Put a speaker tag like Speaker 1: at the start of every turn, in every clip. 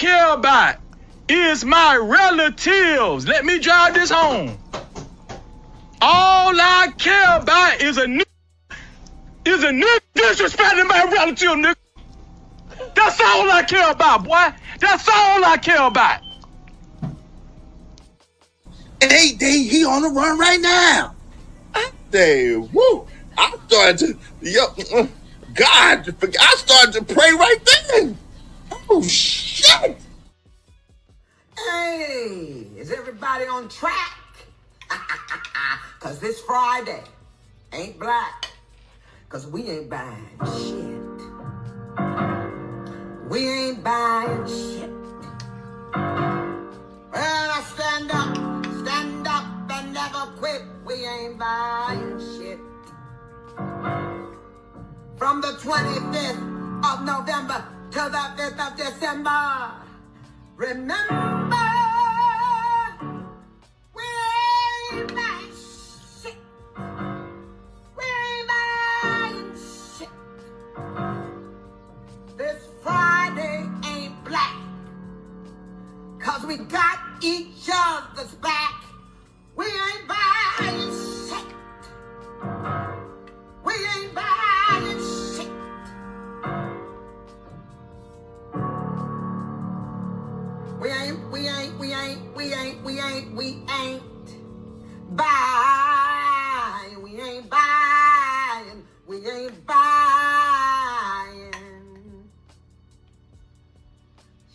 Speaker 1: care about is my relatives. Let me drive this home. All I care about is a nigga disrespecting my relative, nigga. That's all I care about, boy. That's all I care about.
Speaker 2: And he on the run right now. Woo! I started to, God, I started to pray right then. Oh, shit.
Speaker 3: Hey, is everybody on track? Because this Friday ain't black. Because we ain't buying shit. We ain't buying shit. Well, I stand up and never quit. We ain't buying shit. From the 25th of November to the 5th of December. Remember, we ain't buying shit. We ain't buying shit. This Friday ain't black. 'Cause we got each other's back. We ain't buying shit. We ain't buying shit. We ain't buying. We ain't buying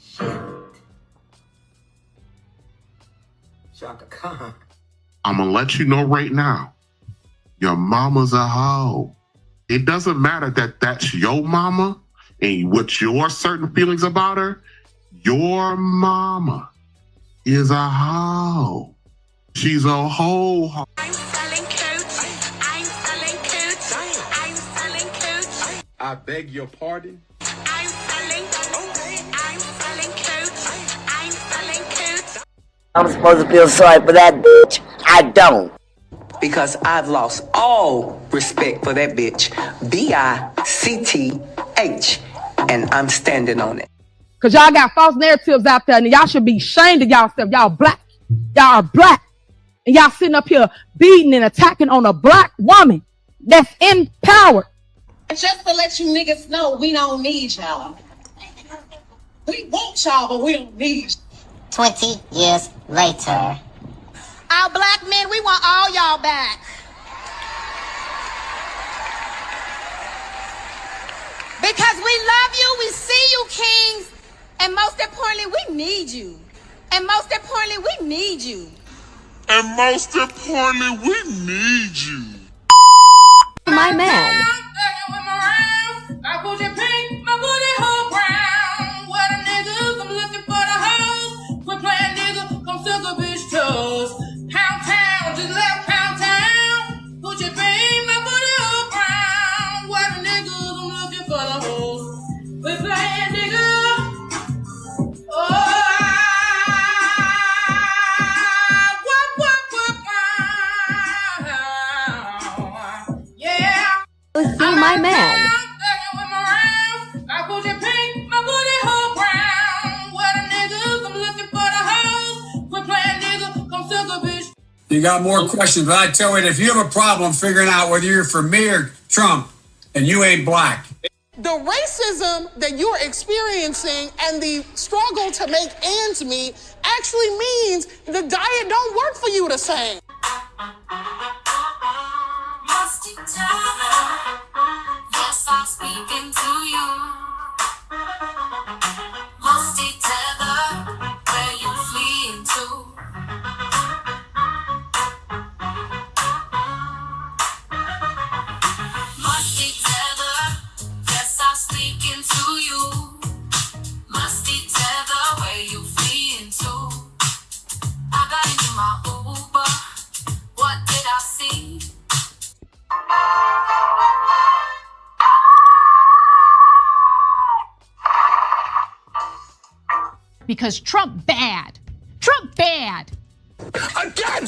Speaker 3: shit. Shaka Khan.
Speaker 4: I'm gonna let you know right now, your mama's a hoe. It doesn't matter that that's your mama and what your certain feelings about her. Your mama is a hoe. She's a hoe.
Speaker 5: I'm selling coats. I'm selling coats. I'm selling coats.
Speaker 1: I beg your pardon?
Speaker 5: I'm selling coats. I'm selling coats.
Speaker 6: I'm supposed to feel sorry for that bitch. I don't.
Speaker 3: Because I've lost all respect for that bitch. B-I-C-T-H. And I'm standing on it.
Speaker 7: Because y'all got false narratives out there, and y'all should be ashamed of y'allself. Y'all black. Y'all are black. And y'all sitting up here beating and attacking on a black woman that's in power.
Speaker 8: Just to let you niggas know, we don't need y'all. We want y'all, but we don't need you.
Speaker 6: 20 years later.
Speaker 5: Our black men, we want all y'all back. Because we love you, we see you, kings. And most importantly, we need you. And most importantly, we need you.
Speaker 4: And most importantly, we need you.
Speaker 9: My man.
Speaker 8: I put your pink, my booty hole brown. What a niggas, I'm looking for the hoes. Quit playing nigga, come suck a bitch toes. Pound town, just left pound town. Put your pink, my booty hole brown. What a niggas, I'm looking for the hoes. Quit playing nigga.
Speaker 9: See my man.
Speaker 8: I put your pink, my booty hole brown. What a niggas, I'm looking for the hoes. Quit playing nigga, come suck a bitch.
Speaker 10: You got more questions, but I tell you, if you have a problem figuring out whether you're for me or Trump, and you ain't black.
Speaker 11: The racism that you're experiencing and the struggle to make ends meet actually means the diet don't work for you the same.
Speaker 5: Yes, I'm speaking to you. Musty tether, where you fleeing to? Musty tether, yes, I'm speaking to you. Musty tether, where you fleeing to? I got into my Uber, what did I see?
Speaker 12: Because Trump bad. Trump bad.
Speaker 2: Again!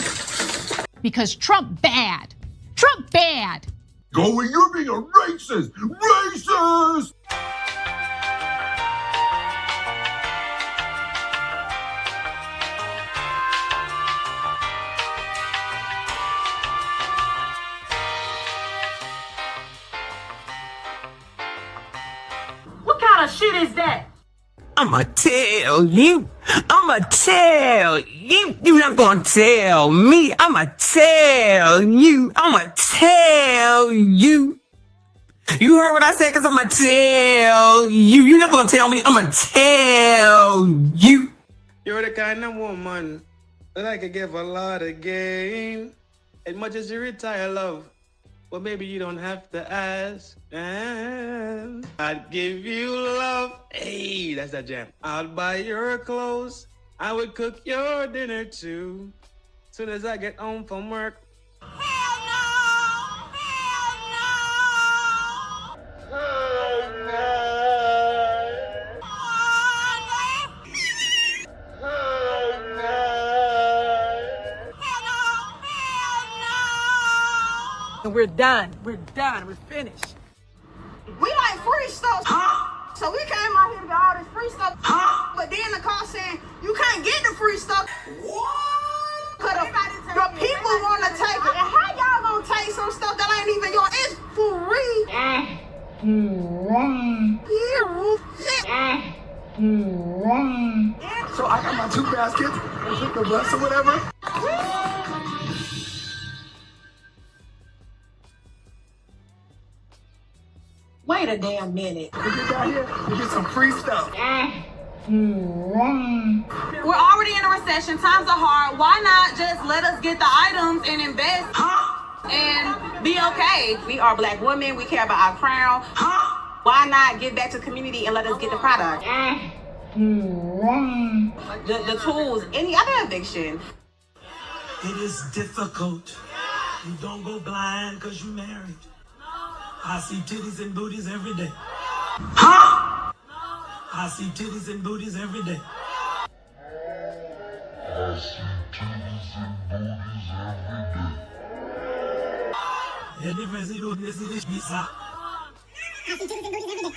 Speaker 12: Because Trump bad. Trump bad.
Speaker 2: Going, you're being a racist! Racist!
Speaker 3: kind of shit is that?
Speaker 13: I'ma tell you. I'ma tell you. You're not gonna tell me. I'ma tell you. I'ma tell you. You heard what I said, cause I'ma tell you. You're not gonna tell me. I'ma tell you.
Speaker 14: You're the kind of woman that I could give a lot of game. As much as you retire, love. Well, maybe you don't have to ask. And I'd give you love. Hey, that's that jam. I'd buy your clothes. I would cook your dinner too. Soon as I get home from work.
Speaker 3: Hell no! Hell no!
Speaker 2: Hell no!
Speaker 7: And we're done. We're done. We're finished.
Speaker 3: We like free stuff. So we came out here to get all this free stuff. But then the car saying, you can't get the free stuff. What? Cause the people want to take it. And how y'all gonna take some stuff that ain't even yours? It's free.
Speaker 14: So I got my 2 baskets and took the bus or whatever.
Speaker 3: Wait a damn minute.
Speaker 14: If you got here, you get some free stuff.
Speaker 3: We're already in a recession. Times are hard. Why not just let us get the items and invest and be okay? We are Black women. We care about our crown. Why not give back to the community and let us get the product? The tools, any other eviction.
Speaker 15: It is difficult. You don't go blind because you married. I see titties and booties every day. I see titties and booties every day.
Speaker 2: I see titties and booties every day.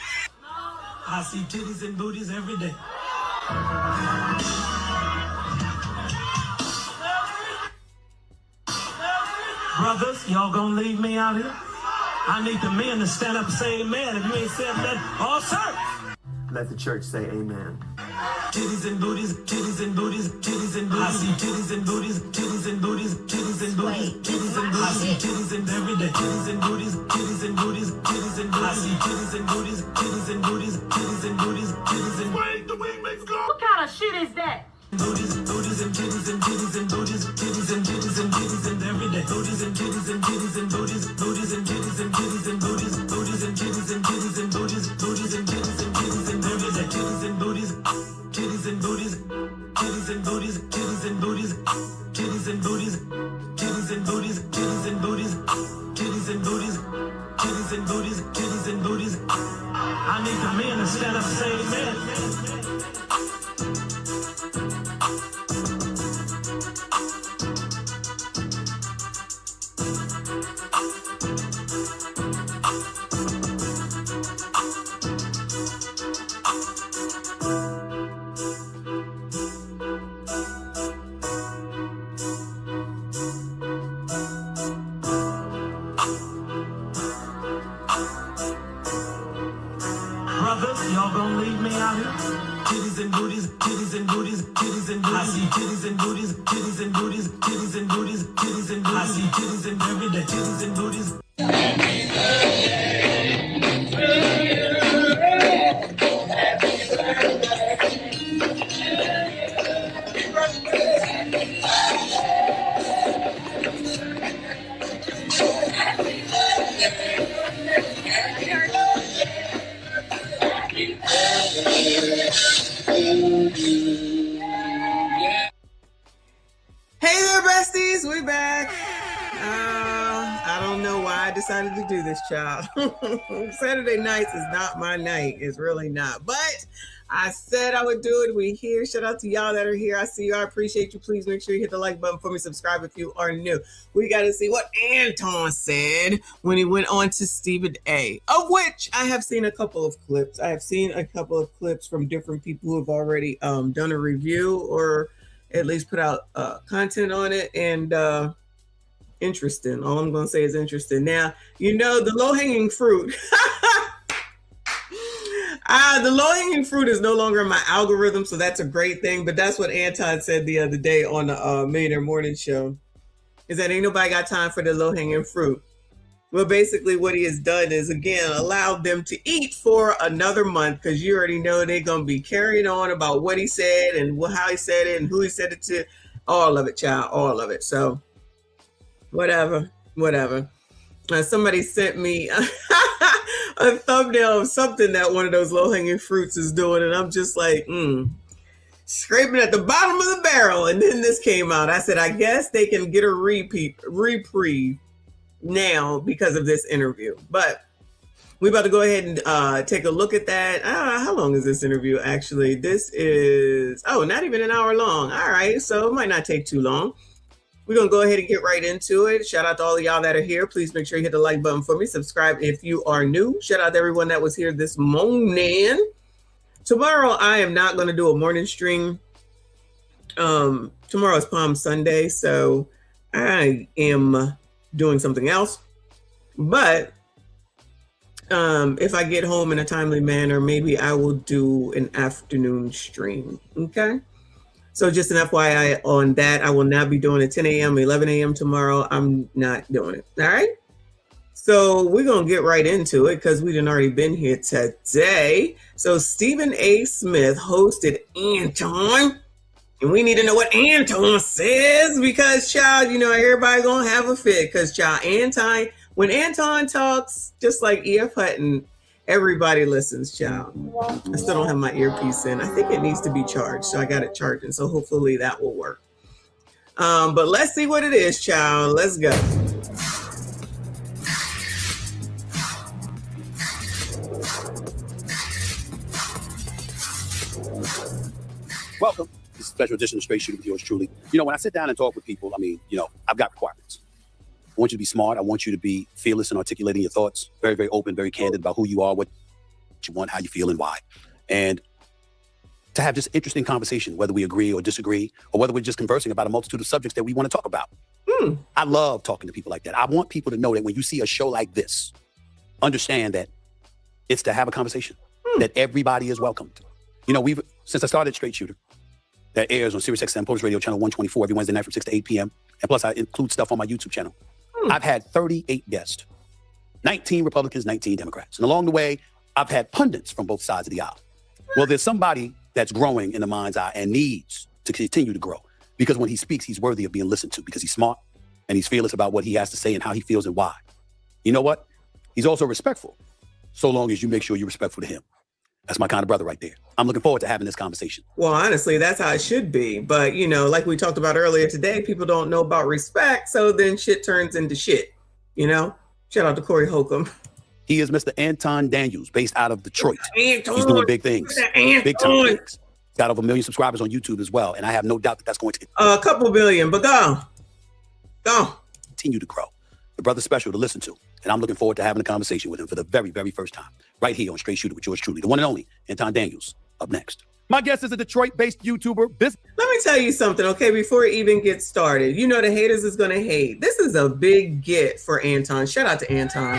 Speaker 15: I see titties and booties every day. Brothers, y'all gonna leave me out here? I need the men to stand up and say amen. If you ain't saying that, oh sir.
Speaker 14: Let the church say amen.
Speaker 15: Titties and booties, titties and booties, titties and booties. I see titties and booties, titties and booties, titties and booties, titties and booties. I see titties and every day. Titties and booties, titties and booties, titties and booties. I see titties and booties, titties and booties, titties and booties, titties and
Speaker 2: Wait, the wing makes go.
Speaker 3: What kind of shit is that?
Speaker 15: booties, booties and titties and titties and booties, titties and titties and titties and every day. Booties and titties and titties and booties, booties and titties and titties and booties, booties and titties and titties and booties, booties and titties and titties and every day. Titties and booties, titties and booties, titties and booties, titties and booties, titties and booties, titties and booties, titties and booties, titties and booties, titties and booties, titties and booties. I need the men to stand up and say amen. Y'all gonna leave me out here? Titties and booties, titties and booties, titties and booties. I see titties and booties, titties and booties, titties and booties, titties and booties. I see titties and every day, titties and booties.
Speaker 13: Hey there, besties, we back. I don't know why I decided to do this, child. Saturday nights is not my night. It's really not. But I said I would do it. We here. Shout out to y'all that are here. I see you. I appreciate you. Please make sure you hit the like button for me. Subscribe if you are new. We got to see what Anton said when he went on to Stephen A. Of which I have seen a couple of clips. I have seen a couple of clips from different people who have already done a review or at least put out content on it, and interesting. All I'm going to say is interesting. Now, you know, the low-hanging fruit. The low-hanging fruit is no longer in my algorithm, so that's a great thing. But that's what Anton said the other day on the Millionaire Morning Show, is that ain't nobody got time for the low-hanging fruit. Well, basically what he has done is, again, allowed them to eat for another month, because you already know they're going to be carrying on about what he said and how he said it and who he said it to. All of it, child, all of it. So whatever. Somebody sent me a thumbnail of something that one of those low-hanging fruits is doing, and I'm just like, scraping at the bottom of the barrel. And then this came out. I said, I guess they can get a reprieve now because of this interview. But we're about to go ahead and take a look at that. How long is this interview, actually? This is, not even an hour long. All right, so it might not take too long. We're going to go ahead and get right into it. Shout out to all of y'all that are here. Please make sure you hit the like button for me. Subscribe if you are new. Shout out to everyone that was here this morning. Tomorrow, I am not going to do a morning stream. Tomorrow is Palm Sunday, so I am doing something else. But if I get home in a timely manner, maybe I will do an afternoon stream. Okay? So just an FYI on that, I will not be doing it 10 a.m., 11 a.m. tomorrow. I'm not doing it. All right. So we're going to get right into it because we done already been here today. So Stephen A. Smith hosted Anton. And we need to know what Anton says because, child, everybody going to have a fit because, child, when Anton talks, just like E.F. Hutton, everybody listens, child. I still don't have my earpiece in. I think it needs to be charged, so I got it charging. So hopefully that will work. But let's see what it is, child. Let's go.
Speaker 16: Welcome. This is a special edition of Straight Shooter with yours truly. When I sit down and talk with people, I've got requirements. I want you to be smart. I want you to be fearless in articulating your thoughts. Very, very open, very candid about who you are, what you want, how you feel, and why. And to have just interesting conversation, whether we agree or disagree, or whether we're just conversing about a multitude of subjects that we want to talk about. I love talking to people like that. I want people to know that when you see a show like this, understand that it's to have a conversation, that everybody is welcomed. Since I started Straight Shooter, that airs on SiriusXM Police Radio Channel 124 every Wednesday night from 6 to 8 p.m. And plus, I include stuff on my YouTube channel. I've had 38 guests, 19 Republicans, 19 Democrats. And along the way, I've had pundits from both sides of the aisle. Well, there's somebody that's growing in the mind's eye and needs to continue to grow because when he speaks, he's worthy of being listened to because he's smart and he's fearless about what he has to say and how he feels and why. You know what? He's also respectful, so long as you make sure you're respectful to him. That's my kind of brother right there. I'm looking forward to having this conversation.
Speaker 13: Well, honestly, that's how it should be. But, like we talked about earlier today, people don't know about respect. So then shit turns into shit, Shout out to Corey Holcomb.
Speaker 16: He is Mr. Anton Daniels, based out of Detroit.
Speaker 13: Anton.
Speaker 16: He's doing big things. Big time things. He's got over 1 million subscribers on YouTube as well. And I have no doubt that that's going to
Speaker 13: a couple billion, but go.
Speaker 16: Continue to grow. The brother's special to listen to. And I'm looking forward to having a conversation with him for the very, very first time. Right here on Straight Shooter with yours truly, the one and only Anton Daniels. Up next. My guest is a Detroit-based YouTuber. Let
Speaker 13: me tell you something, okay, before it even gets started. The haters is going to hate. This is a big get for Anton. Shout out to Anton.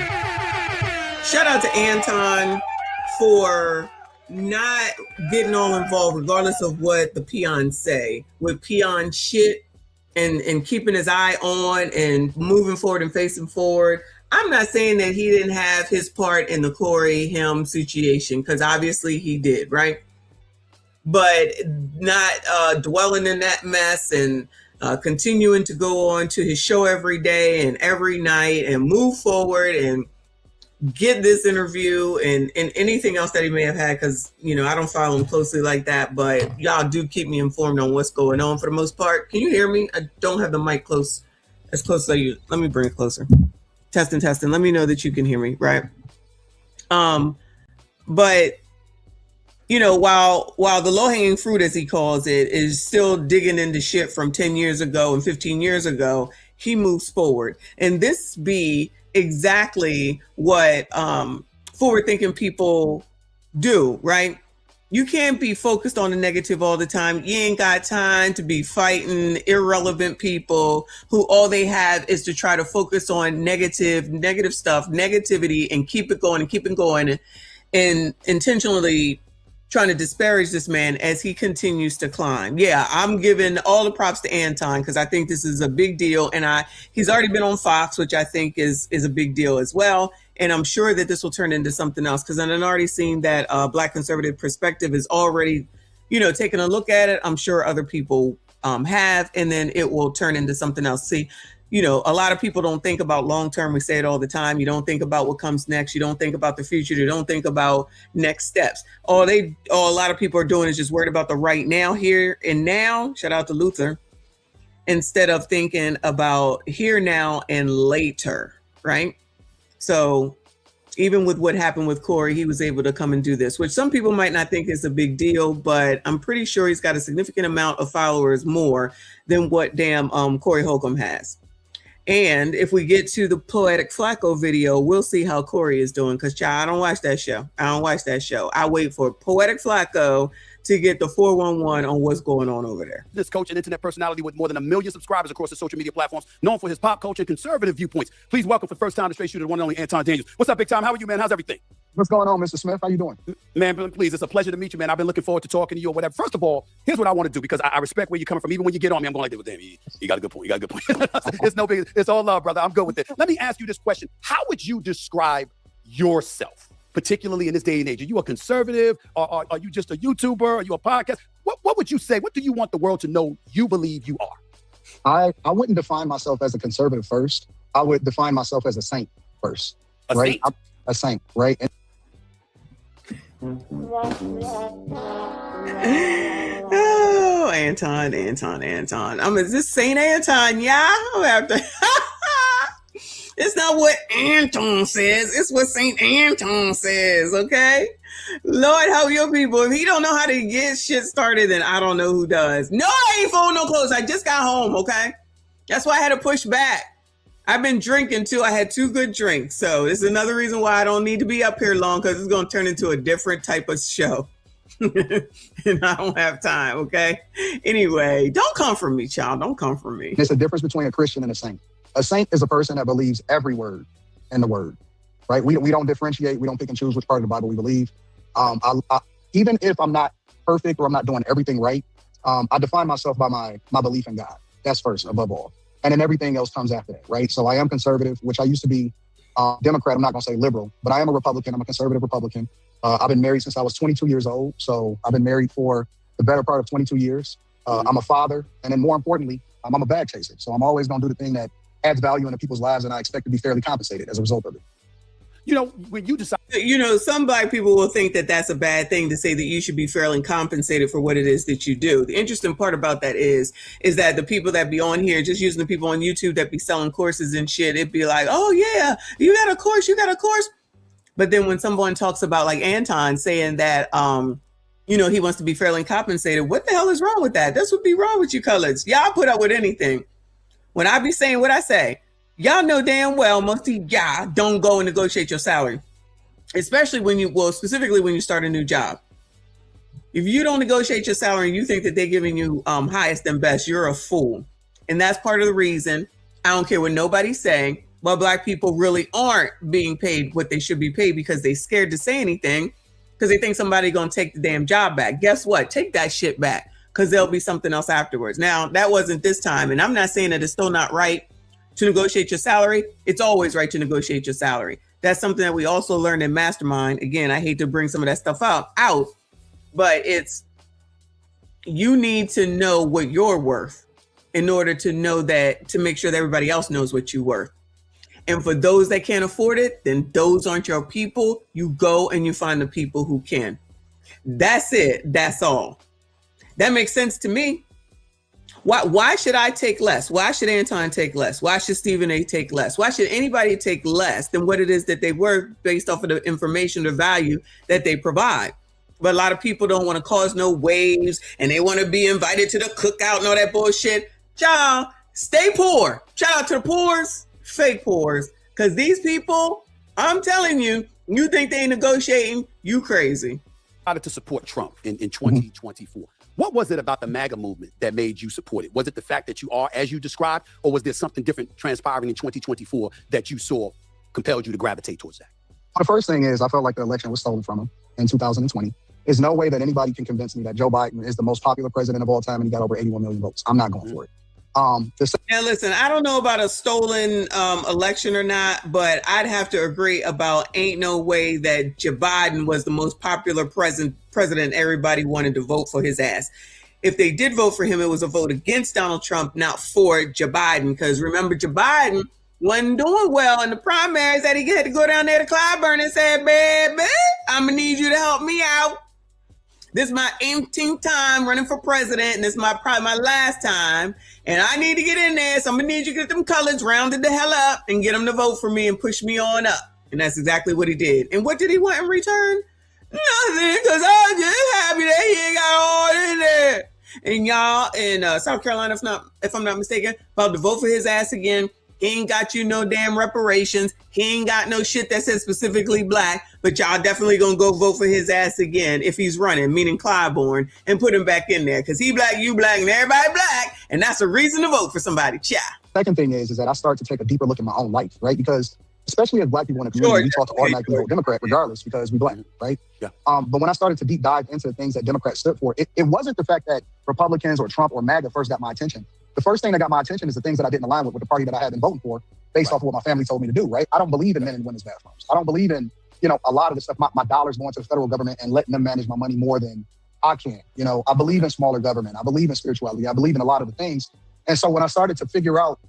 Speaker 13: Shout out to Anton for not getting all involved, regardless of what the peons say, with peon shit and keeping his eye on and moving forward and facing forward. I'm not saying that he didn't have his part in the Corey Helm situation, because obviously he did, right? But not dwelling in that mess and continuing to go on to his show every day and every night and move forward and get this interview and anything else that he may have had, because, I don't follow him closely like that, but y'all do keep me informed on what's going on for the most part. Can you hear me? I don't have the mic as close as I use. Let me bring it closer. Testing. Let me know that you can hear me, right? But while the low-hanging fruit, as he calls it, is still digging into shit from 10 years ago and 15 years ago, he moves forward. And this be exactly what forward-thinking people do, right? You can't be focused on the negative all the time. You ain't got time to be fighting irrelevant people who all they have is to try to focus on negative stuff, negativity, and keep it going. and intentionally trying to disparage this man as he continues to climb. Yeah, I'm giving all the props to Anton because I think this is a big deal. And he's already been on Fox, which I think is a big deal as well. And I'm sure that this will turn into something else because I've already seen that Black Conservative Perspective is already, taking a look at it. I'm sure other people have, and then it will turn into something else. See, a lot of people don't think about long-term. We say it all the time. You don't think about what comes next. You don't think about the future. You don't think about next steps. All a lot of people are doing is just worried about the right now, here and now. Shout out to Luther. Instead of thinking about here, now, and later, right? So even with what happened with Corey, he was able to come and do this, which some people might not think is a big deal, but I'm pretty sure he's got a significant amount of followers more than what damn Corey Holcomb has. And if we get to the Poetic Flacco video, we'll see how Corey is doing. Because, child, I don't watch that show. I wait for Poetic Flacco to get the 411 on what's going on over there.
Speaker 16: This coach, an internet personality with more than 1 million subscribers across the social media platforms, known for his pop culture and conservative viewpoints. Please welcome for the first time the straight shooter, the one and only Anton Daniels. What's up, big time? How are you, man? How's everything?
Speaker 17: What's going on, Mr. Smith? How you doing?
Speaker 16: Man, please, it's a pleasure to meet you, man. I've been looking forward to talking to you or whatever. First of all, here's what I want to do because I respect where you're coming from. Even when you get on me, I'm going like, damn, you got a good point. It's no big, it's all love, brother. I'm good with it. Let me ask you this question. How would you describe yourself, particularly in this day and age? Are you a conservative? Or are you just a YouTuber? Are you a podcast? What would you say? What do you want the world to know you believe you are?
Speaker 17: I wouldn't define myself as a conservative first. I would define myself as a saint first. Right? A saint, right?
Speaker 13: Oh, Anton. Is this Saint Anton? Yeah, I'm after. It's not what Anton says. It's what Saint Anton says, okay? Lord, help your people. If he don't know how to get shit started, then I don't know who does. No, I ain't folding no clothes. I just got home, okay? That's why I had to push back. I've been drinking too. I had 2 good drinks. So this is another reason why I don't need to be up here long because it's going to turn into a different type of show. And I don't have time, okay? Anyway, don't come for me, child. Don't come for me.
Speaker 17: There's a difference between a Christian and a saint. A saint is a person that believes every word in the word, right? We don't differentiate. We don't pick and choose which part of the Bible we believe. Even if I'm not perfect or I'm not doing everything right, I define myself by my belief in God. That's first, above all. And then everything else comes after that, right? So I am conservative, which I used to be Democrat. I'm not going to say liberal, but I am a Republican. I'm a conservative Republican. I've been married since I was 22 years old. So I've been married for the better part of 22 years. I'm a father. And then more importantly, I'm a bag chaser. So I'm always going to do the thing that adds value into people's lives, and I expect to be fairly compensated as a result of it.
Speaker 16: When you decide,
Speaker 13: some Black people will think that that's a bad thing to say that you should be fairly compensated for what it is that you do. The interesting part about that is that the people that be on here, just using the people on YouTube that be selling courses and shit, it'd be like, oh yeah, you got a course. But then when someone talks about like Anton saying that, he wants to be fairly compensated, what the hell is wrong with that? That's what be wrong with you coloreds. Y'all put up with anything. When I be saying what I say, y'all know damn well most of y'all don't go and negotiate your salary, especially specifically when you start a new job. If you don't negotiate your salary and you think that they're giving you highest and best, you're a fool. And that's part of the reason, I don't care what nobody's saying, but Black people really aren't being paid what they should be paid because they're scared to say anything because they think somebody's going to take the damn job back. Guess what? Take that shit back because there'll be something else afterwards. Now, that wasn't this time. And I'm not saying that it's still not right to negotiate your salary. It's always right to negotiate your salary. That's something that we also learned in Mastermind. Again, I hate to bring some of that stuff out, but you need to know what you're worth in order to know that, to make sure that everybody else knows what you're worth. And for those that can't afford it, then those aren't your people. You go and you find the people who can. That's it. That's all. That makes sense to me. Why should I take less? Why should Anton take less? Why should Stephen A take less? Why should anybody take less than what it is that they were based off of the information, the value that they provide? But a lot of people don't want to cause no waves and they want to be invited to the cookout and all that bullshit. Y'all, stay poor. Shout out to the poors, fake poors. Because these people, I'm telling you, you think they negotiating, you crazy.
Speaker 16: To support Trump in 2024. What was it about the MAGA movement that made you support it? Was it the fact that you are, as you described, or was there something different transpiring in 2024 that you saw compelled you to gravitate towards that?
Speaker 17: The first thing is I felt like the election was stolen from him in 2020. There's no way that anybody can convince me that Joe Biden is the most popular president of all time and he got over 81 million votes. I'm not going for it.
Speaker 13: Now, listen, I don't know about a stolen election or not, but I'd have to agree about ain't no way that Joe Biden was the most popular president. Everybody wanted to vote for his ass. If they did vote for him, it was a vote against Donald Trump, not for Joe Biden. Because remember, Joe Biden wasn't doing well in the primaries that he had to go down there to Clyburn and say, baby, I'm going to need you to help me out. This is my 18th time running for president, and this is probably my last time. And I need to get in there, so I'm going to need you to get them colors rounded the hell up and get them to vote for me and push me on up. And that's exactly what he did. And what did he want in return? Nothing, because I'm just happy that he ain't got all in there. And y'all in South Carolina, if I'm not mistaken, about to vote for his ass again. He ain't got you no damn reparations. He ain't got no shit that says specifically black, but y'all definitely gonna go vote for his ass again if he's running, meaning Clyburn, and put him back in there because he black, you black, and everybody black, and that's a reason to vote for somebody.
Speaker 17: Second thing is that I start to take a deeper look at my own life, right? Because especially as black people in the community, we talk to automatically vote Democrat regardless because we black, right?
Speaker 16: Yeah.
Speaker 17: But when I started to deep dive into the things that Democrats stood for, it wasn't the fact that Republicans or Trump or MAGA first got my attention. The first thing that got my attention is the things that I didn't align with the party that I had been voting for based off of what my family told me to do, right? I don't believe in men and women's bathrooms. I don't believe in, a lot of the stuff, my dollars going to the federal government and letting them manage my money more than I can. I believe in smaller government. I believe in spirituality. I believe in a lot of the things. And so when I started to figure out,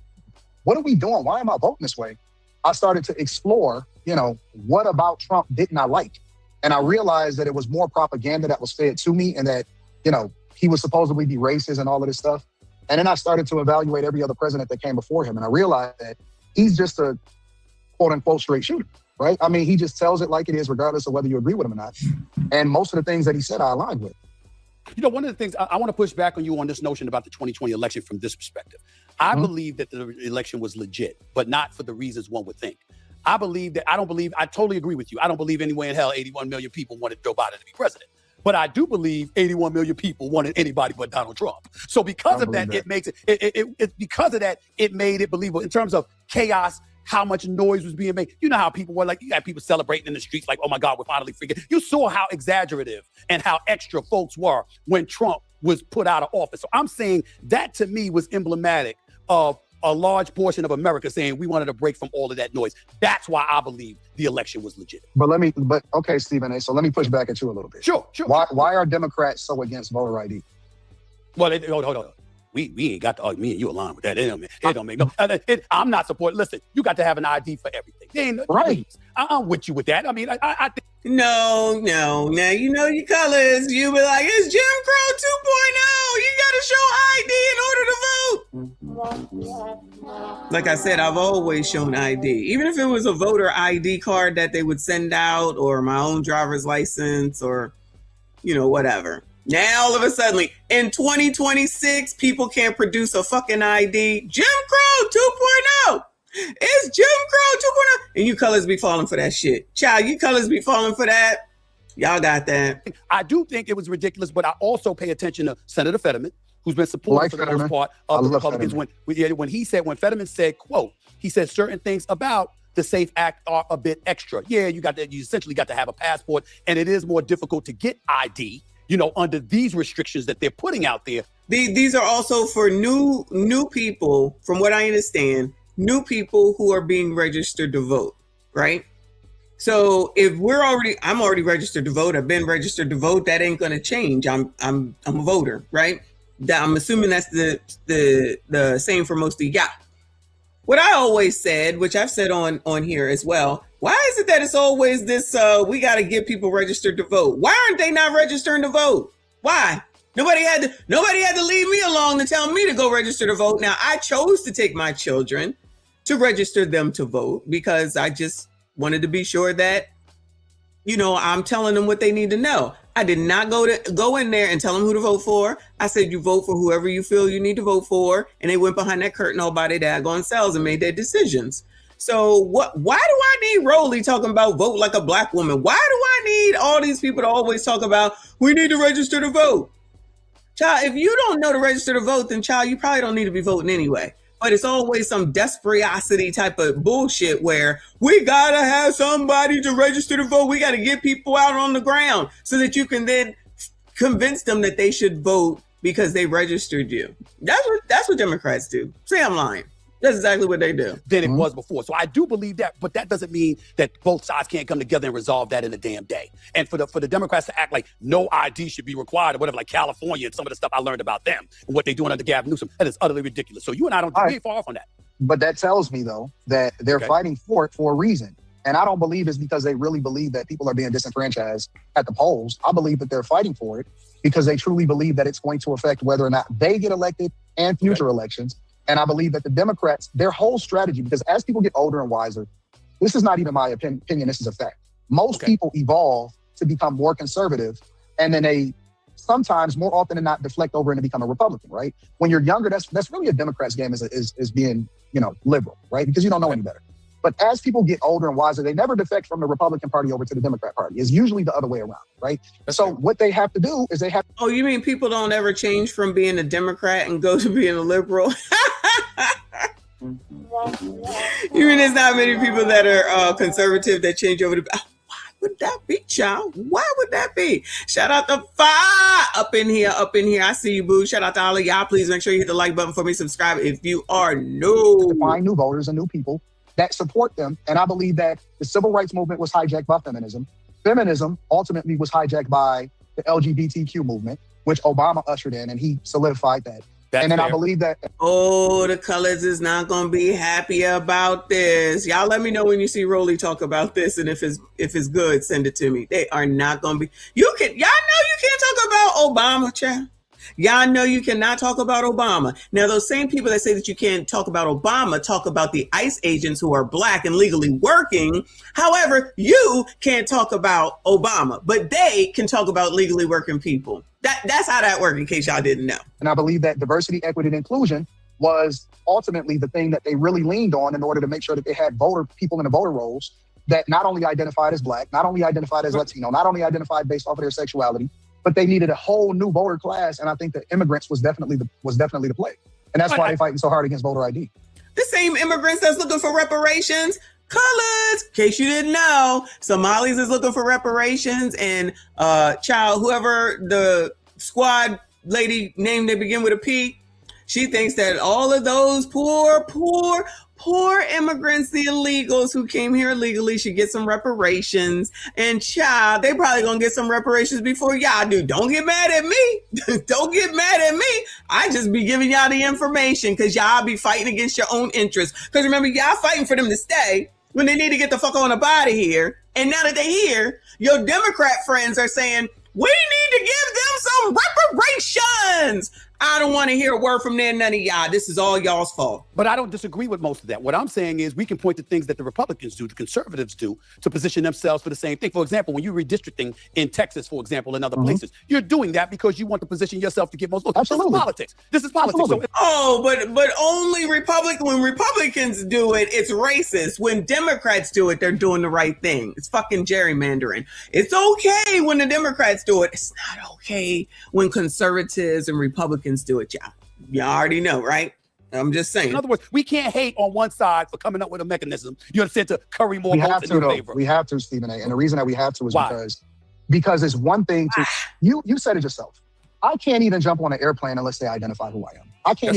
Speaker 17: what are we doing? Why am I voting this way? I started to explore, what about Trump didn't I like? And I realized that it was more propaganda that was fed to me and that, he was supposedly be racist and all of this stuff. And then I started to evaluate every other president that came before him. And I realized that he's just a quote unquote straight shooter, right? I mean, he just tells it like it is, regardless of whether you agree with him or not. And most of the things that he said, I aligned with.
Speaker 16: One of the things I want to push back on you on this notion about the 2020 election from this perspective. I believe that the election was legit, but not for the reasons one would think. I totally agree with you. I don't believe any way in hell 81 million people wanted Joe Biden to be president. But I do believe 81 million people wanted anybody but Donald Trump. So because of that, it makes it made it believable in terms of chaos, how much noise was being made. You know how people were like, you got people celebrating in the streets like, oh my God, we're finally freaking. You saw how exaggerative and how extra folks were when Trump was put out of office. So I'm saying that to me was emblematic of a large portion of America saying we wanted a break from all of that noise. That's why I believe the election was legit.
Speaker 17: Okay, Stephen A. So let me push back at you a little bit.
Speaker 16: Sure.
Speaker 17: Why are Democrats so against voter ID?
Speaker 16: Well, hold on. We ain't got to argue. Me and you align with that. It don't make no. I'm not supporting. Listen, you got to have an ID for everything. They ain't,
Speaker 17: right.
Speaker 16: I'm with you with that. I mean, I think.
Speaker 13: No. Now you know your colors. You be like, it's Jim Crow 2.0. You got to show ID in order to vote. Like I said, I've always shown ID. Even if it was a voter ID card that they would send out or my own driver's license or, whatever. Now, all of a sudden, in 2026, people can't produce a fucking ID. Jim Crow 2.0. It's Jim Crow 2.0. And you colors be falling for that shit. Child, you colors be falling for that. Y'all got that.
Speaker 16: I do think it was ridiculous, but I also pay attention to Senator Fetterman, who's been supported for the most part of the Republicans. When Fetterman said, quote, he said certain things about the SAFE Act are a bit extra. Yeah, you essentially got to have a passport, and it is more difficult to get ID, under these restrictions that they're putting out there.
Speaker 13: These are also for new people, from what I understand, new people who are being registered to vote, right? So if I'm already registered to vote, I've been registered to vote, that ain't gonna change. I'm a voter, right? I'm assuming that's the same for most of y'all. What I always said, which I've said on here as well, why is it that it's always this, we got to get people registered to vote? Why aren't they not registering to vote? Why? Nobody had to leave me along to tell me to go register to vote. Now, I chose to take my children to register them to vote because I just wanted to be sure that, I'm telling them what they need to know. I did not go in there and tell them who to vote for. I said, you vote for whoever you feel you need to vote for. And they went behind that curtain all by their daggone selves and made their decisions. So why do I need Rowley talking about vote like a black woman? Why do I need all these people to always talk about, we need to register to vote? Child, if you don't know to register to vote, then child, you probably don't need to be voting anyway. But it's always some desperosity type of bullshit where we gotta have somebody to register to vote. We gotta get people out on the ground so that you can then convince them that they should vote because they registered you. That's what Democrats do. Say I'm lying. That's exactly what they do.
Speaker 16: Than it was before. So I do believe that, but that doesn't mean that both sides can't come together and resolve that in a damn day. And for the Democrats to act like no ID should be required or whatever, like California and some of the stuff I learned about them and what they're doing under Gavin Newsom, that is utterly ridiculous. So you and I don't we ain't far off on that.
Speaker 17: But that tells me, though, that they're fighting for it for a reason. And I don't believe it's because they really believe that people are being disenfranchised at the polls. I believe that they're fighting for it because they truly believe that it's going to affect whether or not they get elected and future elections. And I believe that the Democrats, their whole strategy, because as people get older and wiser, this is not even my opinion, this is a fact. Most people evolve to become more conservative, and then they sometimes, more often than not, deflect over and become a Republican, right? When you're younger, that's really a Democrat's game is being, liberal, right? Because you don't know any better. But as people get older and wiser, they never defect from the Republican Party over to the Democrat Party. It's usually the other way around, right? What they have to do is they have...
Speaker 13: Oh, you mean people don't ever change from being a Democrat and go to being a liberal? You mean there's not many people that are conservative that change over to... Why would that be, child? Why would that be? Shout out to Fire up in here. I see you, boo. Shout out to all of y'all. Please make sure you hit the like button for me. Subscribe if you are new.
Speaker 17: Find new voters and new people that support them. And I believe that the civil rights movement was hijacked by feminism. Feminism ultimately was hijacked by the LGBTQ movement, which Obama ushered in, and he solidified that. And then I believe that...
Speaker 13: Oh, the colors is not going to be happy about this. Y'all let me know when you see Rolly talk about this, and if it's good, send it to me. They are not going to be... Y'all know you can't talk about Obama, child. Y'all know you cannot talk about Obama. Now, those same people that say that you can't talk about Obama talk about the ICE agents who are black and legally working. However, you can't talk about Obama, but they can talk about legally working people. That's how that works, in case y'all didn't know.
Speaker 17: And I believe that diversity, equity, and inclusion was ultimately the thing that they really leaned on in order to make sure that they had people in the voter rolls that not only identified as black, not only identified as Latino, not only identified based off of their sexuality, but they needed a whole new voter class. And I think that immigrants was definitely the play. And that's why they're fighting so hard against voter ID.
Speaker 13: The same immigrants that's looking for reparations, colors, in case you didn't know, Somalis is looking for reparations, and whoever the squad lady named they begin with a P, she thinks that all of those poor immigrants, the illegals who came here illegally, should get some reparations. And child, they probably gonna get some reparations before y'all do. Don't get mad at me. Don't get mad at me. I just be giving y'all the information because y'all be fighting against your own interests. Because remember, y'all fighting for them to stay when they need to get the fuck on up out of here. And now that they here, your Democrat friends are saying, we need to give them some reparations. I don't want to hear a word from none of y'all. This is all y'all's fault.
Speaker 16: But I don't disagree with most of that. What I'm saying is we can point to things that the Republicans do, the conservatives do, to position themselves for the same thing. For example, when you're redistricting in Texas, for example, and other places, you're doing that because you want to position yourself to get most votes. Absolutely. This is politics.
Speaker 13: So, but only when Republicans do it, it's racist. When Democrats do it, they're doing the right thing. It's fucking gerrymandering. It's okay when the Democrats do it. It's not okay when conservatives and Republicans do it, y'all. Y'all already know, right? I'm just saying.
Speaker 16: In other words, we can't hate on one side for coming up with a mechanism, you understand, to curry more votes in your favor.
Speaker 17: We have to, Stephen A. And the reason that we have to is because it's one thing to... You said it yourself. I can't even jump on an airplane unless they identify who I am. I can't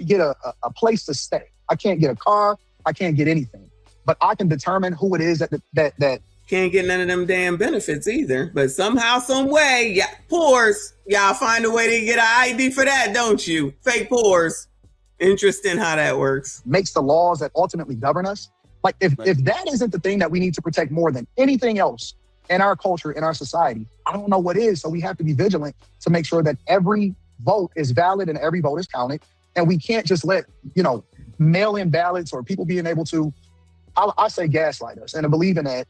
Speaker 17: get a place to stay. I can't get a car. I can't get anything. But I can determine who it is that
Speaker 13: can't get none of them damn benefits either. But somehow, some way, pores, y'all find a way to get an ID for that, don't you? Fake pores. Interesting how that works.
Speaker 17: Makes the laws that ultimately govern us. Like if that isn't the thing that we need to protect more than anything else in our culture, in our society, I don't know what is. So we have to be vigilant to make sure that every vote is valid and every vote is counted. And we can't just let, mail-in ballots or people being able to, I say gaslight us. And I believe in that.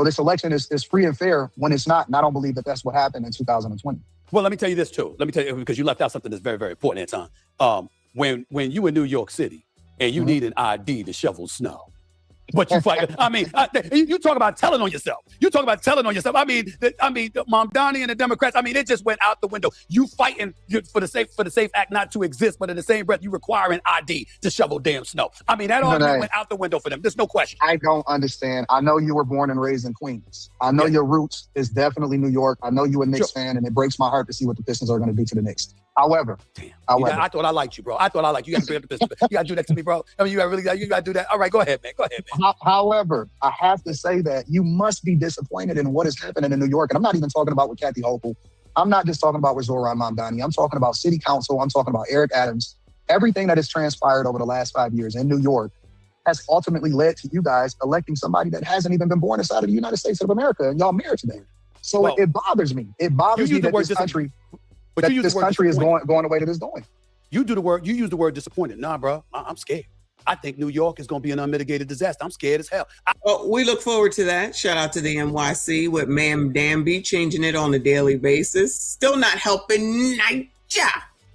Speaker 17: This election is free and fair when it's not. And I don't believe that that's what happened in 2020.
Speaker 16: Well, let me tell you this, too. Let me tell you, because you left out something that's very, very important, Anton. When you in New York City and you need an ID to shovel snow, But you fight. I mean, you talk about telling on yourself. You talk about telling on yourself. I mean, Mamdani and the Democrats. I mean, it just went out the window. You fighting for the safe act not to exist, but in the same breath, you require an ID to shovel damn snow. I mean, that argument went out the window for them. There's no question.
Speaker 17: I don't understand. I know you were born and raised in Queens. I know your roots is definitely New York. I know you a Knicks fan, and it breaks my heart to see what the Pistons are going to do to the Knicks. However,
Speaker 16: I thought I liked you, bro. I thought I liked you. You got to bring up the Pistons. You got to do that to me, bro. I mean, you got to do that. All right, go ahead, man. Go ahead, man.
Speaker 17: However, I have to say that you must be disappointed in what is happening in New York. And I'm not even talking about with Kathy Hochul. I'm not just talking about with Zohran Mamdani. I'm talking about city council. I'm talking about Eric Adams. Everything that has transpired over the last 5 years in New York has ultimately led to you guys electing somebody that hasn't even been born inside of the United States of America, and y'all married today. So it bothers me. It bothers me that this country is going the way that it's going.
Speaker 16: You use the word disappointed. Nah, bro, I'm scared. I think New York is going to be an unmitigated disaster. I'm scared as hell.
Speaker 13: We look forward to that. Shout out to the NYC with Ma'am Danby changing it on a daily basis. Still not helping Niger.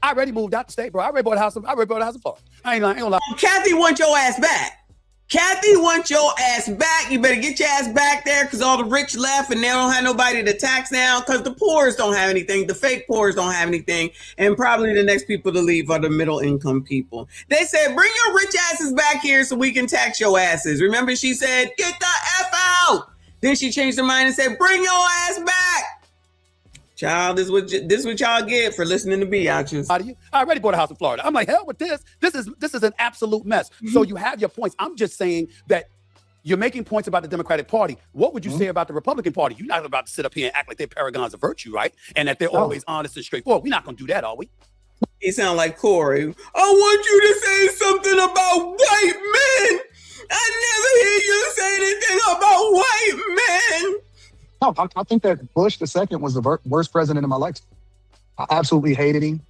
Speaker 16: I already moved out the state, bro. I already bought a house in Florida. I ain't gonna lie.
Speaker 13: Kathy wants your ass back. Kathy wants your ass back. You better get your ass back there because all the rich left and they don't have nobody to tax now because the poors don't have anything. The fake poors don't have anything. And probably the next people to leave are the middle income people. They said, bring your rich asses back here so we can tax your asses. Remember, she said, get the F out. Then she changed her mind and said, bring your ass back. Child, this is what y'all get for listening to biatches.
Speaker 16: I already bought a house in Florida. I'm like, hell with this. This is an absolute mess. So you have your points. I'm just saying that you're making points about the Democratic Party. What would you say about the Republican Party? You're not about to sit up here and act like they're paragons of virtue, right? And that they're always honest and straightforward. We're not going to do that, are we?
Speaker 13: He sound like Corey. I want you to say something about white men. I never hear you say anything about white men.
Speaker 17: No, I think that Bush II was the worst president in my lifetime. I absolutely hated him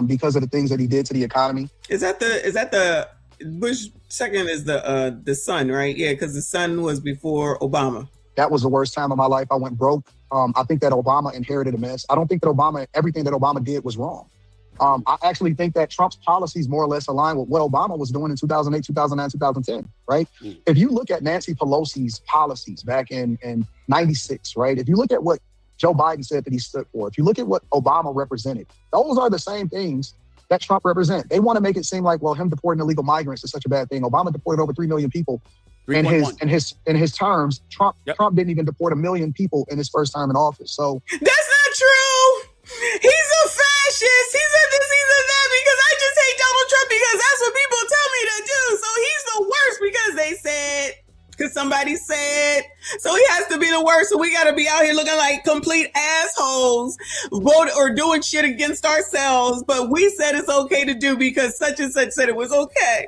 Speaker 17: because of the things that he did to the economy.
Speaker 13: Is that the Bush II is the son, right? Yeah, because the son was before Obama.
Speaker 17: That was the worst time of my life. I went broke. I think that Obama inherited a mess. I don't think that everything that Obama did was wrong. I actually think that Trump's policies more or less align with what Obama was doing in 2008, 2009, 2010, right? If you look at Nancy Pelosi's policies back in 96, right? If you look at what Joe Biden said that he stood for, if you look at what Obama represented, those are the same things that Trump represent. They want to make it seem like, well, him deporting illegal migrants is such a bad thing. Obama deported over 3 million people. In his terms, Trump didn't even deport 1 million people in his first term in office. So
Speaker 13: that's not true. He's a fascist. He's a this, he's a that, because I just hate Donald Trump because that's what people tell me to do. So he's the worst because they said, because somebody said, so he has to be the worst. So we got to be out here looking like complete assholes, or doing shit against ourselves. But we said it's okay to do because such and such said it was okay.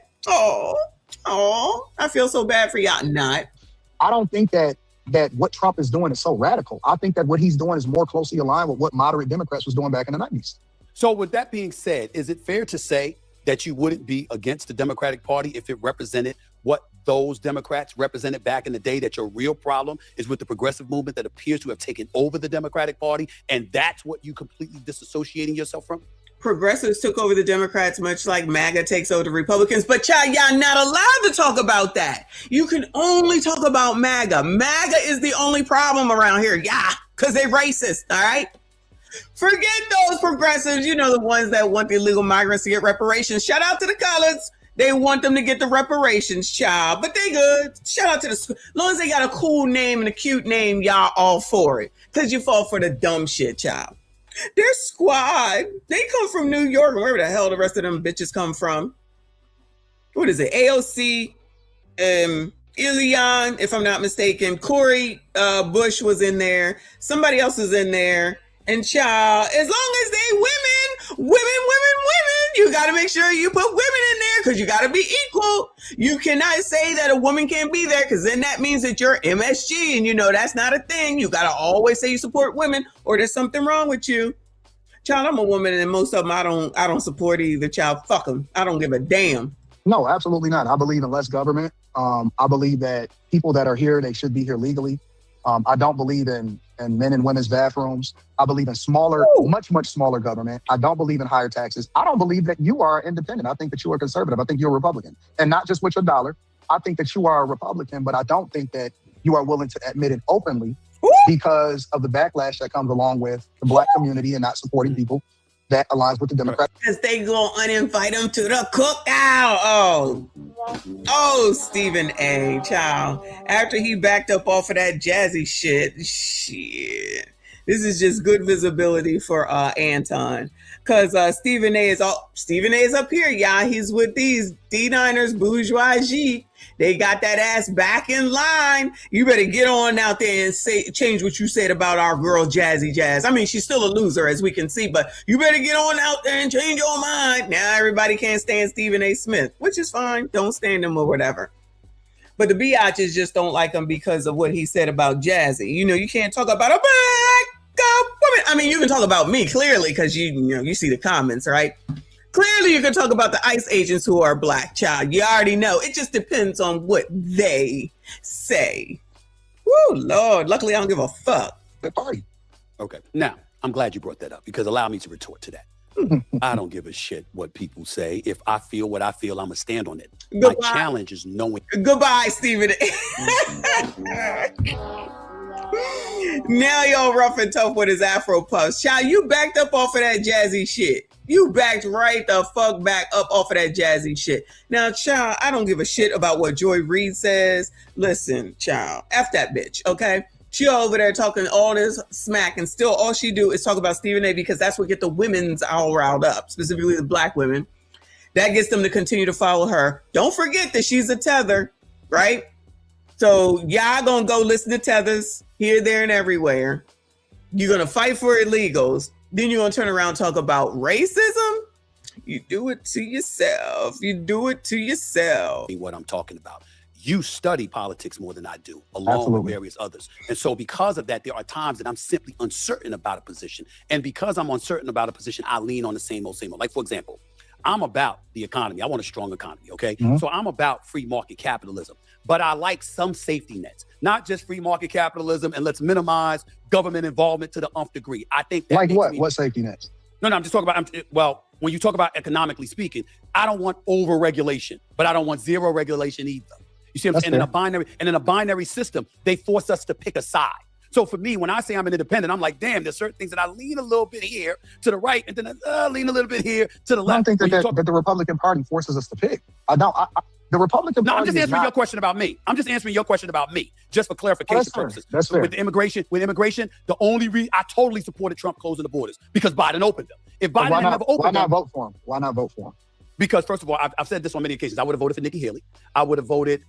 Speaker 13: Oh, I feel so bad for y'all. Not.
Speaker 17: I don't think that what Trump is doing is so radical. I think that what he's doing is more closely aligned with what moderate Democrats was doing back in the 90s.
Speaker 16: So with that being said, is it fair to say that you wouldn't be against the Democratic Party if it represented what those Democrats represented back in the day, that your real problem is with the progressive movement that appears to have taken over the Democratic Party, and that's what you completely disassociating yourself from?
Speaker 13: Progressives took over the Democrats much like MAGA takes over the Republicans. But y'all not allowed to talk about that. You can only talk about MAGA. MAGA is the only problem around here. Yeah, because they racist, all right? Forget those progressives, you know, the ones that want the illegal migrants to get reparations. Shout out to the coloreds. They want them to get the reparations, child. But they good. Shout out to as long as they got a cool name and a cute name, y'all all for it. Because you fall for the dumb shit, child. Their squad, they come from New York, wherever the hell the rest of them bitches come from. What is it? AOC, Ilion, if I'm not mistaken. Corey Bush was in there. Somebody else is in there. And child, as long as they women, you got to make sure you put women in there because you got to be equal. You cannot say that a woman can't be there because then that means that you're MSG and you know that's not a thing. You got to always say you support women or there's something wrong with you. Child, I'm a woman and most of them I don't support either. Child, fuck them. I don't give a damn.
Speaker 17: No, absolutely not. I believe in less government. I believe that people that are here, they should be here legally. I don't believe in men and women's bathrooms. I believe in smaller, much smaller government. I don't believe in higher taxes. I don't believe that you are independent. I think that you are conservative. I think you're a Republican. And not just with your dollar. I think that you are a Republican, but I don't think that you are willing to admit it openly because of the backlash that comes along with the Black community and not supporting people that aligns with the Democrats.
Speaker 13: Because they gonna uninvite him to the cookout. Oh, Stephen A. Child. After he backed up off of that jazzy shit. This is just good visibility for Anton. Because Stephen A is up here, y'all. He's with these D9ers, bourgeoisie. They got that ass back in line. You better get on out there and change what you said about our girl Jazzy Jazz. I mean, she's still a loser, as we can see, but you better get on out there and change your mind. Now everybody can't stand Stephen A. Smith, which is fine. Don't stand him or whatever. But the biatches just don't like him because of what he said about Jazzy. You know, you can't talk about a black woman. I mean, you can talk about me clearly because you see the comments, right? Clearly, you can talk about the ICE agents who are Black, child. You already know. It just depends on what they say. Woo, Lord. Luckily, I don't give a fuck.
Speaker 17: Good party.
Speaker 16: Okay. Now, I'm glad you brought that up because allow me to retort to that. I don't give a shit what people say. If I feel what I feel, I'm going to stand on it.
Speaker 13: Goodbye.
Speaker 16: My challenge is knowing.
Speaker 13: Goodbye, Stephen. Now y'all rough and tough with his Afro puffs. Child, you backed up off of that jazzy shit. You backed right the fuck back up off of that jazzy shit. Now, child, I don't give a shit about what Joy Reid says. Listen, child, F that bitch, okay? She over there talking all this smack and still all she do is talk about Stephen A because that's what get the women's all riled up, specifically the Black women. That gets them to continue to follow her. Don't forget that she's a tether, right? So y'all gonna go listen to tethers here, there, and everywhere. You're gonna fight for illegals. Then you're gonna turn around and talk about racism? You do it to yourself. You do it to yourself.
Speaker 16: What I'm talking about. You study politics more than I do, along with various others. And so because of that, there are times that I'm simply uncertain about a position. And because I'm uncertain about a position, I lean on the same old. Like, for example, I'm about the economy. I want a strong economy, okay? So I'm about free market capitalism. But I like some safety nets, not just free market capitalism and let's minimize government involvement to the nth degree. I think that
Speaker 17: like what? What safety nets?
Speaker 16: No, I'm just talking about, well, when you talk about economically speaking, I don't want over-regulation, but I don't want zero regulation either. You see what I'm saying? In a binary system, they force us to pick a side. So for me, when I say I'm an independent, I'm like, damn, there's certain things that I lean a little bit here to the right, and then I lean a little bit here to the left.
Speaker 17: I don't think that the Republican Party forces us to pick. The Republican Party.
Speaker 16: No, I'm just answering your question about me. I'm just answering your question about me, just for clarification purposes.
Speaker 17: That's fair.
Speaker 16: With immigration, the only reason I totally supported Trump closing the borders because Biden opened them. If Biden had never opened them,
Speaker 17: why not vote for him? Why not vote for him?
Speaker 16: Because first of all, I've said this on many occasions. I would have voted for Nikki Haley. I would have voted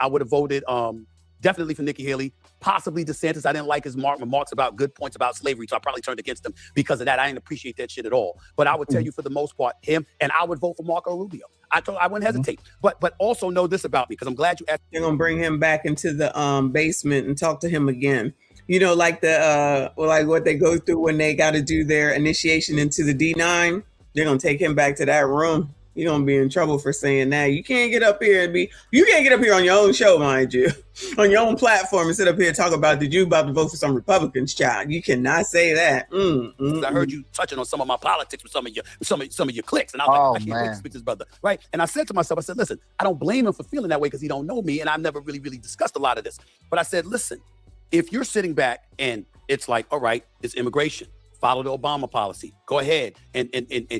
Speaker 16: definitely for Nikki Haley, possibly DeSantis. I didn't like his remarks about good points about slavery, so I probably turned against him because of that. I didn't appreciate that shit at all. But I would tell you for the most part, him, and I would vote for Marco Rubio. I wouldn't hesitate. But also know this about me, because I'm glad you asked.
Speaker 13: They're gonna bring him back into the basement and talk to him again. You know, like like what they go through when they got to do their initiation into the D9. They're gonna take him back to that room. You're gonna be in trouble for saying that. You can't get up here on your own show, mind you, on your own platform and sit up here and talk about that you about to vote for some Republicans, child. You cannot say that.
Speaker 16: I heard you touching on some of my politics with some of your cliques, and I was like, I can't wait to speak to this brother, right? And I said to myself, listen, I don't blame him for feeling that way because he don't know me, and I've never really discussed a lot of this. But I said, listen, if you're sitting back and it's like, all right, it's immigration. Follow the Obama policy. Go ahead and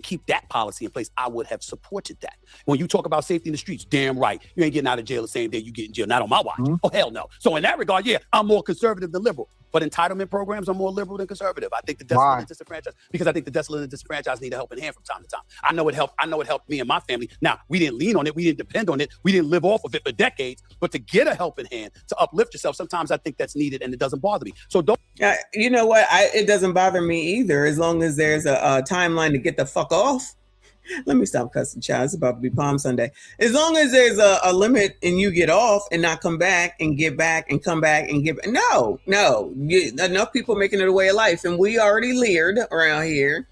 Speaker 16: keep that policy in place. I would have supported that. When you talk about safety in the streets, damn right. You ain't getting out of jail the same day you get in jail. Not on my watch. Oh, hell no. So in that regard, yeah, I'm more conservative than liberal. But entitlement programs are more liberal than conservative. I think the desolate and disenfranchised, because I think the desolate and disenfranchised need a helping hand from time to time. I know it helped me and my family. Now, we didn't lean on it. We didn't depend on it. We didn't live off of it for decades. But to get a helping hand, to uplift yourself, sometimes I think that's needed and it doesn't bother me. So don't.
Speaker 13: You know what? It doesn't bother me either, as long as there's a timeline to get the fuck off. Let me stop cussing, child. It's about to be Palm Sunday. As long as there's a limit and you get off and not come back and get back and come back and get back. No. Enough people making it a way of life. And we already leered around here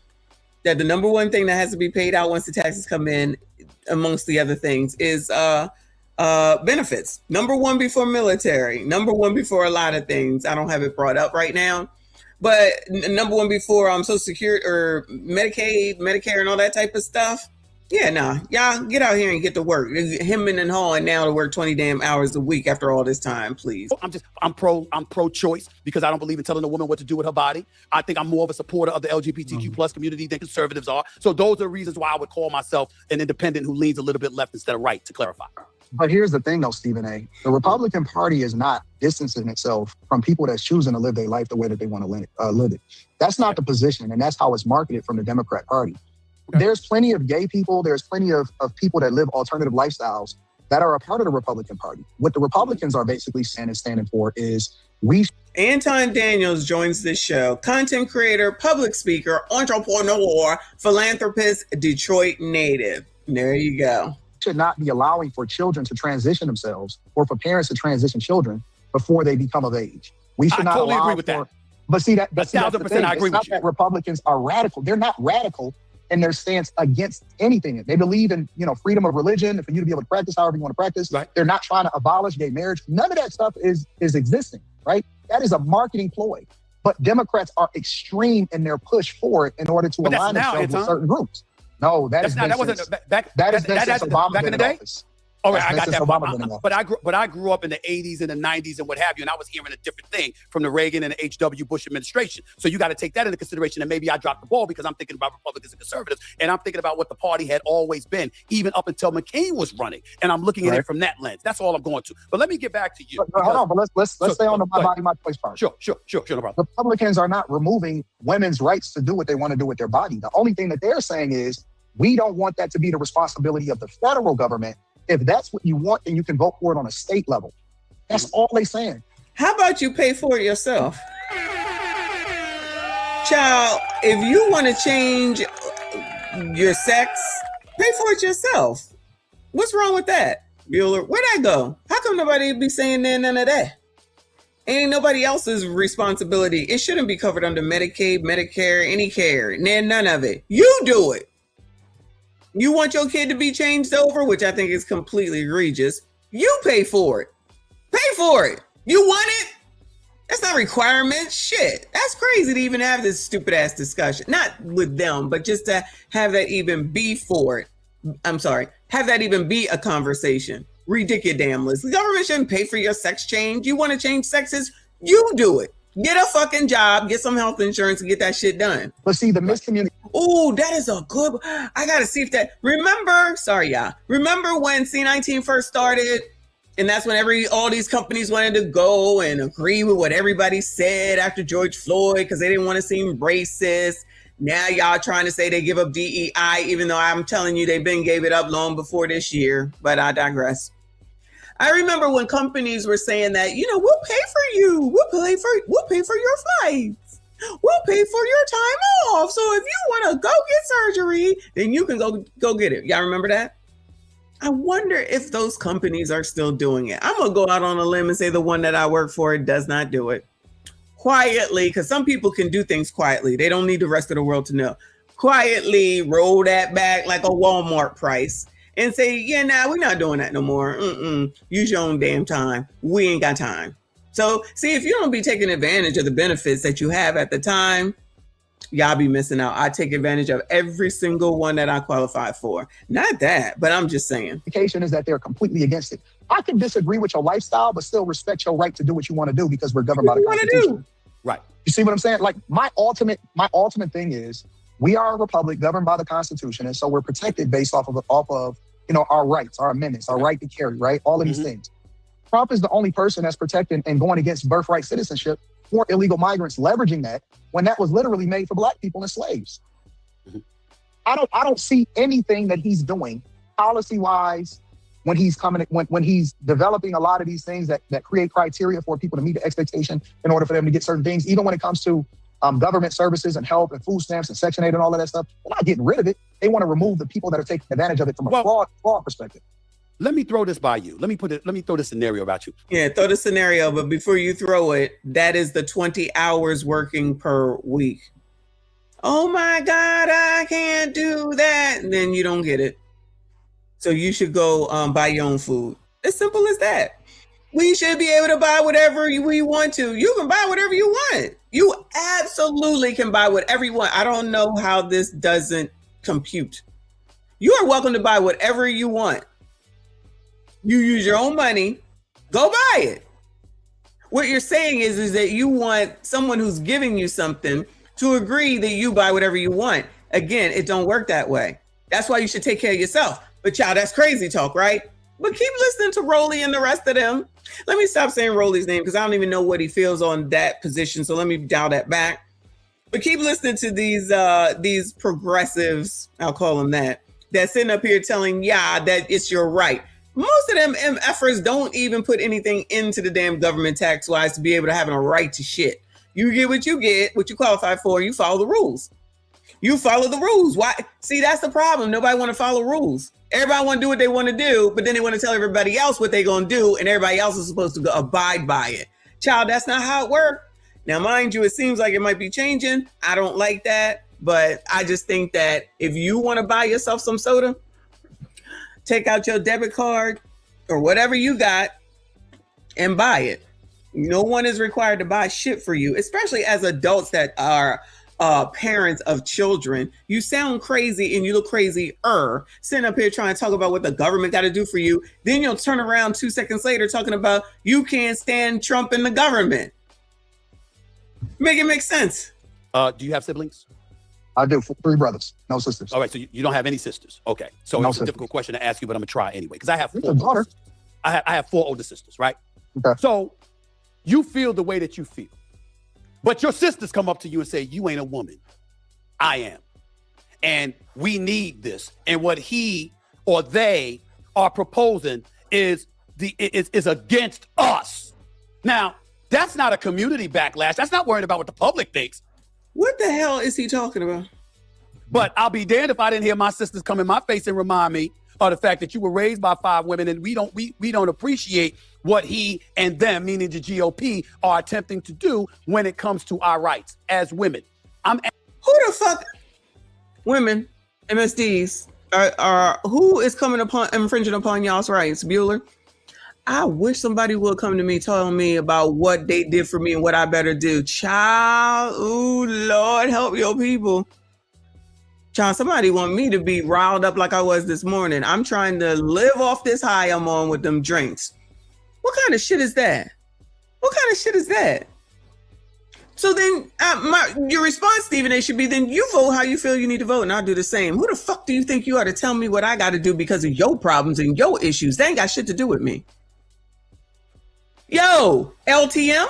Speaker 13: that the number one thing that has to be paid out once the taxes come in, amongst the other things, is benefits. Number one before military. Number one before a lot of things. I don't have it brought up right now. But number one before Social Security or Medicaid, Medicare, and all that type of stuff. Yeah, nah. Y'all get out here and get to work. Him and Hall and now to work 20 damn hours a week after all this time, please.
Speaker 16: I'm pro-choice because I don't believe in telling a woman what to do with her body. I think I'm more of a supporter of the LGBTQ plus community than conservatives are. So those are the reasons why I would call myself an independent who leans a little bit left instead of right, to clarify.
Speaker 17: But here's the thing though, Stephen A. The Republican Party is not distancing itself from people that's choosing to live their life the way that they want to live it. That's not the position, and that's how it's marketed from the Democrat Party. Okay. There's plenty of gay people, there's plenty of people that live alternative lifestyles that are a part of the Republican Party. What the Republicans are basically saying and standing for is
Speaker 13: Anton Daniels joins this show. Content creator, public speaker, entrepreneur, philanthropist, Detroit native. There you go.
Speaker 17: Should not be allowing for children to transition themselves or for parents to transition children before they become of age. We should not
Speaker 16: totally
Speaker 17: allow
Speaker 16: agree with that.
Speaker 17: But see that
Speaker 16: 1,000% I agree with you.
Speaker 17: That Republicans are radical. They're not radical in their stance against anything. They believe in, freedom of religion, for you to be able to practice however you want to practice.
Speaker 16: Right.
Speaker 17: They're not trying to abolish gay marriage. None of that stuff is existing, right? That is a marketing ploy. But Democrats are extreme in their push for it in order to align themselves with certain groups. No, that wasn't back in the day.
Speaker 16: All right, I got that. But I grew up in the 80s and the 90s and what have you, and I was hearing a different thing from the Reagan and the H.W. Bush administration. So you got to take that into consideration, and maybe I dropped the ball because I'm thinking about Republicans and conservatives, and I'm thinking about what the party had always been, even up until McCain was running, and I'm looking at it from that lens. That's all I'm going to. But let me get back to you.
Speaker 17: Hold on, but let's stay on the my body, my choice part.
Speaker 16: Sure, no problem.
Speaker 17: Republicans are not removing women's rights to do what they want to do with their body. The only thing that they're saying is we don't want that to be the responsibility of the federal government. If that's what you want, then you can vote for it on a state level. That's all they're saying.
Speaker 13: How about you pay for it yourself? Child, if you want to change your sex, pay for it yourself. What's wrong with that? Bueller, where'd I go? How come nobody be saying none of that? Ain't nobody else's responsibility. It shouldn't be covered under Medicaid, Medicare, any care. None of it. You do it. You want your kid to be changed over, which I think is completely egregious. You pay for it. Pay for it. You want it? That's not requirement. Shit. That's crazy to even have this stupid ass discussion. Not with them, but just to have that even be for it. I'm sorry. Have that even be a conversation. Ridiculous. The government shouldn't pay for your sex change. You want to change sexes? You do it. Get a fucking job, get some health insurance, and get that shit done.
Speaker 17: But see, the miscommunication.
Speaker 13: Oh, that is a good. I gotta see if that. Remember when C19 first started, and that's when all these companies wanted to go and agree with what everybody said after George Floyd because they didn't want to seem racist. Now y'all trying to say they give up DEI, even though I'm telling you they've been gave it up long before this year. But I digress. I remember when companies were saying that, we'll pay for you. We'll pay for your flights. We'll pay for your time off. So if you want to go get surgery, then you can go get it. Y'all remember that? I wonder if those companies are still doing it. I'm going to go out on a limb and say the one that I work for does not do it. Quietly, because some people can do things quietly. They don't need the rest of the world to know. Quietly roll that back like a Walmart price. And say, we're not doing that no more. Use your own damn time. We ain't got time. So, see, if you don't be taking advantage of the benefits that you have at the time, y'all be missing out. I take advantage of every single one that I qualify for. Not that, but I'm just saying.
Speaker 17: Is that they're completely against it. I can disagree with your lifestyle, but still respect your right to do what you want to do because we're governed by the Constitution.
Speaker 16: Right.
Speaker 17: You see what I'm saying? Like my ultimate thing is we are a republic governed by the Constitution, and so we're protected based off of our rights, our amendments, our right to carry, right? All of these things. Trump is the only person that's protecting and going against birthright citizenship for illegal migrants, leveraging that when that was literally made for Black people and slaves. I don't see anything that he's doing policy-wise when he's developing a lot of these things that create criteria for people to meet the expectation in order for them to get certain things, even when it comes to government services and help and food stamps and Section 8 and all of that stuff. They're not getting rid of it. They want to remove the people that are taking advantage of it from a fraud perspective.
Speaker 16: Let me throw this by you. Let me throw this scenario about you.
Speaker 13: Yeah, throw the scenario, but before you throw it, that is the 20 hours working per week. Oh my God, I can't do that. And then you don't get it. So you should go buy your own food. As simple as that. We should be able to buy whatever we want to. You can buy whatever you want. You absolutely can buy whatever you want. I don't know how this doesn't compute. You are welcome to buy whatever you want. You use your own money, go buy it. What you're saying is that you want someone who's giving you something to agree that you buy whatever you want. Again, it don't work that way. That's why you should take care of yourself. But child, that's crazy talk, right? But keep listening to Rolly and the rest of them. Let me stop saying Rolly's name because I don't even know what he feels on that position. So let me dial that back. But keep listening to these progressives, I'll call them that sitting up here telling that it's your right. Most of them MFers don't even put anything into the damn government tax-wise to be able to have a right to shit. You get, what you qualify for, you follow the rules. You follow the rules. Why? See, that's the problem. Nobody want to follow rules. Everybody want to do what they want to do, but then they want to tell everybody else what they're going to do, and everybody else is supposed to abide by it. Child, that's not how it works. Now, mind you, it seems like it might be changing. I don't like that, but I just think that if you want to buy yourself some soda, take out your debit card or whatever you got and buy it. No one is required to buy shit for you, especially as adults that are parents of children. You sound crazy and you look crazier sitting up here trying to talk about what the government got to do for you. Then you'll turn around 2 seconds later talking about you can't stand Trump and the government. Make it make sense.
Speaker 16: Do you have siblings?
Speaker 17: I do. 3 brothers, no sisters.
Speaker 16: All right, so you don't have any sisters. Okay, so
Speaker 17: No
Speaker 16: it's a
Speaker 17: sisters.
Speaker 16: difficult question to ask you, but I'm gonna try anyway because I have 4
Speaker 17: Your daughter.
Speaker 16: older sisters. I have 4 older sisters, right?
Speaker 17: Okay.
Speaker 16: So you feel the way that you feel, but your sisters come up to you and say, "You ain't a woman, I am, and we need this." And what he or they are proposing is against us. Now, that's not a community backlash. That's not worrying about what the public thinks.
Speaker 13: What the hell is he talking about?
Speaker 16: But I'll be damned if I didn't hear my sisters come in my face and remind me of the fact that you were raised by 5 women and we don't appreciate what he and them, meaning the GOP, are attempting to do when it comes to our rights as women.
Speaker 13: Who the fuck? Women, MSDs, who is infringing upon y'all's rights? Bueller? I wish somebody would come to me telling me about what they did for me and what I better do. Child, ooh, Lord, help your people. Child, somebody want me to be riled up like I was this morning. I'm trying to live off this high I'm on with them drinks. What kind of shit is that? What kind of shit is that? So then your response, Stephen A, should be, then you vote how you feel you need to vote and I'll do the same. Who the fuck do you think you are to tell me what I got to do because of your problems and your issues? They ain't got shit to do with me. Yo, LTM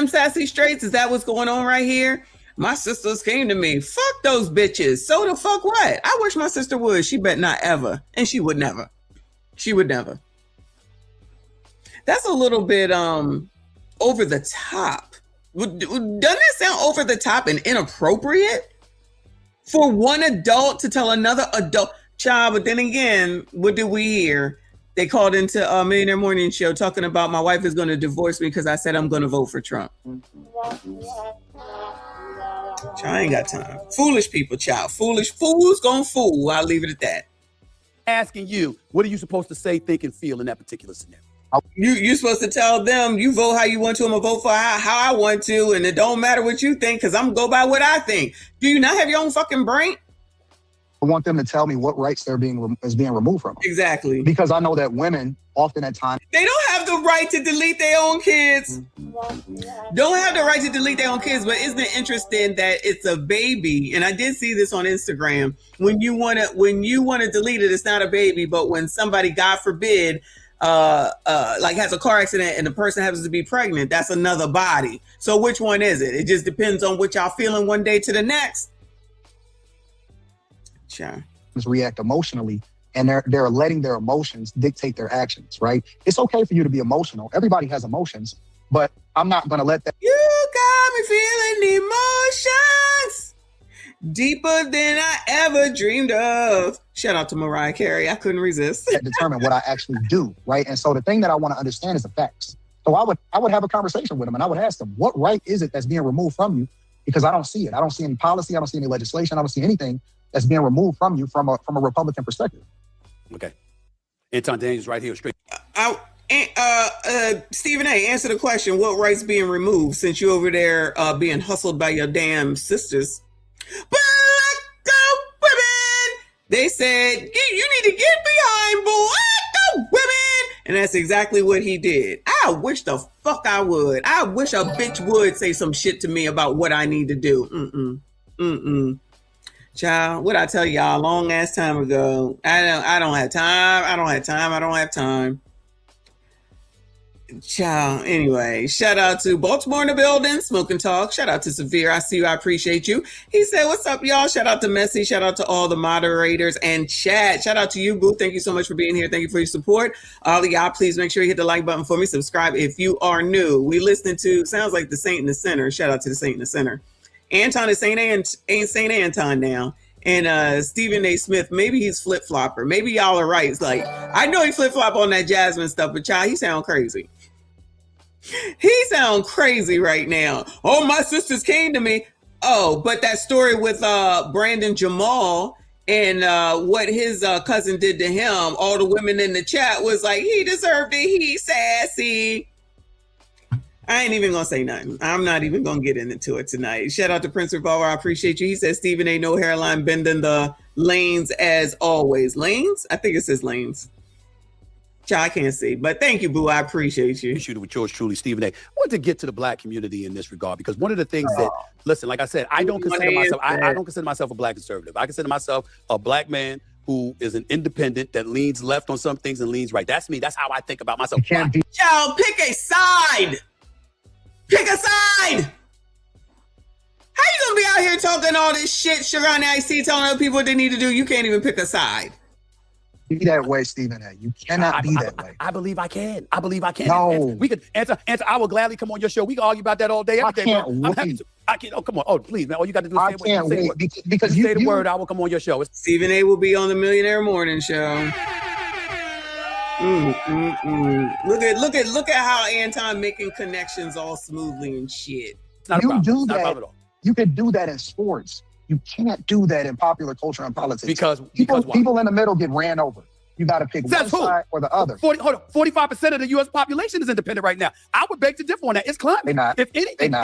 Speaker 13: Sassy Straits, is that what's going on right here? My sisters came to me. Fuck those bitches. So the fuck what? I wish my sister would. She bet not ever. And she would never. She would never. That's a little bit over the top. Doesn't that sound over the top and inappropriate? For one adult to tell another adult child, but then again, what do we hear? They called into Millionaire Morning Show talking about my wife is going to divorce me because I said I'm going to vote for Trump. Child, I ain't got time. Foolish people, child. Foolish fools gonna fool. I'll leave it at that.
Speaker 16: Asking you, what are you supposed to say, think, and feel in that particular scenario?
Speaker 13: You're supposed to tell them you vote how you want to. I'm gonna vote for how I want to, and it don't matter what you think because I'm gonna go by what I think. Do you not have your own fucking brain?
Speaker 17: I want them to tell me what rights is being removed from them.
Speaker 13: Exactly.
Speaker 17: Because I know that women often at times
Speaker 13: they don't have the right to delete their own kids. Don't have the right to delete their own kids, but isn't it interesting that it's a baby? And I did see this on Instagram. When you want to delete it, it's not a baby, but when somebody, God forbid, like has a car accident and the person happens to be pregnant, that's another body. So which one is it? It just depends on what y'all feeling one day to the next. Sure.
Speaker 17: react emotionally, and they're letting their emotions dictate their actions, right? It's okay for you to be emotional. Everybody has emotions, but I'm not going to let that.
Speaker 13: You got me feeling emotions deeper than I ever dreamed of. Shout out to Mariah Carey. I couldn't resist.
Speaker 17: Determine what I actually do, right? And so the thing that I want to understand is the facts. So I would have a conversation with them, and I would ask them, what right is it that's being removed from you? Because I don't see it. I don't see any policy. I don't see any legislation. I don't see anything that's being removed from you from a Republican perspective.
Speaker 16: Okay. Anton Daniels right here, straight.
Speaker 13: Stephen A, answer the question. What rights being removed since you over there being hustled by your damn sisters? Black women! They said, you need to get behind the women. And that's exactly what he did. I wish the fuck I would. I wish a bitch would say some shit to me about what I need to do. Child, what I tell y'all a long ass time ago. I don't have time. Child, anyway, shout out to Baltimore in the building, Smoke and Talk. Shout out to Severe. I see you. I appreciate you. He said, what's up, y'all? Shout out to Messy. Shout out to all the moderators and chat. Shout out to you, Boo. Thank you so much for being here. Thank you for your support. All of y'all, please make sure you hit the like button for me. Subscribe if you are new. We listening to, sounds like the Saint in the Center. Shout out to the Saint in the Center. Anton is Saint Anton now. And Stephen A. Smith, maybe he's flip-flopper. Maybe y'all are right. It's like, I know he flip-flop on that Jasmine stuff, but child, he sound crazy. He sound crazy right now. Oh, my sisters came to me. Oh, but that story with Brandon Jamal and what his cousin did to him, all the women in the chat was like, he deserved it. He's sassy. I ain't even gonna say nothing. I'm not even gonna get into it tonight. Shout out to Prince Revolver. I appreciate you. He says Stephen A. No hairline bending the lanes as always. Lanes? I think it says lanes. I can't see, but thank you, Boo. I appreciate you.
Speaker 16: Shooter with yours truly, Stephen A. I want to get to the black community in this regard because one of the things that, listen, like I said, I don't consider myself. I don't consider myself a black conservative. I consider myself a black man who is an independent that leans left on some things and leans right. That's me. That's how I think about myself.
Speaker 13: Child, pick a side. Pick a side. How you gonna be out here talking all this shit, sugar on the IC, telling other people what they need to do? You can't even pick a side.
Speaker 17: Be that way, Stephen A. You cannot be that way.
Speaker 16: I believe I can. I believe I can.
Speaker 17: No.
Speaker 16: We could answer. I will gladly come on your show. We can argue about that all day, every day.
Speaker 17: I can't
Speaker 16: I'm happy to. I can't. Oh, come on. Oh, please, man. All you got to do is say
Speaker 17: I can't wait because
Speaker 16: you say the word. I will come on your show.
Speaker 13: Stephen A. will be on the Millionaire Morning Show. Look at how Anton making connections all smoothly and shit.
Speaker 17: You do that. You can do that in sports. You can't do that in popular culture and politics.
Speaker 16: Because
Speaker 17: people in the middle get ran over. You got to pick one side or the other.
Speaker 16: 45% of the U.S. population is independent right now. I would beg to differ on that. It's climbing.
Speaker 17: They're not.
Speaker 16: If anything,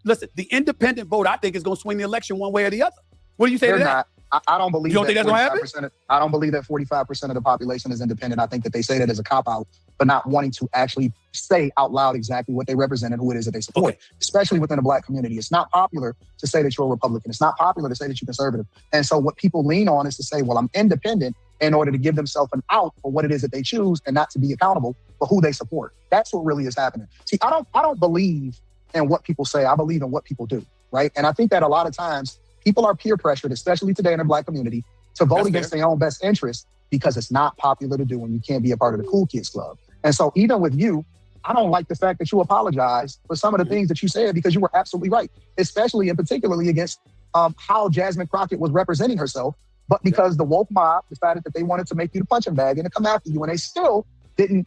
Speaker 16: listen, the independent vote, I think, is going to swing the election one way or the other. What do you say to that?
Speaker 17: Not. I don't believe.
Speaker 16: You don't think that's going to happen?
Speaker 17: I don't believe that 45% of the population is independent. I think that they say that as a cop-out, but not wanting to actually say out loud exactly what they represent and who it is that they support, especially within the black community. It's not popular to say that you're a Republican. It's not popular to say that you're conservative. And so what people lean on is to say, well, I'm independent in order to give themselves an out for what it is that they choose and not to be accountable for who they support. That's what really is happening. See, I don't believe in what people say. I believe in what people do, right? And I think that a lot of times people are peer pressured, especially today in the black community, to vote against their own best interest because it's not popular to do and you can't be a part of the cool kids club. And so even with you, I don't like the fact that you apologize for some of the things that you said because you were absolutely right, especially and particularly against how Jasmine Crockett was representing herself. But because the woke mob decided that they wanted to make you the punching bag and to come after you, and they still didn't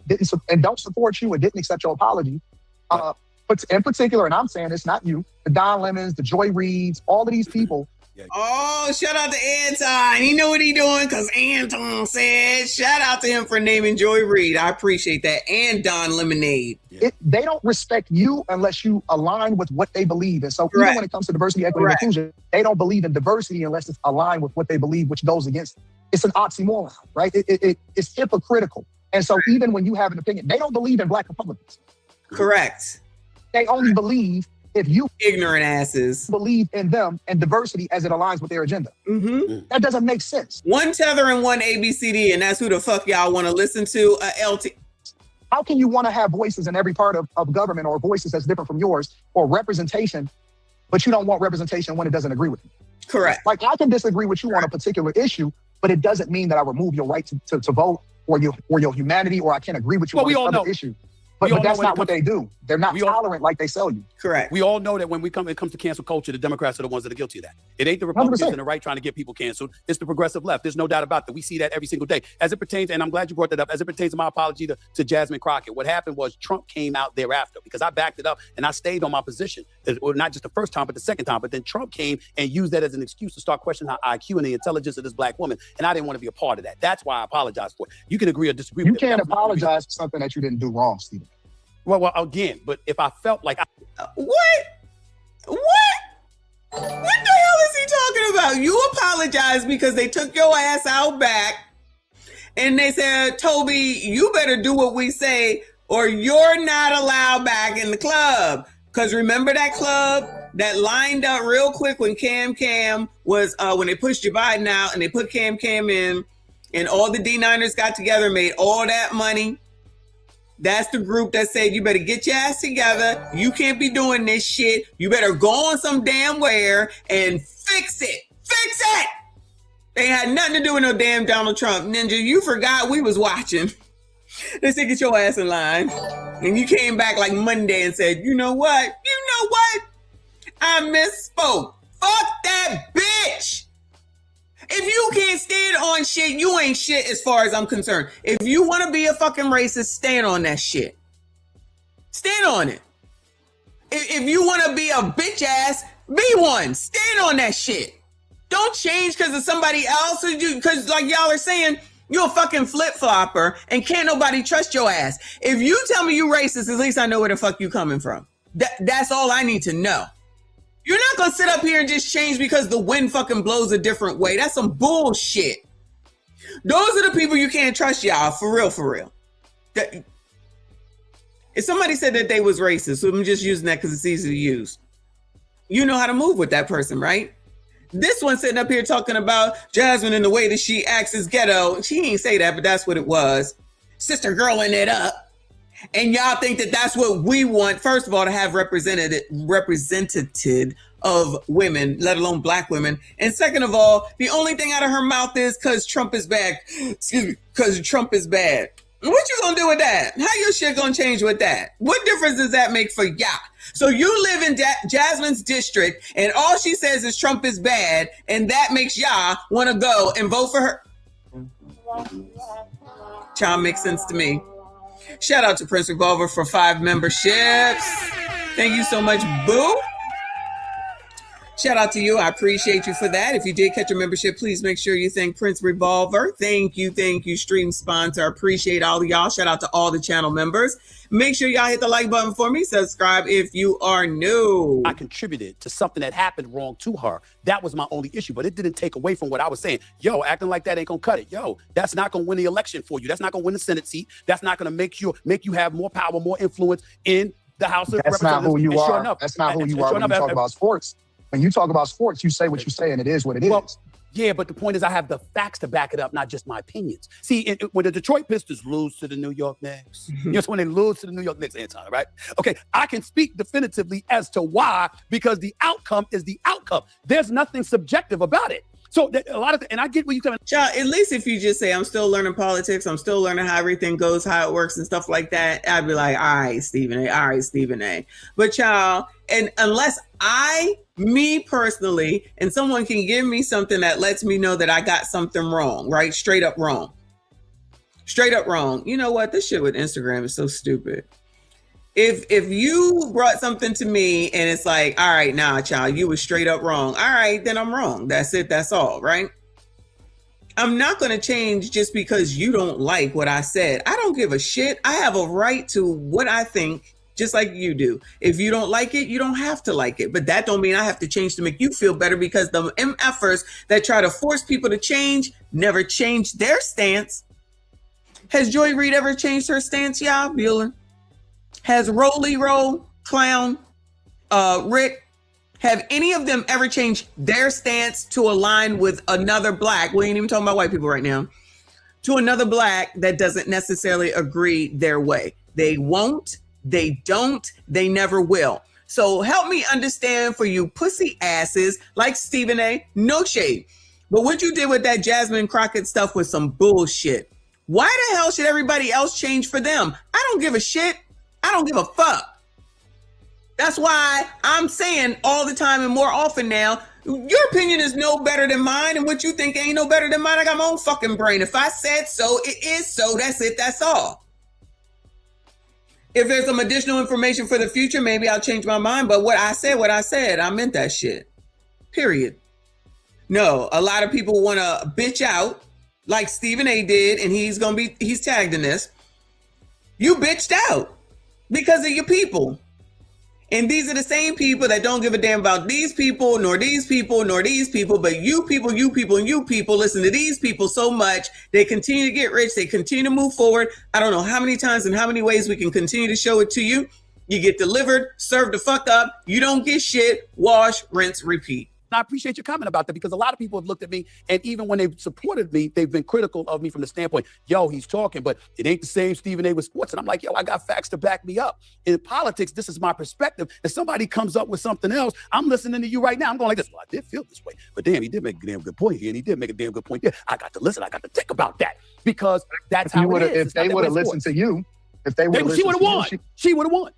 Speaker 17: and don't support you and didn't accept your apology. But in particular, and I'm saying it's not you, the Don Lemons, the Joy Reids, all of these people.
Speaker 13: Oh, shout out to Anton. He know what he doing because Anton said. Shout out to him for naming Joy Reid. I appreciate that. And Don Lemonade.
Speaker 17: They don't respect you unless you align with what they believe. And so even when it comes to diversity, equity, and inclusion, they don't believe in diversity unless it's aligned with what they believe, which goes against. It's an oxymoron, right? It's hypocritical. And so even when you have an opinion, they don't believe in black Republicans.
Speaker 13: Correct.
Speaker 17: They only believe if you
Speaker 13: ignorant asses
Speaker 17: believe in them and diversity as it aligns with their agenda. That doesn't make sense.
Speaker 13: One tether and one ABCD, and that's who the fuck y'all want to listen to. LT.
Speaker 17: How can you want to have voices in every part of government or voices that's different from yours or representation, but you don't want representation when it doesn't agree with you?
Speaker 13: Correct.
Speaker 17: Like I can disagree with you on a particular issue, but it doesn't mean that I remove your right to vote or your humanity, or I can't agree with you on this other issue. But that's not what they do. They're not tolerant like they sell you.
Speaker 13: Correct.
Speaker 16: We all know that when it comes to cancel culture, the Democrats are the ones that are guilty of that. It ain't the Republicans 100%. And the right trying to get people canceled. It's the progressive left. There's no doubt about that. We see that every single day. As it pertains, and I'm glad you brought that up, as it pertains to my apology to Jasmine Crockett, what happened was Trump came out thereafter because I backed it up and I stayed on my position. Well, not just the first time, but the second time. But then Trump came and used that as an excuse to start questioning her IQ and the intelligence of this black woman. And I didn't want to be a part of that. That's why I apologize for it. You can agree or disagree with it.
Speaker 17: You can't apologize for something that you didn't do wrong, Stephen.
Speaker 16: Well, again, but if I felt like
Speaker 13: what the hell is he talking about you apologized because they took your ass out back and they said, Toby, you better do what we say or you're not allowed back in the club. Because remember that club that lined up real quick when Cam was, when they pushed Joe Biden out and they put Cam in and all the D9ers got together and made all that money. That's the group that said, you better get your ass together. You can't be doing this shit. You better go on some damn where and fix it. Fix it. They had nothing to do with no damn Donald Trump. Ninja, you forgot we was watching. They said, get your ass in line. And you came back like Monday and said, you know what? I misspoke. Fuck that bitch. If you can't stand on shit, you ain't shit as far as I'm concerned. If you want to be a fucking racist, stand on that shit. Stand on it. If you want to be a bitch ass, be one. Stand on that shit. Don't change because of somebody else. Because like y'all are saying, you're a fucking flip-flopper and can't nobody trust your ass. If you tell me you racist, at least I know where the fuck you coming from. That's all I need to know. You're not going to sit up here and just change because the wind fucking blows a different way. That's some bullshit. Those are the people you can't trust, y'all. For real. If somebody said that they was racist, so I'm just using that because it's easy to use. You know how to move with that person, right? This one sitting up here talking about Jasmine and the way that she acts is ghetto. She ain't say that, but that's what it was. Sister girling it up. And y'all think that that's what we want, first of all, to have representative of women, let alone black women. And second of all, the only thing out of her mouth is because Trump is bad. Excuse me, because Trump is bad. What you gonna do with that? How your shit gonna change with that? What difference does that make for y'all? So you live in Jasmine's district and all she says is Trump is bad and that makes y'all want to go and vote for her. Child makes sense to me. Shout out to Prince Revolver for 5 memberships. Thank you so much, boo. Shout out to you. I appreciate you for that. If you did catch a membership, please make sure you thank Prince Revolver. Thank you, stream sponsor. I appreciate all of y'all. Shout out to all the channel members. Make sure y'all hit the like button for me. Subscribe if you are new.
Speaker 16: I contributed to something that happened wrong to her. That was my only issue, but it didn't take away from what I was saying. Yo, acting like that ain't gonna cut it. Yo, that's not gonna win the election for you. That's not gonna win the Senate seat. That's not gonna make you have more power, more influence in the House of Representatives.
Speaker 17: That's not who you are.
Speaker 16: Sure enough,
Speaker 17: that's not who you are when you talk about sports. When you talk about sports, you say what you say, and it is what it is.
Speaker 16: Yeah, but the point is I have the facts to back it up, not just my opinions. See, when the Detroit Pistons lose to the New York Knicks, you know, when they lose to the New York Knicks, Anton, right? Okay, I can speak definitively as to why, because the outcome is the outcome. There's nothing subjective about it. So a lot of, and I get what you come.
Speaker 13: Child, at least if you just say, I'm still learning politics, I'm still learning how everything goes, how it works and stuff like that, I'd be like, all right, Stephen A. But child, and unless me personally, and someone can give me something that lets me know that I got something wrong, right? Straight up wrong. You know what? This shit with Instagram is so stupid. If you brought something to me and it's like, all right, nah, child, you was straight up wrong. All right, then I'm wrong. That's it. That's all, right? I'm not going to change just because you don't like what I said. I don't give a shit. I have a right to what I think, just like you do. If you don't like it, you don't have to like it. But that don't mean I have to change to make you feel better, because the MFers that try to force people to change never change their stance. Has Joy Reid ever changed her stance, y'all? Bueller? Has Rolly Roll, Clown, Rick, have any of them ever changed their stance to align with another black? We ain't even talking about white people right now. To another black that doesn't necessarily agree their way. They won't, they don't, they never will. So help me understand for you pussy asses like Stephen A. No shade. But what you did with that Jasmine Crockett stuff was some bullshit. Why the hell should everybody else change for them? I don't give a shit. I don't give a fuck. That's why I'm saying all the time and more often now, your opinion is no better than mine, and what you think ain't no better than mine. I got my own fucking brain. If I said so, it is so. That's it. That's all. If there's some additional information for the future, maybe I'll change my mind. But what I said, I meant that shit. Period. No, a lot of people want to bitch out like Stephen A did, and he's tagged in this. You bitched out because of your people. And these are the same people that don't give a damn about these people, nor these people, nor these people, but you people, and you people listen to these people so much. They continue to get rich. They continue to move forward. I don't know how many times and how many ways we can continue to show it to you. You get delivered, served the fuck up. You don't get shit. Wash, rinse, repeat.
Speaker 16: I appreciate your comment about that because a lot of people have looked at me, and even when they've supported me, they've been critical of me from the standpoint, yo, he's talking, but it ain't the same Stephen A. with sports. And I'm like, yo, I got facts to back me up. In politics, this is my perspective. If somebody comes up with something else, I'm listening to you right now. I'm going like this. Well, I did feel this way, but damn, he did make a damn good point here, and he did make a damn good point there. I got to listen. I got to think about that because that's how it is.
Speaker 17: If they would have listened to you,
Speaker 16: she would have won. She would have won.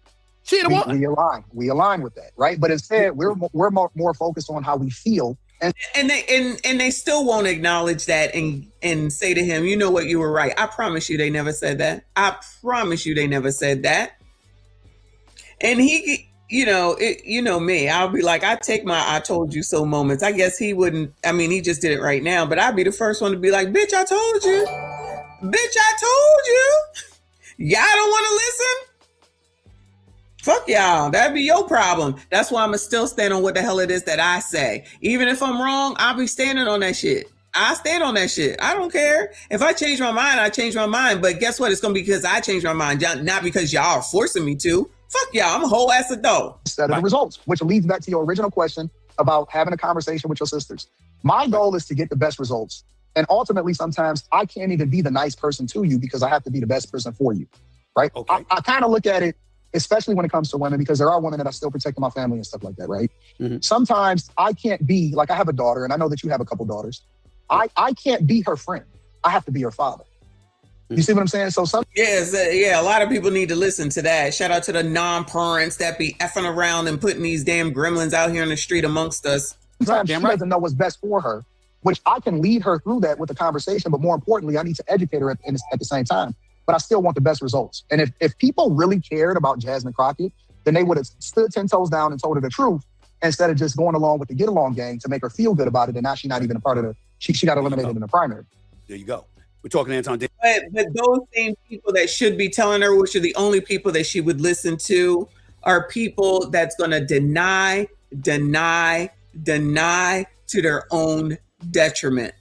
Speaker 17: We align with that, right? But instead, we're more focused on how we feel.
Speaker 13: And they still won't acknowledge that and say to him, you know what, you were right. I promise you they never said that. I promise you they never said that. And he, you know me, I'll be like, I take my I told you so moments. I guess he wouldn't, I mean, he just did it right now, but I'd be the first one to be like, bitch, I told you. Bitch, I told you. Y'all don't want to listen? Fuck y'all. That'd be your problem. That's why I'm still stand on what the hell it is that I say. Even if I'm wrong, I'll be standing on that shit. I stand on that shit. I don't care. If I change my mind, I change my mind. But guess what? It's going to be because I changed my mind, not because y'all are forcing me to. Fuck y'all. I'm a whole ass adult.
Speaker 17: Instead of the results, which leads back to your original question about having a conversation with your sisters. My goal is to get the best results. And ultimately, sometimes I can't even be the nice person to you because I have to be the best person for you. Right? Okay. I kind of look at it, especially when it comes to women, because there are women that are still protecting my family and stuff like that, right? Mm-hmm. Sometimes I can't be, like I have a daughter, and I know that you have a couple daughters. I can't be her friend. I have to be her father. You see what I'm saying? So
Speaker 13: yes, a lot of people need to listen to that. Shout out to the non-parents that be effing around and putting these damn gremlins out here in the street amongst us.
Speaker 17: Sometimes she doesn't know what's best for her, which I can lead her through that with the conversation, but more importantly, I need to educate her at the same time. But I still want the best results. And if people really cared about Jasmine Crockett, then they would have stood 10 toes down and told her the truth instead of just going along with the get along gang to make her feel good about it. And now she's not even a part of she got eliminated in the primary.
Speaker 16: There you go. We're talking Anton.
Speaker 13: But those same people that should be telling her, which are the only people that she would listen to, are people that's going to deny to their own detriment.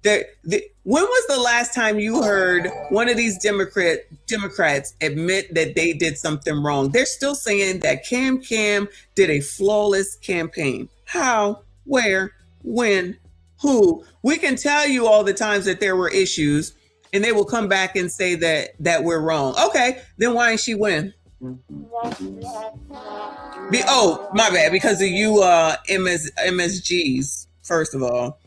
Speaker 13: When was the last time you heard one of these Democrats admit that they did something wrong? They're still saying that Cam did a flawless campaign. How, where, when, who? We can tell you all the times that there were issues, and they will come back and say that we're wrong. Okay, then why didn't she win? Oh, my bad, because of you MSGs, first of all.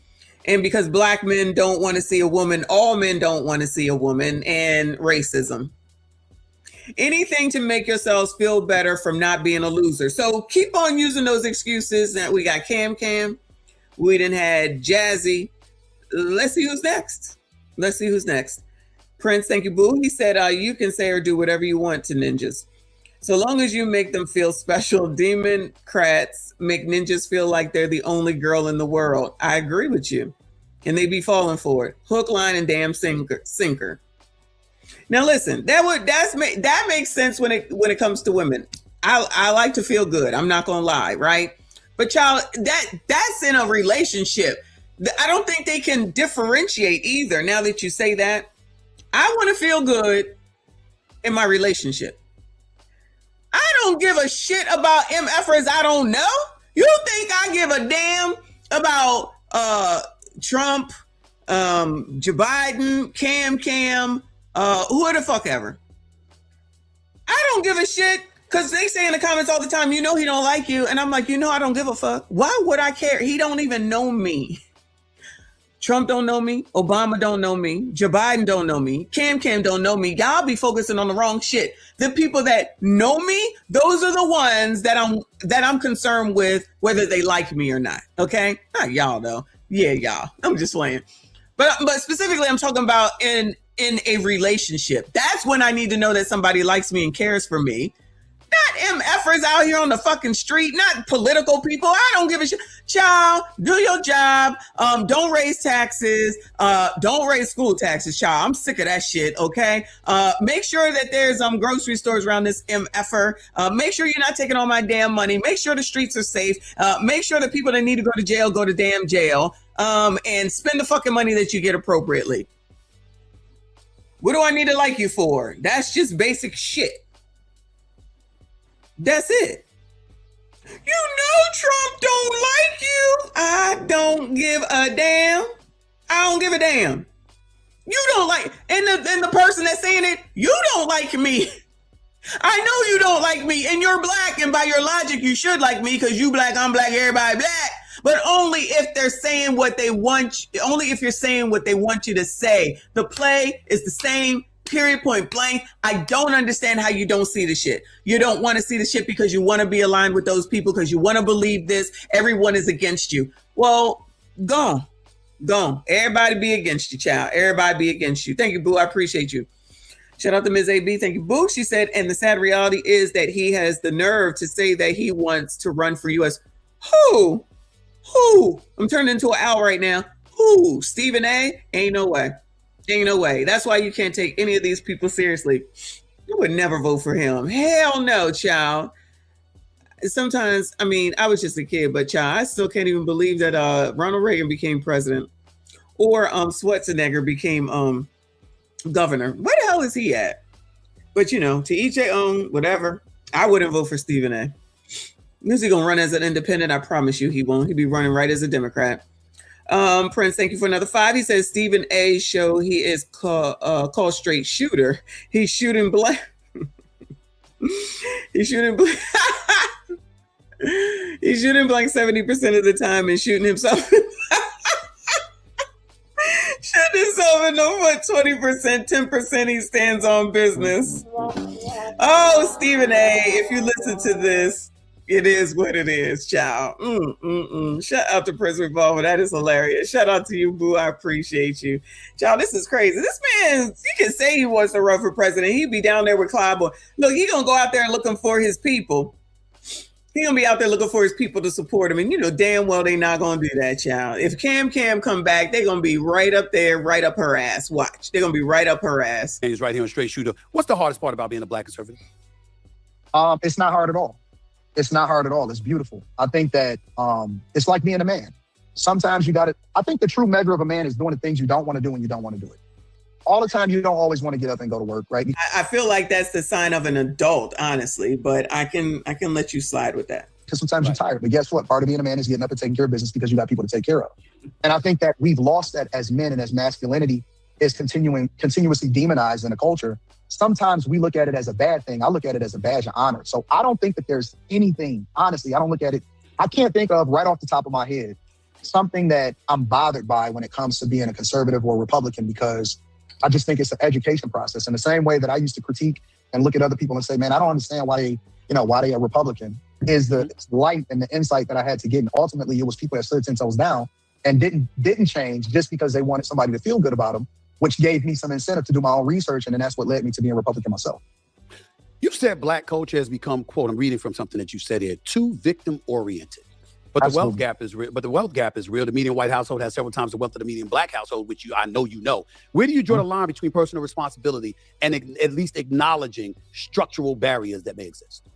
Speaker 13: And because black men don't want to see a woman, all men don't want to see a woman, and racism. Anything to make yourselves feel better from not being a loser. So keep on using those excuses. That we got Cam, we done had Jazzy. Let's see who's next. Prince, thank you, boo. He said, you can say or do whatever you want to ninjas. So long as you make them feel special, Democrats make ninjas feel like they're the only girl in the world. I agree with you. And they be falling for it. Hook, line, and damn sinker. Now listen, that makes sense when it comes to women. I like to feel good. I'm not gonna lie, right? But y'all, that's in a relationship. I don't think they can differentiate either. Now that you say that, I want to feel good in my relationship. I don't give a shit about MFers I don't know. You think I give a damn about Trump, Joe Biden, Cam, who the fuck ever? I don't give a shit because they say in the comments all the time, he don't like you. And I'm like, I don't give a fuck. Why would I care? He don't even know me. Trump don't know me. Obama don't know me. Joe Biden don't know me. Cam don't know me. Y'all be focusing on the wrong shit. The people that know me, those are the ones that I'm concerned with, whether they like me or not. Okay, not y'all though. Yeah, y'all. I'm just playing. But specifically, I'm talking about in a relationship. That's when I need to know that somebody likes me and cares for me. Not MFers out here on the fucking street, not political people. I don't give a shit. Child, do your job. Don't raise taxes. Don't raise school taxes, child. I'm sick of that shit, okay? Make sure that there's grocery stores around this MFer. Make sure you're not taking all my damn money. Make sure the streets are safe. Make sure the people that need to go to jail go to damn jail. And spend the fucking money that you get appropriately. What do I need to like you for? That's just basic shit. That's it. You know Trump don't like you. I don't give a damn. I don't give a damn. You don't like, and the person that's saying it, you don't like me. I know you don't like me, and you're black, and by your logic, you should like me because you black, I'm black, everybody black. But only if they're saying what they want, only if you're saying what they want you to say. The play is the same. Period, point blank. I don't understand how you don't see the shit. You don't want to see the shit because you want to be aligned with those people, because you want to believe this. Everyone is against you. Well, go. Everybody be against you, child. Everybody be against you. Thank you, Boo. I appreciate you. Shout out to Ms. AB. Thank you, Boo. She said, and the sad reality is that he has the nerve to say that he wants to run for U.S. Who? I'm turning into an owl right now. Who? Stephen A? Ain't no way. Ain't no way. That's why you can't take any of these people seriously. You would never vote for him. Hell no, child. Sometimes, I mean, I was just a kid, but child, I still can't even believe that Ronald Reagan became president or Schwarzenegger became governor. Where the hell is he at? But you know, to each their own, whatever. I wouldn't vote for Stephen A. Is he gonna run as an independent? I promise you he won't. He'd be running right as a Democrat. Prince, thank you for another 5. He says Stephen A. show he is called straight shooter. He's shooting black. He's shooting black. He's shooting blank 70% of the time and shooting himself. Shooting himself in the foot 20%, 10% he stands on business. Oh, Stephen A., if you listen to this, it is what it is, child. Shout out to Prince Revolver. That is hilarious. Shout out to you, Boo. I appreciate you. Child, this is crazy. This man, he can say he wants to run for president. He'd be down there with Clyde. Look, he's going to go out there looking for his people. He's going to be out there looking for his people to support him. And you know damn well they not going to do that, child. If Cam come back, they're going to be right up there, right up her ass. Watch. They're going to be right up her ass.
Speaker 16: And he's right here on Straight Shooter. What's the hardest part about being a black conservative?
Speaker 17: It's not hard at all. It's not hard at all. It's beautiful. I think that it's like being a man. Sometimes you got to, I think the true measure of a man is doing the things you don't want to do when you don't want to do it. All the time, you don't always want to get up and go to work, right?
Speaker 13: I feel like that's the sign of an adult, honestly, but I can let you slide with that.
Speaker 17: Because sometimes you're tired. But guess what? Part of being a man is getting up and taking care of business because you got people to take care of. And I think that we've lost that as men, and as masculinity is continuously demonized in the culture. Sometimes we look at it as a bad thing. I look at it as a badge of honor. So I don't think that there's anything, honestly, I don't look at it. I can't think of right off the top of my head something that I'm bothered by when it comes to being a conservative or Republican, because I just think it's an education process. In the same way that I used to critique and look at other people and say, man, I don't understand why they are Republican, is the light and the insight that I had to get. And ultimately, it was people that stood 10 toes down and didn't change just because they wanted somebody to feel good about them, which gave me some incentive to do my own research. And then that's what led me to being a Republican myself.
Speaker 16: You said black culture has become, quote, I'm reading from something that you said here, too victim oriented. But the wealth gap is real. The median white household has several times the wealth of the median black household, which I know you know. Where do you draw the line between personal responsibility and at least acknowledging structural barriers that may exist?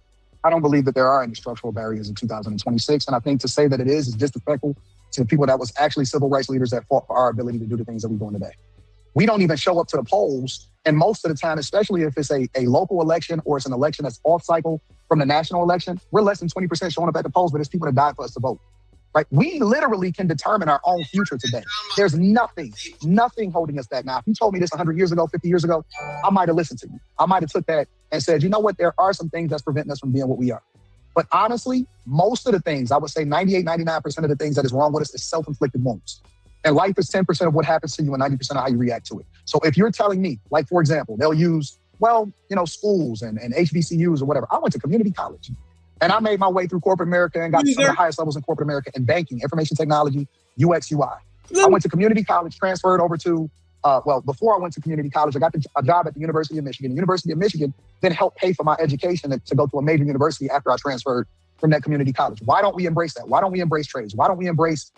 Speaker 17: I don't believe that there are any structural barriers in 2026. And I think to say that it is disrespectful to the people that was actually civil rights leaders that fought for our ability to do the things that we're doing today. We don't even show up to the polls. And most of the time, especially if it's a local election or it's an election that's off cycle from the national election, we're less than 20% showing up at the polls, but it's people that died for us to vote. Right? We literally can determine our own future today. There's nothing holding us back. Now, if you told me this 100 years ago, 50 years ago, I might have listened to you. I might have took that and said, you know what? There are some things that's preventing us from being what we are. But honestly, most of the things, I would say 98, 99% of the things that is wrong with us is self-inflicted wounds. And life is 10% of what happens to you and 90% of how you react to it. So if you're telling me, like, for example, they'll use, schools and HBCUs or whatever. I went to community college and I made my way through corporate America and got some of the highest levels in corporate America in banking, information technology, UX, UI. I went to community college, transferred over to well, before I went to community college, I got a job at the University of Michigan. The University of Michigan then helped pay for my education to go to a major university after I transferred from that community college. Why don't we embrace that? Why don't we embrace trades? Why don't we embrace,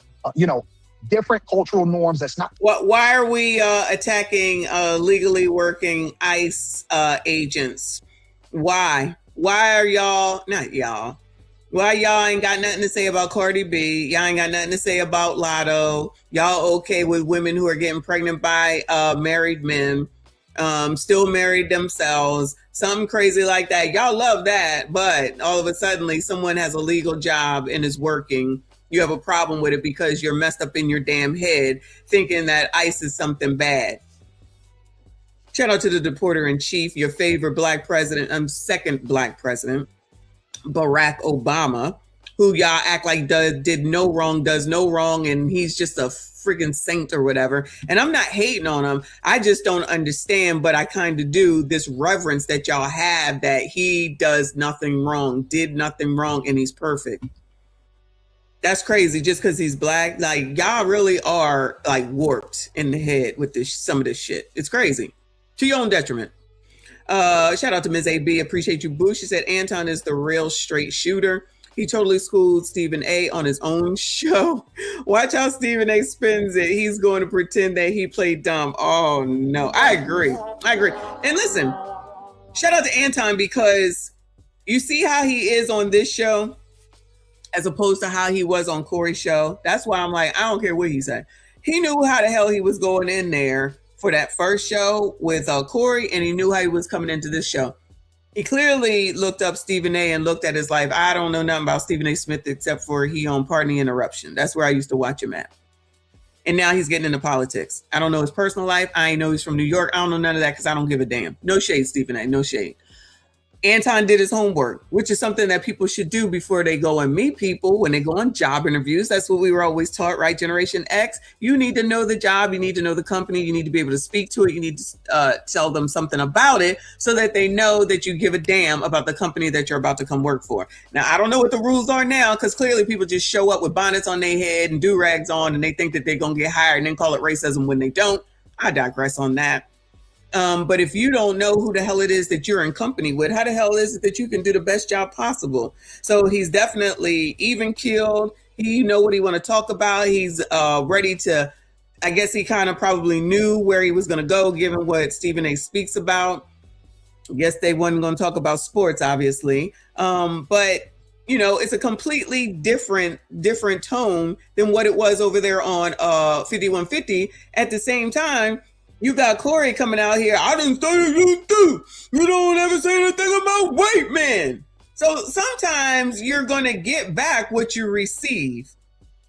Speaker 17: different cultural norms that's not...
Speaker 13: Why are we attacking legally working ICE agents? Why? Why are y'all, not y'all, why y'all ain't got nothing to say about Cardi B? Y'all ain't got nothing to say about Lotto. Y'all okay with women who are getting pregnant by married men, still married themselves, something crazy like that. Y'all love that, but all of a sudden someone has a legal job and is working. You have a problem with it because you're messed up in your damn head thinking that ICE is something bad. Shout out to the deporter in chief, your favorite black president, second black president, Barack Obama, who y'all act like did no wrong, does no wrong, and he's just a friggin' saint or whatever. And I'm not hating on him. I just don't understand, but I kind of do, this reverence that y'all have that he does nothing wrong, did nothing wrong, and he's perfect. That's crazy just because he's black. Like, y'all really are like warped in the head with this, some of this shit. It's crazy. To your own detriment. Shout out to Ms. AB. Appreciate you, Boo. She said Anton is the real straight shooter. He totally schooled Stephen A on his own show. Watch how Stephen A spins it. He's going to pretend that he played dumb. Oh, no. I agree. And listen, shout out to Anton because you see how he is on this show as opposed to how he was on Corey's show. That's why I'm like, I don't care what he said. He knew how the hell he was going in there for that first show with Corey, and he knew how he was coming into this show. He clearly looked up Stephen A and looked at his life. I don't know nothing about Stephen A. Smith except for he on Pardon the Interruption. That's where I used to watch him at. And now he's getting into politics. I don't know his personal life. I ain't know he's from New York. I don't know none of that because I don't give a damn. No shade, Stephen A. No shade. Anton did his homework, which is something that people should do before they go and meet people when they go on job interviews. That's what we were always taught, right? Generation X, you need to know the job. You need to know the company. You need to be able to speak to it. You need to tell them something about it so that they know that you give a damn about the company that you're about to come work for. Now, I don't know what the rules are now because clearly people just show up with bonnets on their head and do-rags on and they think that they're going to get hired and then call it racism when they don't. I digress on that. But if you don't know who the hell it is that you're in company with, how the hell is it that you can do the best job possible? So he's definitely even keeled. He know what he want to talk about. He's ready to, I guess he kind of probably knew where he was going to go, given what Stephen A speaks about. I guess they wasn't going to talk about sports, obviously. But it's a completely different tone than what it was over there on 5150. At the same time, you got Corey coming out here. I didn't say you do. You don't ever say anything about white men. So sometimes you're going to get back what you receive.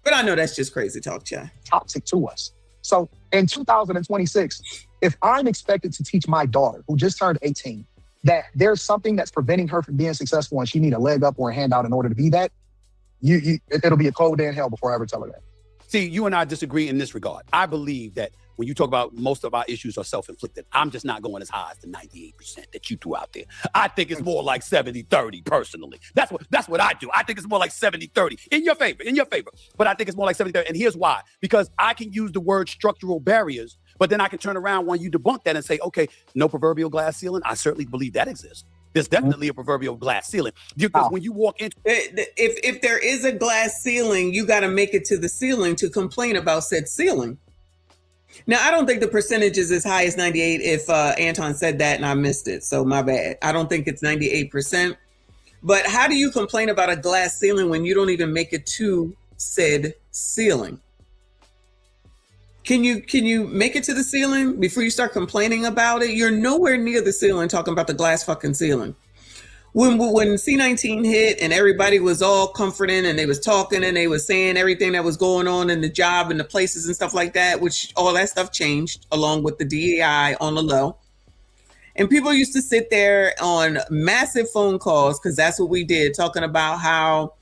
Speaker 13: But I know that's just crazy talk, Chad.
Speaker 17: Toxic to us. So in 2026, if I'm expected to teach my daughter, who just turned 18, that there's something that's preventing her from being successful and she need a leg up or a handout in order to be that, it'll be a cold day in hell before I ever tell her that.
Speaker 16: See, you and I disagree in this regard. I believe that when you talk about most of our issues are self-inflicted, I'm just not going as high as the 98% that you threw out there. I think it's more like 70-30 personally. That's what I do. I think it's more like 70-30 in your favor. But I think it's more like 70-30. And here's why. Because I can use the word structural barriers, but then I can turn around when you debunk that and say, okay, no proverbial glass ceiling. I certainly believe that exists. There's definitely a proverbial glass ceiling. Because when you walk into...
Speaker 13: If there is a glass ceiling, you got to make it to the ceiling to complain about said ceiling. Now, I don't think the percentage is as high as 98 if Anton said that and I missed it. So my bad. I don't think it's 98%. But how do you complain about a glass ceiling when you don't even make it to said ceiling? Can you make it to the ceiling before you start complaining about it? You're nowhere near the ceiling talking about the glass fucking ceiling. When C-19 hit and everybody was all comforting and they was talking and they was saying everything that was going on in the job and the places and stuff like that, which all that stuff changed along with the DEI on the low. And people used to sit there on massive phone calls, because that's what we did, talking about how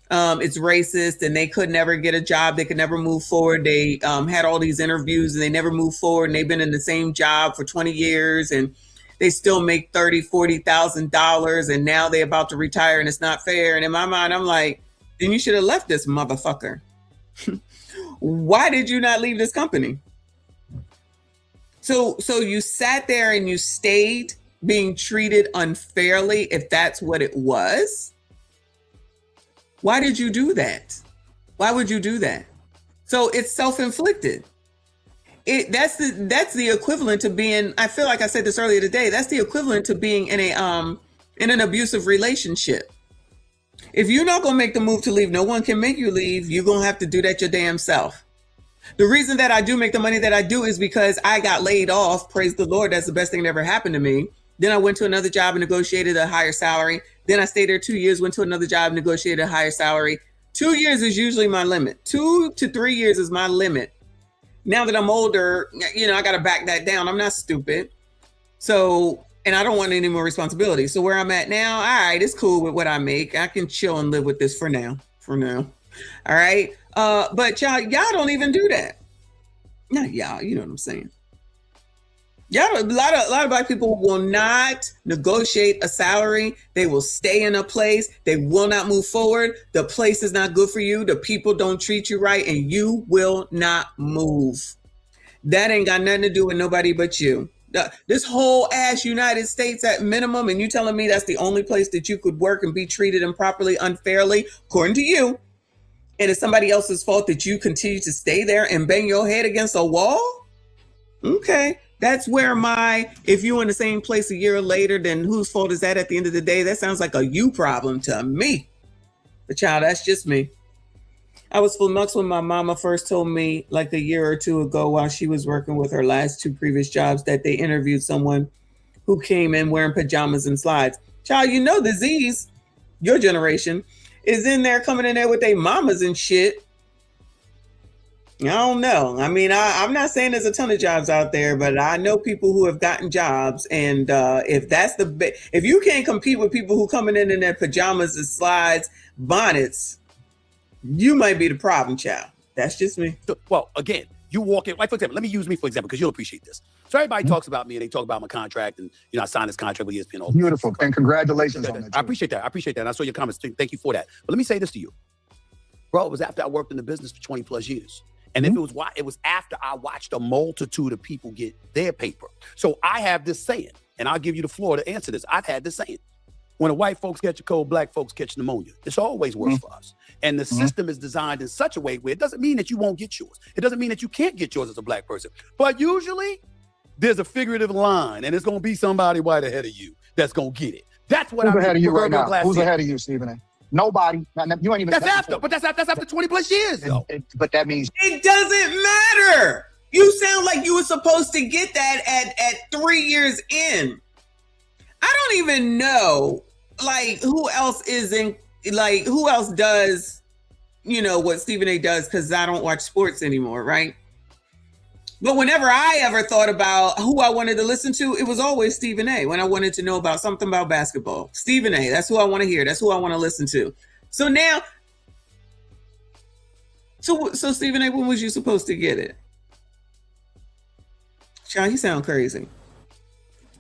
Speaker 13: it's racist and they could never get a job. They could never move forward. They had all these interviews and they never moved forward. And they've been in the same job for 20 years and they still make $30,000, $40,000 and now they're about to retire and it's not fair. And in my mind, I'm like, then you should have left this motherfucker. Why did you not leave this company? So you sat there and you stayed being treated unfairly, if that's what it was. Why did you do that? Why would you do that? So it's self-inflicted. That's the equivalent to being, I feel like I said this earlier today, that's the equivalent to being in an abusive relationship. If you're not going to make the move to leave, no one can make you leave. You're going to have to do that your damn self. The reason that I do make the money that I do is because I got laid off. Praise the Lord. That's the best thing that ever happened to me. Then I went to another job and negotiated a higher salary. Then I stayed there 2 years, went to another job, negotiated a higher salary. 2 years is usually my limit. 2 to 3 years is my limit. Now that I'm older, I got to back that down. I'm not stupid. So, and I don't want any more responsibility. So where I'm at now, all right, it's cool with what I make. I can chill and live with this for now. All right. But y'all don't even do that. Not y'all, you know what I'm saying. Y'all, a lot of black people will not negotiate a salary. They will stay in a place. They will not move forward. The place is not good for you. The people don't treat you right, and you will not move. That ain't got nothing to do with nobody but you. This whole ass United States at minimum, and you telling me that's the only place that you could work and be treated improperly, unfairly, according to you, and it's somebody else's fault that you continue to stay there and bang your head against a wall? Okay. That's where if you're in the same place a year later, then whose fault is that at the end of the day? That sounds like a you problem to me. But child, that's just me. I was flummoxed when my mama first told me like a year or two ago while she was working with her last 2 previous jobs that they interviewed someone who came in wearing pajamas and slides. Child, the Z's, your generation, is in there coming in there with their mamas and shit. I don't know. I mean, I'm not saying there's a ton of jobs out there, but I know people who have gotten jobs. And if you can't compete with people who coming in their pajamas and slides, bonnets, you might be the problem, child. That's just me.
Speaker 16: Well, again, you walk in, like, for example, let me use me for example, because you'll appreciate this. So everybody talks about me and they talk about my contract and, I signed this contract with ESPN. All
Speaker 17: beautiful. And congratulations on that.
Speaker 16: I appreciate that. And I saw your comments. Thank you for that. But let me say this to you. Bro, it was after I worked in the business for 20 plus years. And if it was after I watched a multitude of people get their paper. So I have this saying, and I'll give you the floor to answer this. I've had this saying, when the white folks catch a cold, black folks catch pneumonia. It's always worse for us. And the system is designed in such a way where it doesn't mean that you won't get yours. It doesn't mean that you can't get yours as a black person. But usually there's a figurative line and it's going to be somebody white ahead of you that's going to get it. That's what
Speaker 17: Who's ahead of you right now? Who's
Speaker 16: here.
Speaker 17: ahead of you, Stephen A? Nobody. You ain't even.
Speaker 16: That's after 20 plus years, though.
Speaker 17: But that means
Speaker 13: it doesn't matter. You sound like you were supposed to get that at 3 years in. I don't even know, who else does, what Stephen A does, because I don't watch sports anymore, right? But whenever I ever thought about who I wanted to listen to, it was always Stephen A. When I wanted to know about something about basketball, Stephen A. That's who I want to hear. That's who I want to listen to. So now, so Stephen A., when was you supposed to get it? Sean, you sound crazy.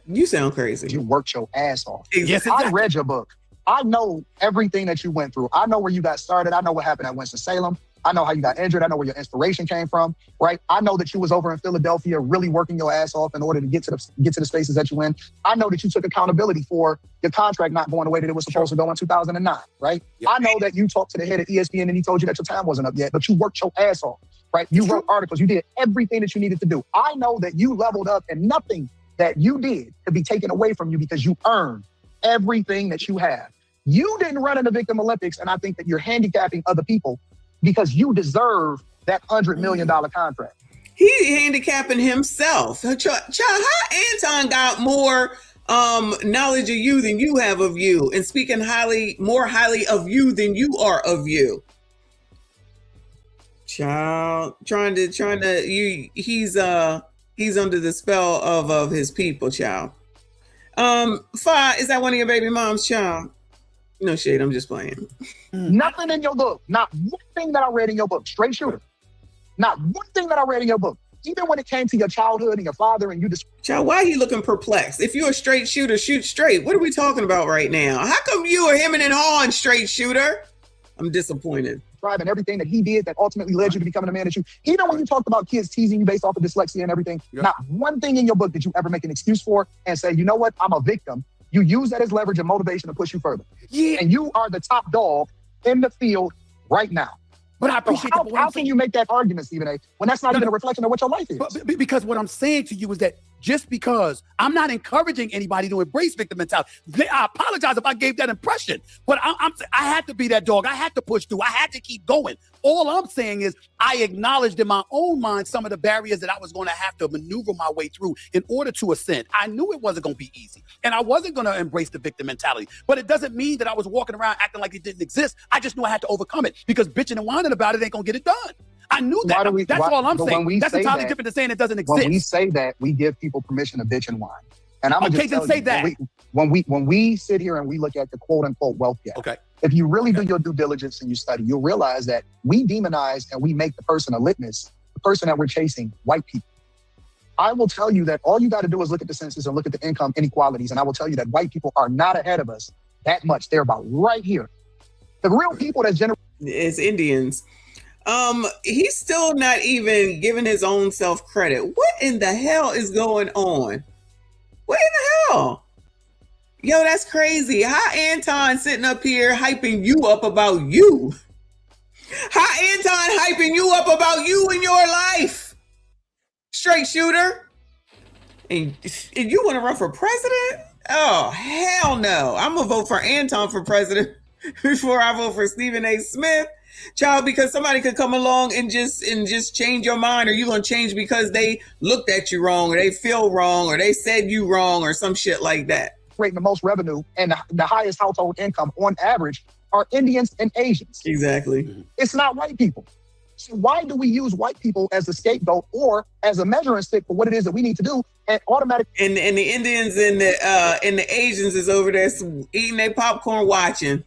Speaker 13: You sound crazy.
Speaker 17: You worked your ass off.
Speaker 13: Yes, exactly.
Speaker 17: I read your book. I know everything that you went through. I know where you got started. I know what happened at Winston-Salem. I know how you got injured. I know where your inspiration came from, right? I know that you was over in Philadelphia really working your ass off in order to get to the spaces that you in. I know that you took accountability for your contract not going the way that it was supposed to go in 2009, right? Yep. I know that you talked to the head of ESPN and he told you that your time wasn't up yet, but you worked your ass off, right? You wrote articles. You did everything that you needed to do. I know that you leveled up and nothing that you did could be taken away from you because you earned everything that you have. You didn't run in the Victim Olympics, and I think that you're handicapping other people because you deserve that $100 million contract.
Speaker 13: He handicapping himself. Child, how Anton got more knowledge of you than you have of you, and speaking more highly of you than you are of you. Child, he's under the spell of his people, child. Fa, is that one of your baby moms, child? No shade, I'm just playing.
Speaker 17: Nothing in your book, not one thing that I read in your book, straight shooter. Not one thing that I read in your book. Even when it came to your childhood and your father and you just...
Speaker 13: Child, why are you looking perplexed? If you're a straight shooter, shoot straight. What are we talking about right now? How come you are hemming and hawing, straight shooter? I'm disappointed.
Speaker 17: describing everything that he did that ultimately led you to becoming the man that you, even when you talked about kids teasing you based off of dyslexia and everything, not one thing in your book did you ever make an excuse for and say, you know what, I'm a victim. You use that as leverage and motivation to push you further. Yeah. And you are the top dog in the field right now.
Speaker 18: But I appreciate
Speaker 17: so how can you make that argument, Stephen A., when that's not even a reflection of what your life is?
Speaker 18: Because what I'm saying to you is that just because I'm not encouraging anybody to embrace victim mentality, I apologize if I gave that impression, but I had to be that dog. I had to push through. I had to keep going. All I'm saying is I acknowledged in my own mind some of the barriers that I was going to have to maneuver my way through in order to ascend. I knew it wasn't going to be easy, and I wasn't going to embrace the victim mentality, but it doesn't mean that I was walking around acting like it didn't exist. I just knew I had to overcome it, because bitching and whining about it ain't going to get it done. I knew that. That's all I'm saying. That's entirely different than saying it doesn't exist.
Speaker 17: When we say that, we give people permission to bitch and whine. And I'm
Speaker 18: okay, then say
Speaker 17: you,
Speaker 18: that.
Speaker 17: When we sit here and we look at the quote unquote wealth gap,
Speaker 18: okay,
Speaker 17: if you really do your due diligence and you study, you'll realize that we demonize and we make the person a litmus, the person that we're chasing, white people. I will tell you that all you got to do is look at the census and look at the income inequalities, and I will tell you that white people are not ahead of us that much. They're about right here. The real people that's
Speaker 13: is Indians. He's still not even giving his own self credit. What in the hell is going on? What in the hell? Yo, that's crazy. How Anton sitting up here hyping you up about you? How Anton hyping you up about you in your life? Straight shooter. And you want to run for president? Oh, hell no. I'm going to vote for Anton for president before I vote for Stephen A. Smith. Child, because somebody could come along and just change your mind, or you're going to change because they looked at you wrong, or they feel wrong, or they said you wrong, or some shit like that.
Speaker 17: Creating the most revenue and the highest household income on average are Indians and Asians.
Speaker 13: Exactly.
Speaker 17: It's not white people. So why do we use white people as a scapegoat or as a measuring stick for what it is that we need to do? And automatically,
Speaker 13: and the Indians and the Asians is over there eating their popcorn, watching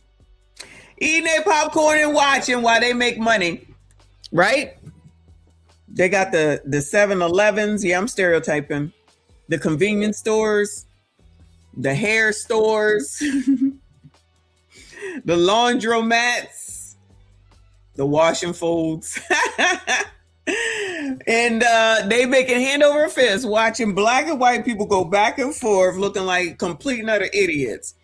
Speaker 13: and watching while they make money, right? They got the 7-Elevens. Yeah, I'm stereotyping. The convenience stores, the hair stores, the laundromats, the wash and folds. And they making hand over fist, watching black and white people go back and forth looking like complete and utter idiots.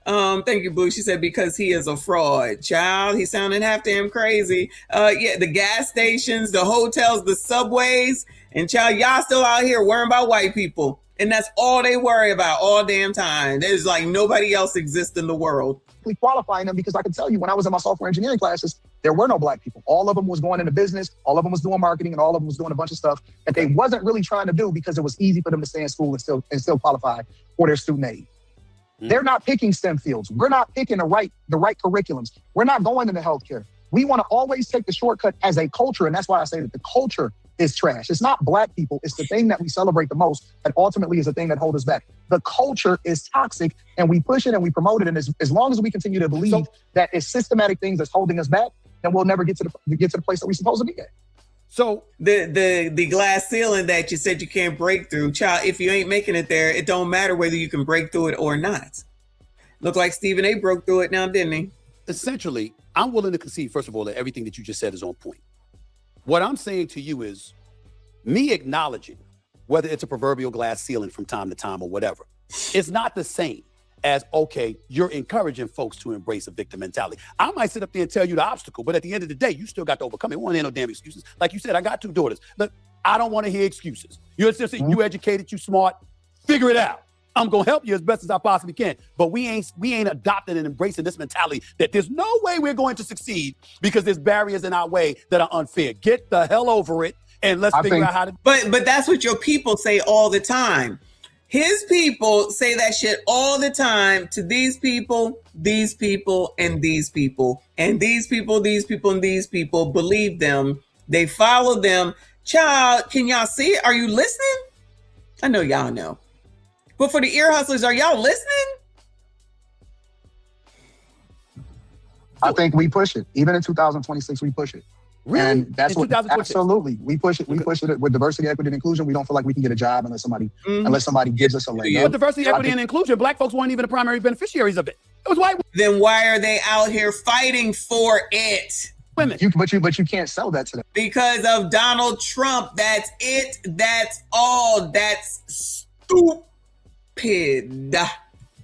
Speaker 13: Thank you, Boo. She said, because he is a fraud. Child, he's sounding half damn crazy. Yeah, the gas stations, the hotels, the subways, and child, y'all still out here worrying about white people. And that's all they worry about all damn time. There's like nobody else exists in the world.
Speaker 17: Qualifying them, because I can tell you when I was in my software engineering classes, there were no black people. All of them was going into business, all of them was doing marketing, and all of them was doing a bunch of stuff that they wasn't really trying to do because it was easy for them to stay in school and still qualify for their student aid. They're not picking STEM fields. We're not picking the right curriculums. We're not going into healthcare. We want to always take the shortcut as a culture, and that's why I say that the culture is trash. It's not black people. It's the thing that we celebrate the most that ultimately is the thing that holds us back. The culture is toxic, and we push it and we promote it. And as long as we continue to believe that it's systematic things that's holding us back, then we'll never get to the place that we're supposed to be at.
Speaker 13: So the glass ceiling that you said you can't break through, child, if you ain't making it there, it don't matter whether you can break through it or not. Look like Stephen A. broke through it now, didn't he?
Speaker 18: Essentially, I'm willing to concede, first of all, that everything that you just said is on point. What I'm saying to you is me acknowledging whether it's a proverbial glass ceiling from time to time or whatever, it's not the same as, okay, you're encouraging folks to embrace a victim mentality. I might sit up there and tell you the obstacle, but at the end of the day, you still got to overcome it. It won't have no damn excuses. Like you said, I got 2 daughters. Look, I don't want to hear excuses. You're just saying you educated, you smart, figure it out. I'm going to help you as best as I possibly can. But we ain't adopting and embracing this mentality that there's no way we're going to succeed because there's barriers in our way that are unfair. Get the hell over it and let's figure out how to.
Speaker 13: But that's what your people say all the time. His people say that shit all the time to these people, and these people, and these people, and these people believe them. They follow them. Child, can y'all see it? Are you listening? I know y'all know. But for the ear hustlers, are y'all listening?
Speaker 17: I think we push it. Even in 2026, we push it.
Speaker 18: Really?
Speaker 17: And that's what absolutely we push it. We push it with diversity, equity, and inclusion. We don't feel like we can get a job unless somebody gives us a leg up.
Speaker 18: But diversity, equity, and inclusion, black folks weren't even the primary beneficiaries of it. It was white.
Speaker 13: Then why are they out here fighting for it?
Speaker 18: women.
Speaker 17: But you can't sell that to them.
Speaker 13: Because of Donald Trump. That's it. That's all. That's stupid.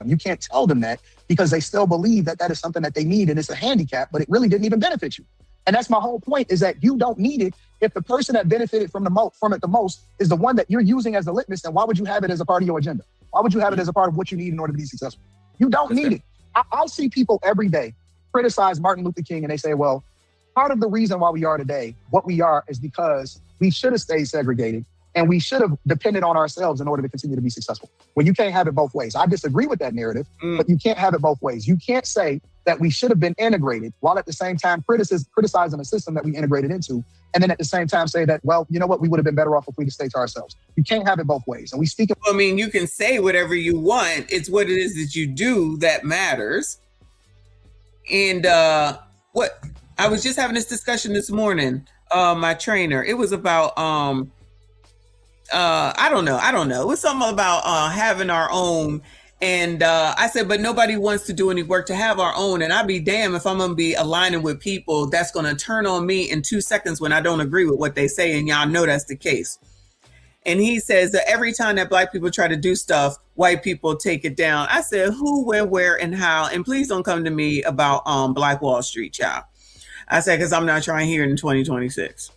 Speaker 17: You can't tell them that because they still believe that that is something that they need and it's a handicap, but it really didn't even benefit you. And that's my whole point, is that you don't need it. If the person that benefited from it the most is the one that you're using as the litmus, then why would you have it as a part of your agenda? Why would you have it as a part of what you need in order to be successful? You don't need it. I see people every day criticize Martin Luther King and they say, well, part of the reason why we are today, what we are, is because we should have stayed segregated and we should have depended on ourselves in order to continue to be successful. Well, you can't have it both ways. I disagree with that narrative, but you can't have it both ways. You can't say that we should have been integrated while at the same time criticizing a system that we integrated into, and then at the same time say that, well, you know what, we would have been better off if we just stayed to ourselves. You can't have it both ways. And we speak.
Speaker 13: I mean, you can say whatever you want. It's what it is that you do that matters. And what I was just having this discussion this morning, my trainer, it was about I don't know. It was something about having our own. And I said, but nobody wants to do any work to have our own. And I'd be damned if I'm going to be aligning with people that's going to turn on me in 2 seconds when I don't agree with what they say. And y'all know that's the case. And he says that every time that Black people try to do stuff, white people take it down. I said, who, when, where, and how? And please don't come to me about Black Wall Street, child. I said, because I'm not trying to hear it in 2026.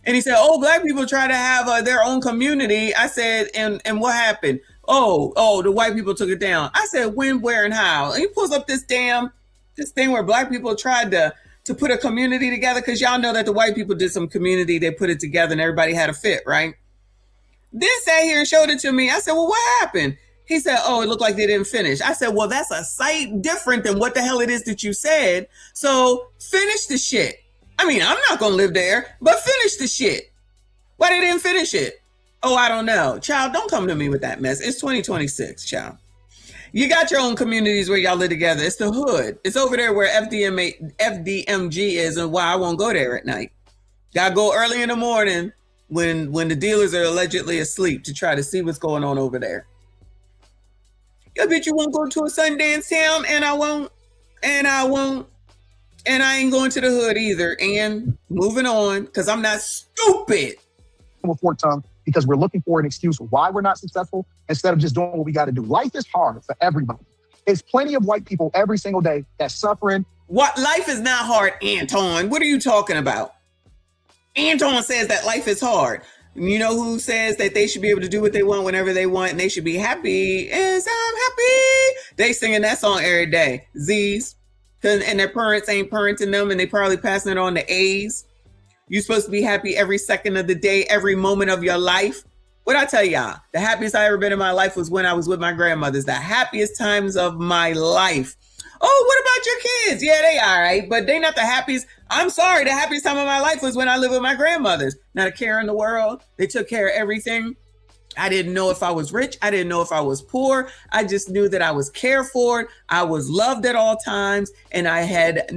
Speaker 13: And he said, oh, Black people try to have their own community. I said, and what happened? Oh, the white people took it down. I said, when, where, and how? And he pulls up this thing where Black people tried to put a community together, because y'all know that the white people did some community. They put it together and everybody had a fit, right? Then sat here and showed it to me. I said, well, what happened? He said, oh, it looked like they didn't finish. I said, well, that's a sight different than what the hell it is that you said. So finish the shit. I mean, I'm not going to live there, but finish the shit. Why they didn't finish it? Oh, I don't know. Child, don't come to me with that mess. It's 2026, child. You got your own communities where y'all live together. It's the hood. It's over there where FDMG is, and why I won't go there at night. Gotta go early in the morning when the dealers are allegedly asleep to try to see what's going on over there. Yo, bitch, you won't go to a Sundance town, and I won't, and I ain't going to the hood either. And moving on, because I'm not stupid.
Speaker 17: Fork tongue, because we're looking for an excuse why we're not successful instead of just doing what we got to do. Life is hard for everybody. There's plenty of white people every single day that's suffering.
Speaker 13: What? Life is not hard, Anton. What are you talking about? Anton says that life is hard. You know who says that they should be able to do what they want whenever they want and they should be happy? Is I'm happy. They singing that song every day. Z's. And their parents ain't parenting them, and they probably passing it on to A's. You're supposed to be happy every second of the day, every moment of your life. What I tell y'all, the happiest I ever been in my life was when I was with my grandmothers. The happiest times of my life. Oh, what about your kids? Yeah, they all right, but they not the happiest. I'm sorry, the happiest time of my life was when I lived with my grandmothers. Not a care in the world. They took care of everything. I didn't know if I was rich. I didn't know if I was poor. I just knew that I was cared for. I was loved at all times. And I had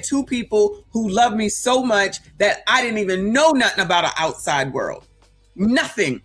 Speaker 13: 2 people who loved me so much that I didn't even know nothing about an outside world. Nothing.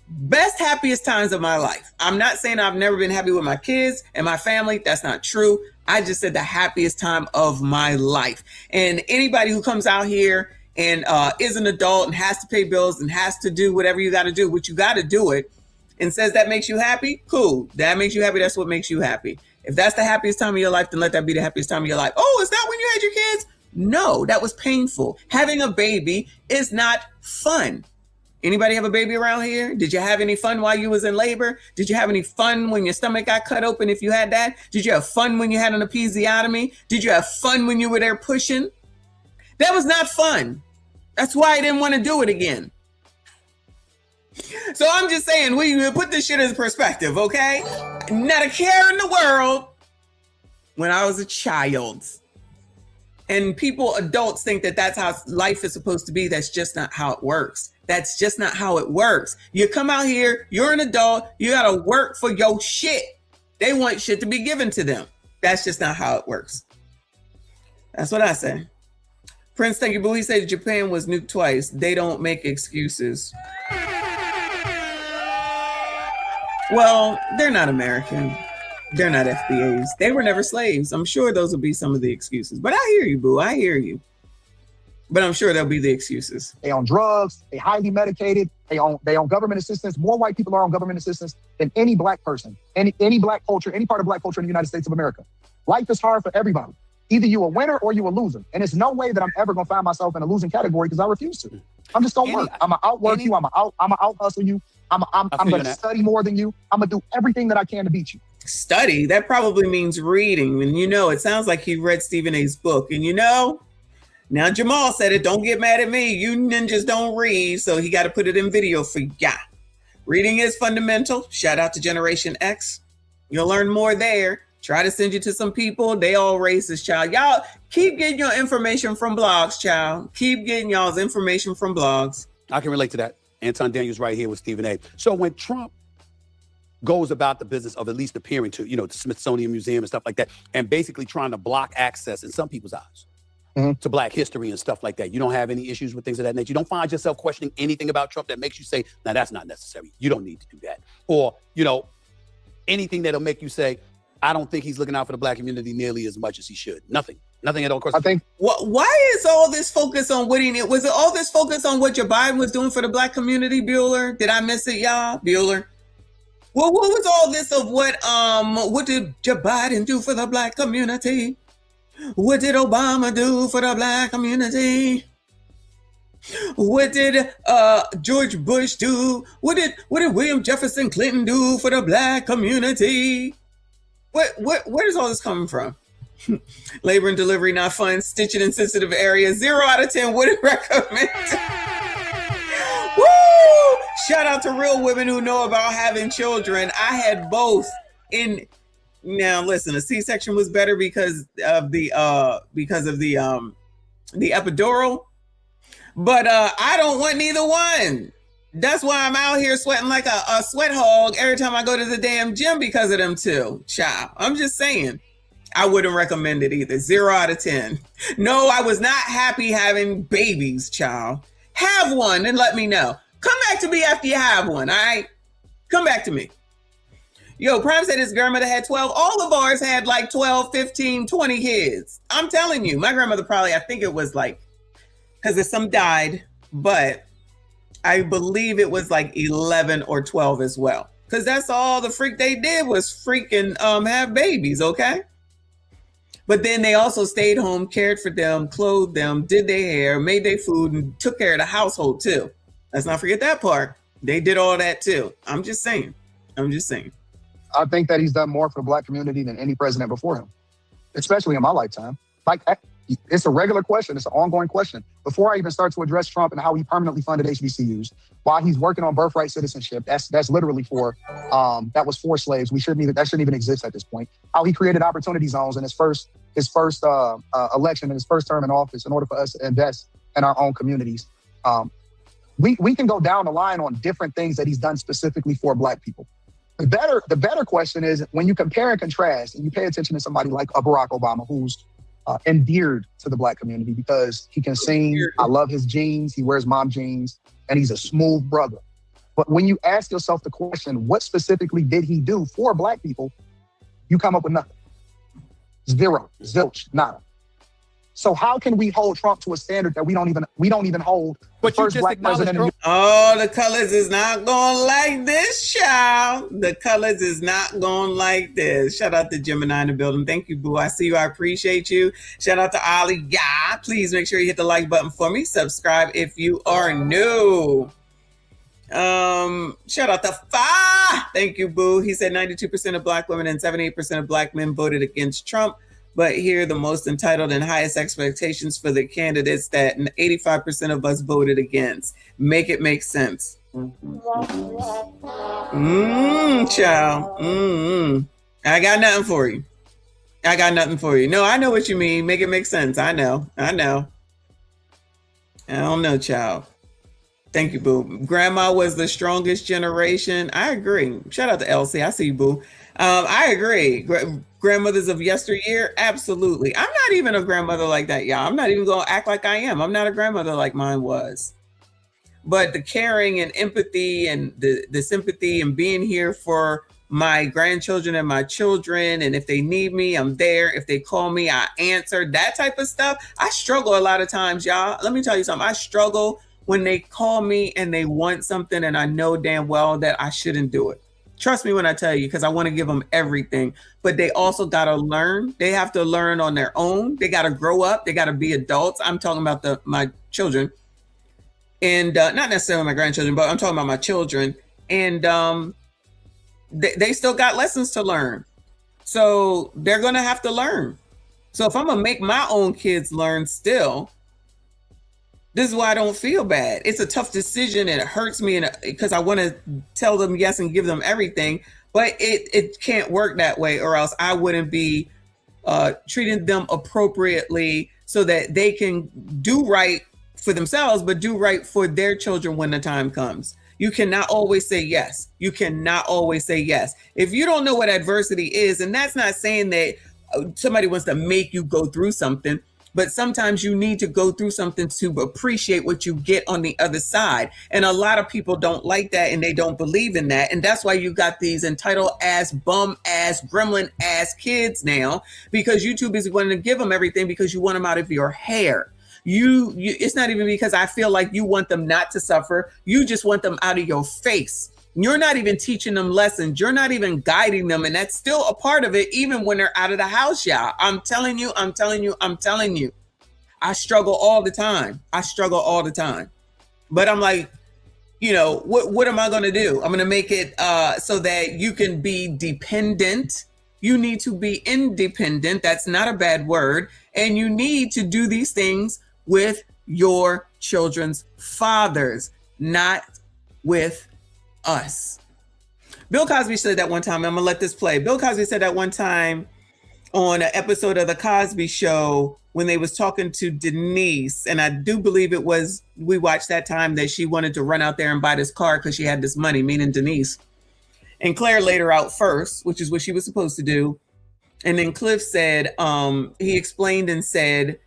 Speaker 13: Best, happiest times of my life. I'm not saying I've never been happy with my kids and my family. That's not true. I just said the happiest time of my life. And anybody who comes out here and is an adult and has to pay bills and has to do whatever you got to do, which you got to do it, and says that makes you happy, cool. That makes you happy. That's what makes you happy. If that's the happiest time of your life, then let that be the happiest time of your life. Oh, is that when you had your kids? No, that was painful. Having a baby is not fun. Anybody have a baby around here? Did you have any fun while you was in labor? Did you have any fun when your stomach got cut open if you had that? Did you have fun when you had an episiotomy? Did you have fun when you were there pushing? That was not fun. That's why I didn't want to do it again. So I'm just saying, we put this shit in perspective, okay? Not a care in the world when I was a child. And adults think that that's how life is supposed to be. That's just not how it works. That's just not how it works. You come out here, you're an adult, you got to work for your shit. They want shit to be given to them. That's just not how it works. That's what I say. Prince, thank you, boo. He said Japan was nuked twice. They don't make excuses. Well, they're not American. They're not FBAs. They were never slaves. I'm sure those will be some of the excuses. But I hear you, boo. I hear you. But I'm sure there'll be the excuses.
Speaker 17: They on drugs. They highly medicated. They on government assistance. More white people are on government assistance than any black person, any black culture, any part of black culture in the United States of America. Life is hard for everybody. Either you a winner or you a loser. And it's no way that I'm ever gonna find myself in a losing category because I refuse to. I'm just gonna work. I'm gonna outwork you. I'm gonna out hustle you. I'm gonna study more than you. I'm gonna do everything that I can to beat you.
Speaker 13: Study? That probably means reading. And it sounds like he read Stephen A.'s book. And now Jamal said it, don't get mad at me. You ninjas don't read, so he got to put it in video for ya. Reading is fundamental. Shout out to Generation X. You'll learn more there. Try to send you to some people. They all racist, child. Y'all keep getting your information from blogs, child. Keep getting y'all's information from blogs.
Speaker 18: I can relate to that. Anton Daniels right here with Stephen A. So when Trump goes about the business of at least appearing to, the Smithsonian Museum and stuff like that, and basically trying to block access in some people's eyes to black history and stuff like that. You don't have any issues with things of that nature. You don't find yourself questioning anything about Trump that makes you say, now that's not necessary. You don't need to do that. Or, anything that'll make you say, I don't think he's looking out for the black community nearly as much as he should. Nothing at all.
Speaker 17: I think.
Speaker 13: Why is all this focus on what was it all this focus on what Joe Biden was doing for the black community, Bueller? Did I miss it, y'all? Bueller? Well, what was all this of what did Joe Biden do for the black community? What did Obama do for the black community? What did George Bush do? What did William Jefferson Clinton do for the black community? Where does all this coming from? Labor and delivery not fun. Stitching in sensitive areas. 0 out of 10 wouldn't recommend. Woo! Shout out to real women who know about having children. I had both in. Now listen, a C-section was better because of the epidural, but I don't want neither one. That's why I'm out here sweating like a sweat hog every time I go to the damn gym because of them too, child. I'm just saying, I wouldn't recommend it either. 0 out of 10. No, I was not happy having babies, child. Have one and let me know. Come back to me after you have one, all right? Come back to me. Yo, Prime said his grandmother had 12. All of ours had like 12, 15, 20 kids. I'm telling you, my grandmother probably, I think it was like, because some died, but I believe it was like 11 or 12 as well. Because that's all the freak they did was freaking have babies, okay? But then they also stayed home, cared for them, clothed them, did their hair, made their food, and took care of the household too. Let's not forget that part. They did all that too. I'm just saying.
Speaker 17: I think that he's done more for the black community than any president before him, especially in my lifetime. Like, it's a regular question. It's an ongoing question. Before I even start to address Trump and how he permanently funded HBCUs, while he's working on birthright citizenship, that's literally for, that was for slaves. That shouldn't even exist at this point. How he created opportunity zones in his first election, in his first term in office, in order for us to invest in our own communities. We can go down the line on different things that he's done specifically for black people. The better question is when you compare and contrast and you pay attention to somebody like a Barack Obama, who's endeared to the black community because he can sing. I love his jeans. He wears mom jeans and he's a smooth brother. But when you ask yourself the question, what specifically did he do for black people? You come up with nothing. 0, zilch, nada. So how can we hold Trump to a standard that we don't even hold the first black president?
Speaker 13: Oh, the colors is not going like this, child. The colors is not going like this. Shout out to Gemini in the building. Thank you, boo. I see you. I appreciate you. Shout out to Ali. Yeah, please make sure you hit the like button for me. Subscribe if you are new. Shout out to Fa. Thank you, boo. He said 92% of black women and 78% of black men voted against Trump. But here, the most entitled and highest expectations for the candidates that 85% of us voted against. Make it make sense. Child. I got nothing for you. No, I know what you mean. Make it make sense. I know. I don't know, child. Thank you, boo. Grandma was the strongest generation. I agree. Shout out to Elsie. I see you, boo. I agree. Grandmothers of yesteryear, absolutely. I'm not even a grandmother like that, y'all. I'm not even going to act like I am. I'm not a grandmother like mine was. But the caring and empathy and the sympathy and being here for my grandchildren and my children. And if they need me, I'm there. If they call me, I answer. That type of stuff. I struggle a lot of times, y'all. Let me tell you something. I struggle when they call me and they want something and I know damn well that I shouldn't do it. Trust me when I tell you, because I want to give them everything. But they also got to learn. They have to learn on their own. They got to grow up. They got to be adults. I'm talking about my children. And not necessarily my grandchildren, but I'm talking about my children. And they still got lessons to learn. So they're going to have to learn. So if I'm going to make my own kids learn still, this is why I don't feel bad. It's a tough decision and it hurts me because I want to tell them yes and give them everything, but it can't work that way, or else I wouldn't be treating them appropriately so that they can do right for themselves, but do right for their children when the time comes. You cannot always say yes. You cannot always say yes. If you don't know what adversity is, and that's not saying that somebody wants to make you go through something, but sometimes you need to go through something to appreciate what you get on the other side. And a lot of people don't like that and they don't believe in that. And that's why you got these entitled ass, bum ass, gremlin ass kids now, because YouTube is going to give them everything because you want them out of your hair. It's not even because I feel like you want them not to suffer. You just want them out of your face. You're not even teaching them lessons. You're not even guiding them. And that's still a part of it, even when they're out of the house, y'all. I'm telling you. I struggle all the time. But I'm like, what am I going to do? I'm going to make it so that you can be dependent. You need to be independent. That's not a bad word. And you need to do these things with your children's fathers, not with us. Bill Cosby said that one time. I'm gonna let this play. Bill Cosby said that one time on an episode of The Cosby Show when they was talking to Denise, and I do believe we watched that time that she wanted to run out there and buy this car because she had this money, meaning Denise. And Claire laid her out first, which is what she was supposed to do. And then Cliff said, he explained and said,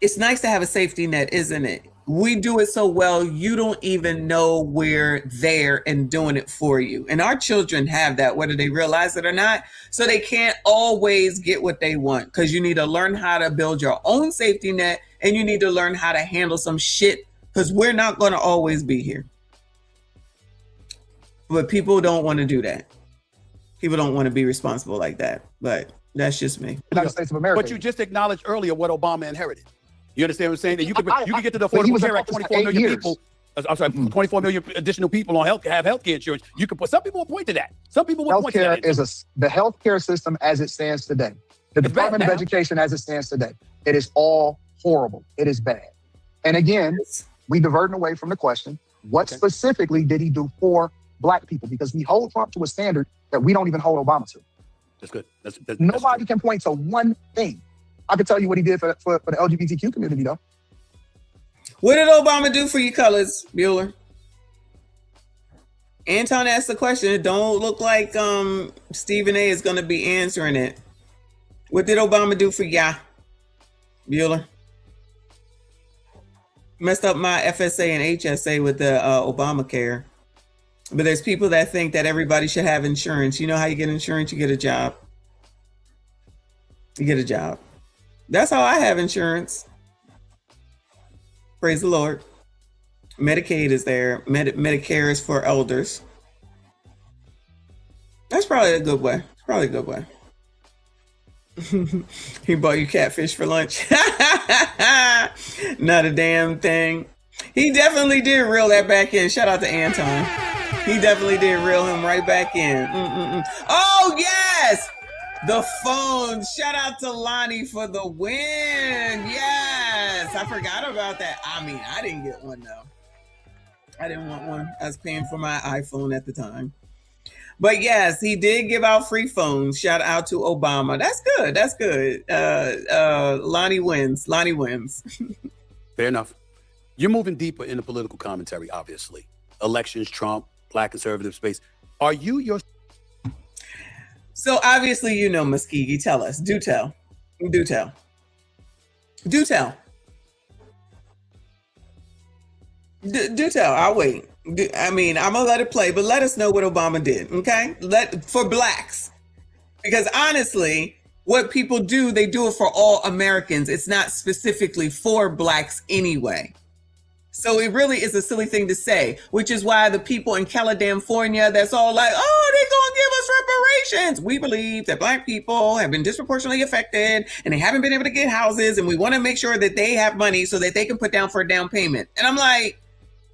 Speaker 13: it's nice to have a safety net, isn't it? We do it so well, you don't even know we're there and doing it for you. And our children have that, whether they realize it or not. So they can't always get what they want, because you need to learn how to build your own safety net, and you need to learn how to handle some shit, because we're not going to always be here. But people don't want to do that. People don't want to be responsible like that. But that's just me.
Speaker 17: United States of America.
Speaker 18: But you just acknowledged earlier what Obama inherited. You understand what I'm saying? That you can get to the Affordable Care Act, 24 million people. I'm sorry, 24 million additional people on have healthcare insurance. You can put, some people will point to that. Some people will point to that.
Speaker 17: The healthcare system as it stands today, the Department of Education as it stands today, it is all horrible. It is bad. And again, we diverting away from the question, what specifically did he do for Black people? Because we hold Trump to a standard that we don't even hold Obama to.
Speaker 18: That's good.
Speaker 17: Nobody can point to one thing. I can tell you what he did for the LGBTQ community, though.
Speaker 13: What did Obama do for you colors, Bueller? Anton asked the question. It don't look like Stephen A is going to be answering it. What did Obama do for ya, Bueller? Messed up my FSA and HSA with the Obamacare. But there's people that think that everybody should have insurance. You know how you get insurance? You get a job. You get a job. That's how I have insurance. Praise the Lord. Medicaid is there. Medicare is for elders. That's probably a good way. It's probably a good way. He bought you catfish for lunch. Not a damn thing. He definitely did reel that back in. Shout out to Anton. He definitely did reel him right back in. Oh, yes! The phone. Shout out to Lonnie for the win. Yes. I forgot about that. I mean, I didn't get one, though. I didn't want one. I was paying for my iPhone at the time. But yes, he did give out free phones. Shout out to Obama. That's good. That's good. Lonnie wins. Lonnie wins.
Speaker 18: Fair enough. You're moving deeper in the political commentary, obviously. Elections, Trump, Black conservative space. Are you your...
Speaker 13: So obviously, you know, Muskegee, tell us. Do tell. Do tell. Do tell. Do tell. I'll wait. I mean, I'm gonna let it play, but let us know what Obama did, okay? For blacks, because honestly, what people do, they do it for all Americans. It's not specifically for blacks anyway. So it really is a silly thing to say, which is why the people in California that's all like, oh, they're going to give us reparations. We believe that black people have been disproportionately affected and they haven't been able to get houses. And we want to make sure that they have money so that they can put down for a down payment. And I'm like,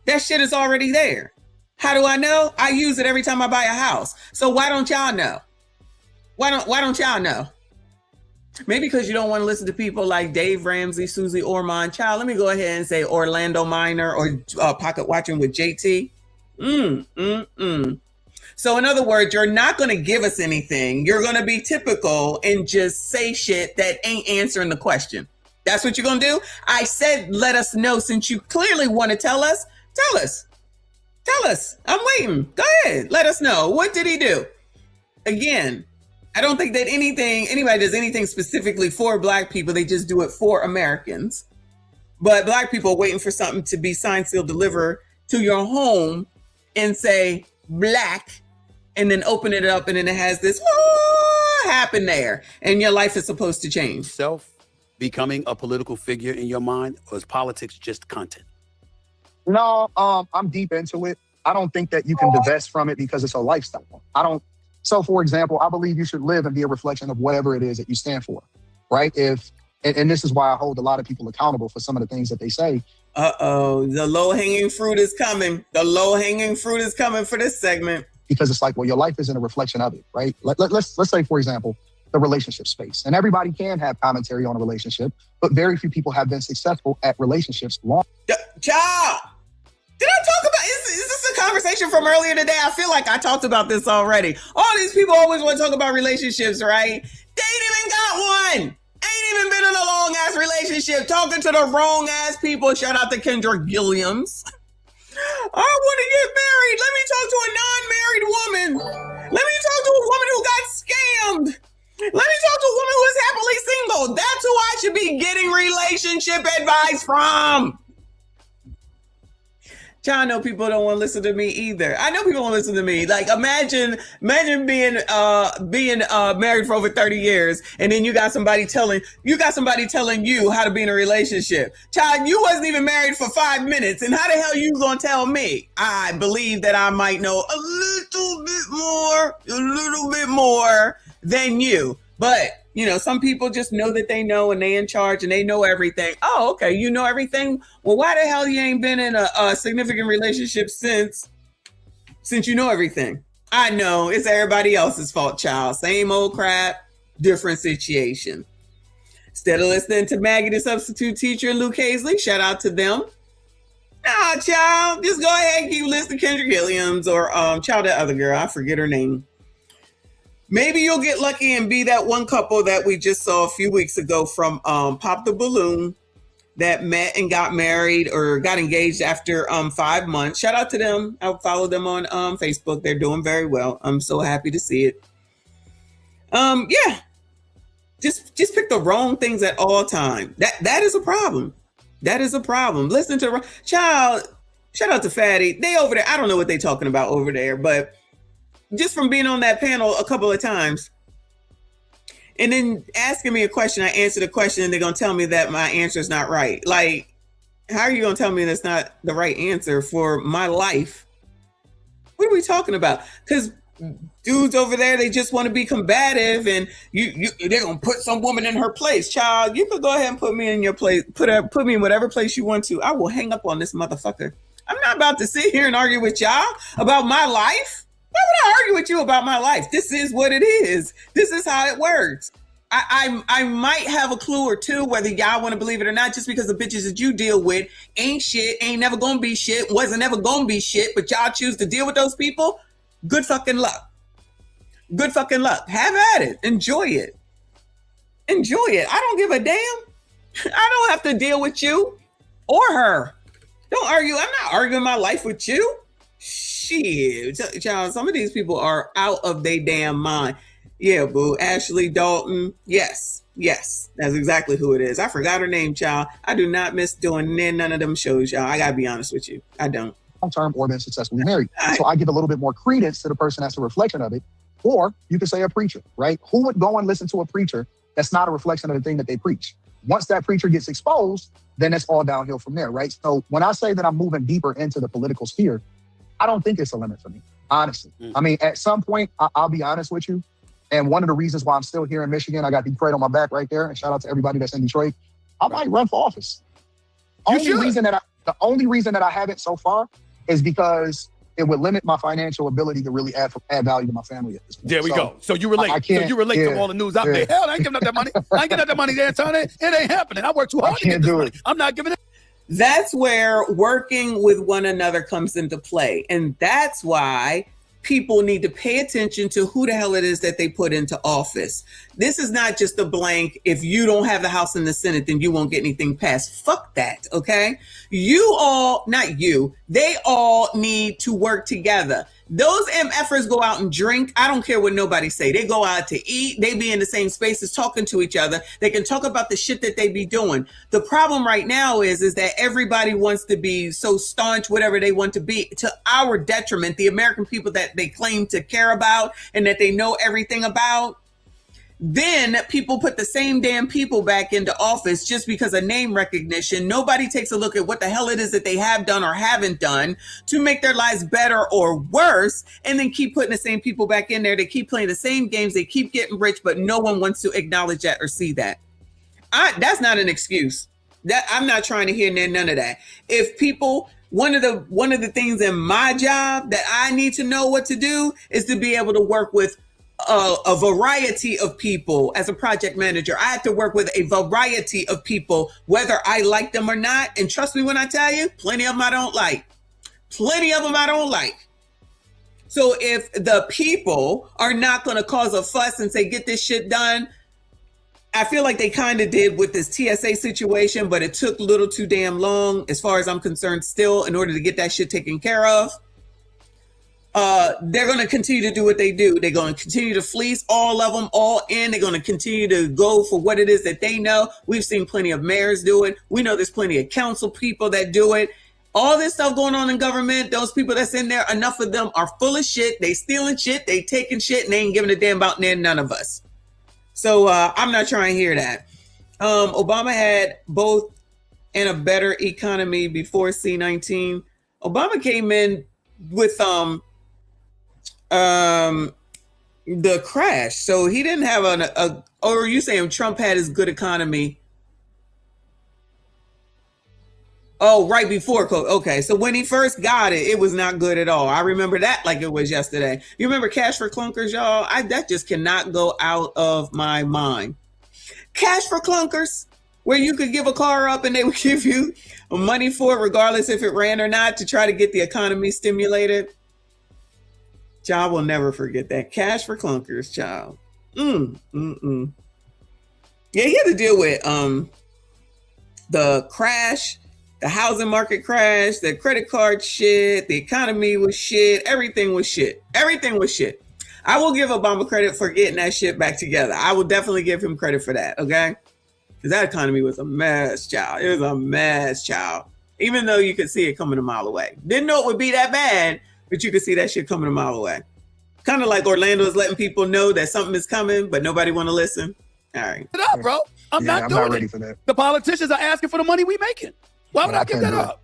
Speaker 13: that shit is already there. How do I know? I use it every time I buy a house. So why don't y'all know? Why don't y'all know? Maybe because you don't want to listen to people like Dave Ramsey, Susie Orman. Child, let me go ahead and say Orlando Minor or Pocket Watching with JT. So in other words, you're not going to give us anything. You're going to be typical and just say shit that ain't answering the question. That's what you're going to do? I said, let us know. Since you clearly want to tell us, tell us. Tell us. I'm waiting. Go ahead. Let us know. What did he do? Again, I don't think that anybody does anything specifically for black people. They just do it for Americans. But black people are waiting for something to be signed, sealed, delivered to your home and say black, and then open it up, and then it has this happen there, and your life is supposed to change.
Speaker 18: Self becoming a political figure in your mind, or is politics just content?
Speaker 17: No, I'm deep into it. I don't think that you can divest from it because it's a lifestyle. So, for example, I believe you should live and be a reflection of whatever it is that you stand for, right? And this is why I hold a lot of people accountable for some of the things that they say.
Speaker 13: The low-hanging fruit is coming. The low-hanging fruit is coming for this segment.
Speaker 17: Because it's like, well, your life isn't a reflection of it, right? Let's say, for example, the relationship space. And everybody can have commentary on a relationship, but very few people have been successful at relationships long.
Speaker 13: Child! Did I talk about, is this a conversation from earlier today? I feel like I talked about this already. All these people always want to talk about relationships, right? They ain't even got one. Ain't even been in a long ass relationship, talking to the wrong ass people. Shout out to Kendra Gilliams. I want to get married. Let me talk to a non-married woman. Let me talk to a woman who got scammed. Let me talk to a woman who is happily single. That's who I should be getting relationship advice from. I know people don't want to listen to me either. I know people want to listen to me. Like, imagine being married for over 30 years, and then you got somebody telling you how to be in a relationship. Child, you wasn't even married for 5 minutes, and how the hell you gonna tell me? I believe that I might know a little bit more than you. But you know, some people just know that they know, and they in charge, and they know everything. Oh, okay, you know everything? Well, why the hell you ain't been in a significant relationship since you know everything? I know, it's everybody else's fault, child. Same old crap, different situation. Instead of listening to Maggie, the substitute teacher, and Luke Hazley, shout out to them. Nah, child, just go ahead and keep listening to Kendra Gilliams or child, that other girl, I forget her name. Maybe you'll get lucky and be that one couple that we just saw a few weeks ago from Pop the Balloon that met and got married or got engaged after 5 months. Shout out to them. I follow them on Facebook. They're doing very well. I'm so happy to see it. Yeah. Just pick the wrong things at all time. That is a problem. That is a problem. Listen to child. Shout out to Fatty. They over there. I don't know what they're talking about over there, but just from being on that panel a couple of times and then asking me a question, I answer the question and they're going to tell me that my answer is not right. Like, how are you going to tell me that's not the right answer for my life? What are we talking about? Because dudes over there, they just want to be combative and they're going to put some woman in her place. Child, you could go ahead and put me in your place, put me in whatever place you want to. I will hang up on this motherfucker. I'm not about to sit here and argue with y'all about my life. Why would I argue with you about my life? This is what it is. This is how it works. I might have a clue or two, whether y'all want to believe it or not, just because the bitches that you deal with ain't shit, ain't never gonna be shit, wasn't ever gonna be shit, but y'all choose to deal with those people. Good fucking luck. Good fucking luck. Have at it. Enjoy it. Enjoy it. I don't give a damn. I don't have to deal with you or her. Don't argue. I'm not arguing my life with you. Shit, child, some of these people are out of their damn mind. Yeah, boo. Ashley Dalton. Yes, that's exactly who it is. I forgot her name, child. I do not miss doing none of them shows, y'all. I gotta be honest with you. I don't.
Speaker 17: long-term or been successfully married. So I give a little bit more credence to the person that's a reflection of it. Or you could say a preacher, right? Who would go and listen to a preacher that's not a reflection of the thing that they preach? Once that preacher gets exposed, then it's all downhill from there, right? So when I say that I'm moving deeper into the political sphere, I don't think it's a limit for me, honestly. I mean, at some point, I'll be honest with you. And one of the reasons why I'm still here in Michigan, I got Detroit on my back right there. And shout out to everybody that's in Detroit. I might run for office. The only reason that I haven't so far is because it would limit my financial ability to really add value to my family at this point.
Speaker 18: There we go. So you relate. To all the news out there. Hell, I ain't giving up that money. I ain't giving up that money, Anton. It ain't happening. I work too hard to get this money. I'm not giving it.
Speaker 13: That's where working with one another comes into play. And that's why people need to pay attention to who the hell it is that they put into office. This is not just a blank. If you don't have the House and the Senate, then you won't get anything passed. Fuck that, okay? You all, not you, they all need to work together. Those MFers go out and drink. I don't care what nobody say. They go out to eat. They be in the same spaces talking to each other. They can talk about the shit that they be doing. The problem right now is that everybody wants to be so staunch, whatever they want to be, to our detriment, the American people that they claim to care about and that they know everything about. Then people put the same damn people back into office just because of name recognition. Nobody takes a look at what the hell it is that they have done or haven't done to make their lives better or worse, and then keep putting the same people back in there. They keep playing the same games. They keep getting rich, but no one wants to acknowledge that or see that. That's not an excuse. That I'm not trying to hear none of that. If people, one of the things in my job that I need to know what to do is to be able to work with a variety of people. As a project manager, I have to work with a variety of people, whether I like them or not. And trust me when I tell you, plenty of them I don't like. Plenty of them I don't like. So if the people are not going to cause a fuss and say, get this shit done, I feel like they kind of did with this TSA situation, but it took a little too damn long, as far as I'm concerned, still, in order to get that shit taken care of. They're going to continue to do what they do. They're going to continue to fleece all of them, all in. They're going to continue to go for what it is that they know. We've seen plenty of mayors do it. We know there's plenty of council people that do it. All this stuff going on in government, those people that's in there, enough of them are full of shit. They stealing shit. They taking shit, and they ain't giving a damn about none of us. So I'm not trying to hear that. Obama had both and a better economy before C-19. Obama came in with the crash, so he didn't have or are you saying Trump had his good economy? Oh, right before COVID. Okay, so when he first got it, it was not good at all. I remember that like it was yesterday. You remember Cash for Clunkers, y'all? That just cannot go out of my mind. Cash for Clunkers, where you could give a car up and they would give you money for it, regardless if it ran or not, to try to get the economy stimulated. Child will never forget that. Cash for Clunkers, child. Yeah, he had to deal with the crash, the housing market crash, the credit card shit, the economy was shit, everything was shit. Everything was shit. I will give Obama credit for getting that shit back together. I will definitely give him credit for that, okay? Because that economy was a mess, child. It was a mess, child. Even though you could see it coming a mile away. Didn't know it would be that bad, but you could see that shit coming a mile away. Kind of like Orlando is letting people know that something is coming, but nobody want to listen. All right.
Speaker 18: It up, bro. I'm not ready for that. The politicians are asking for the money we making. Why would I give that up?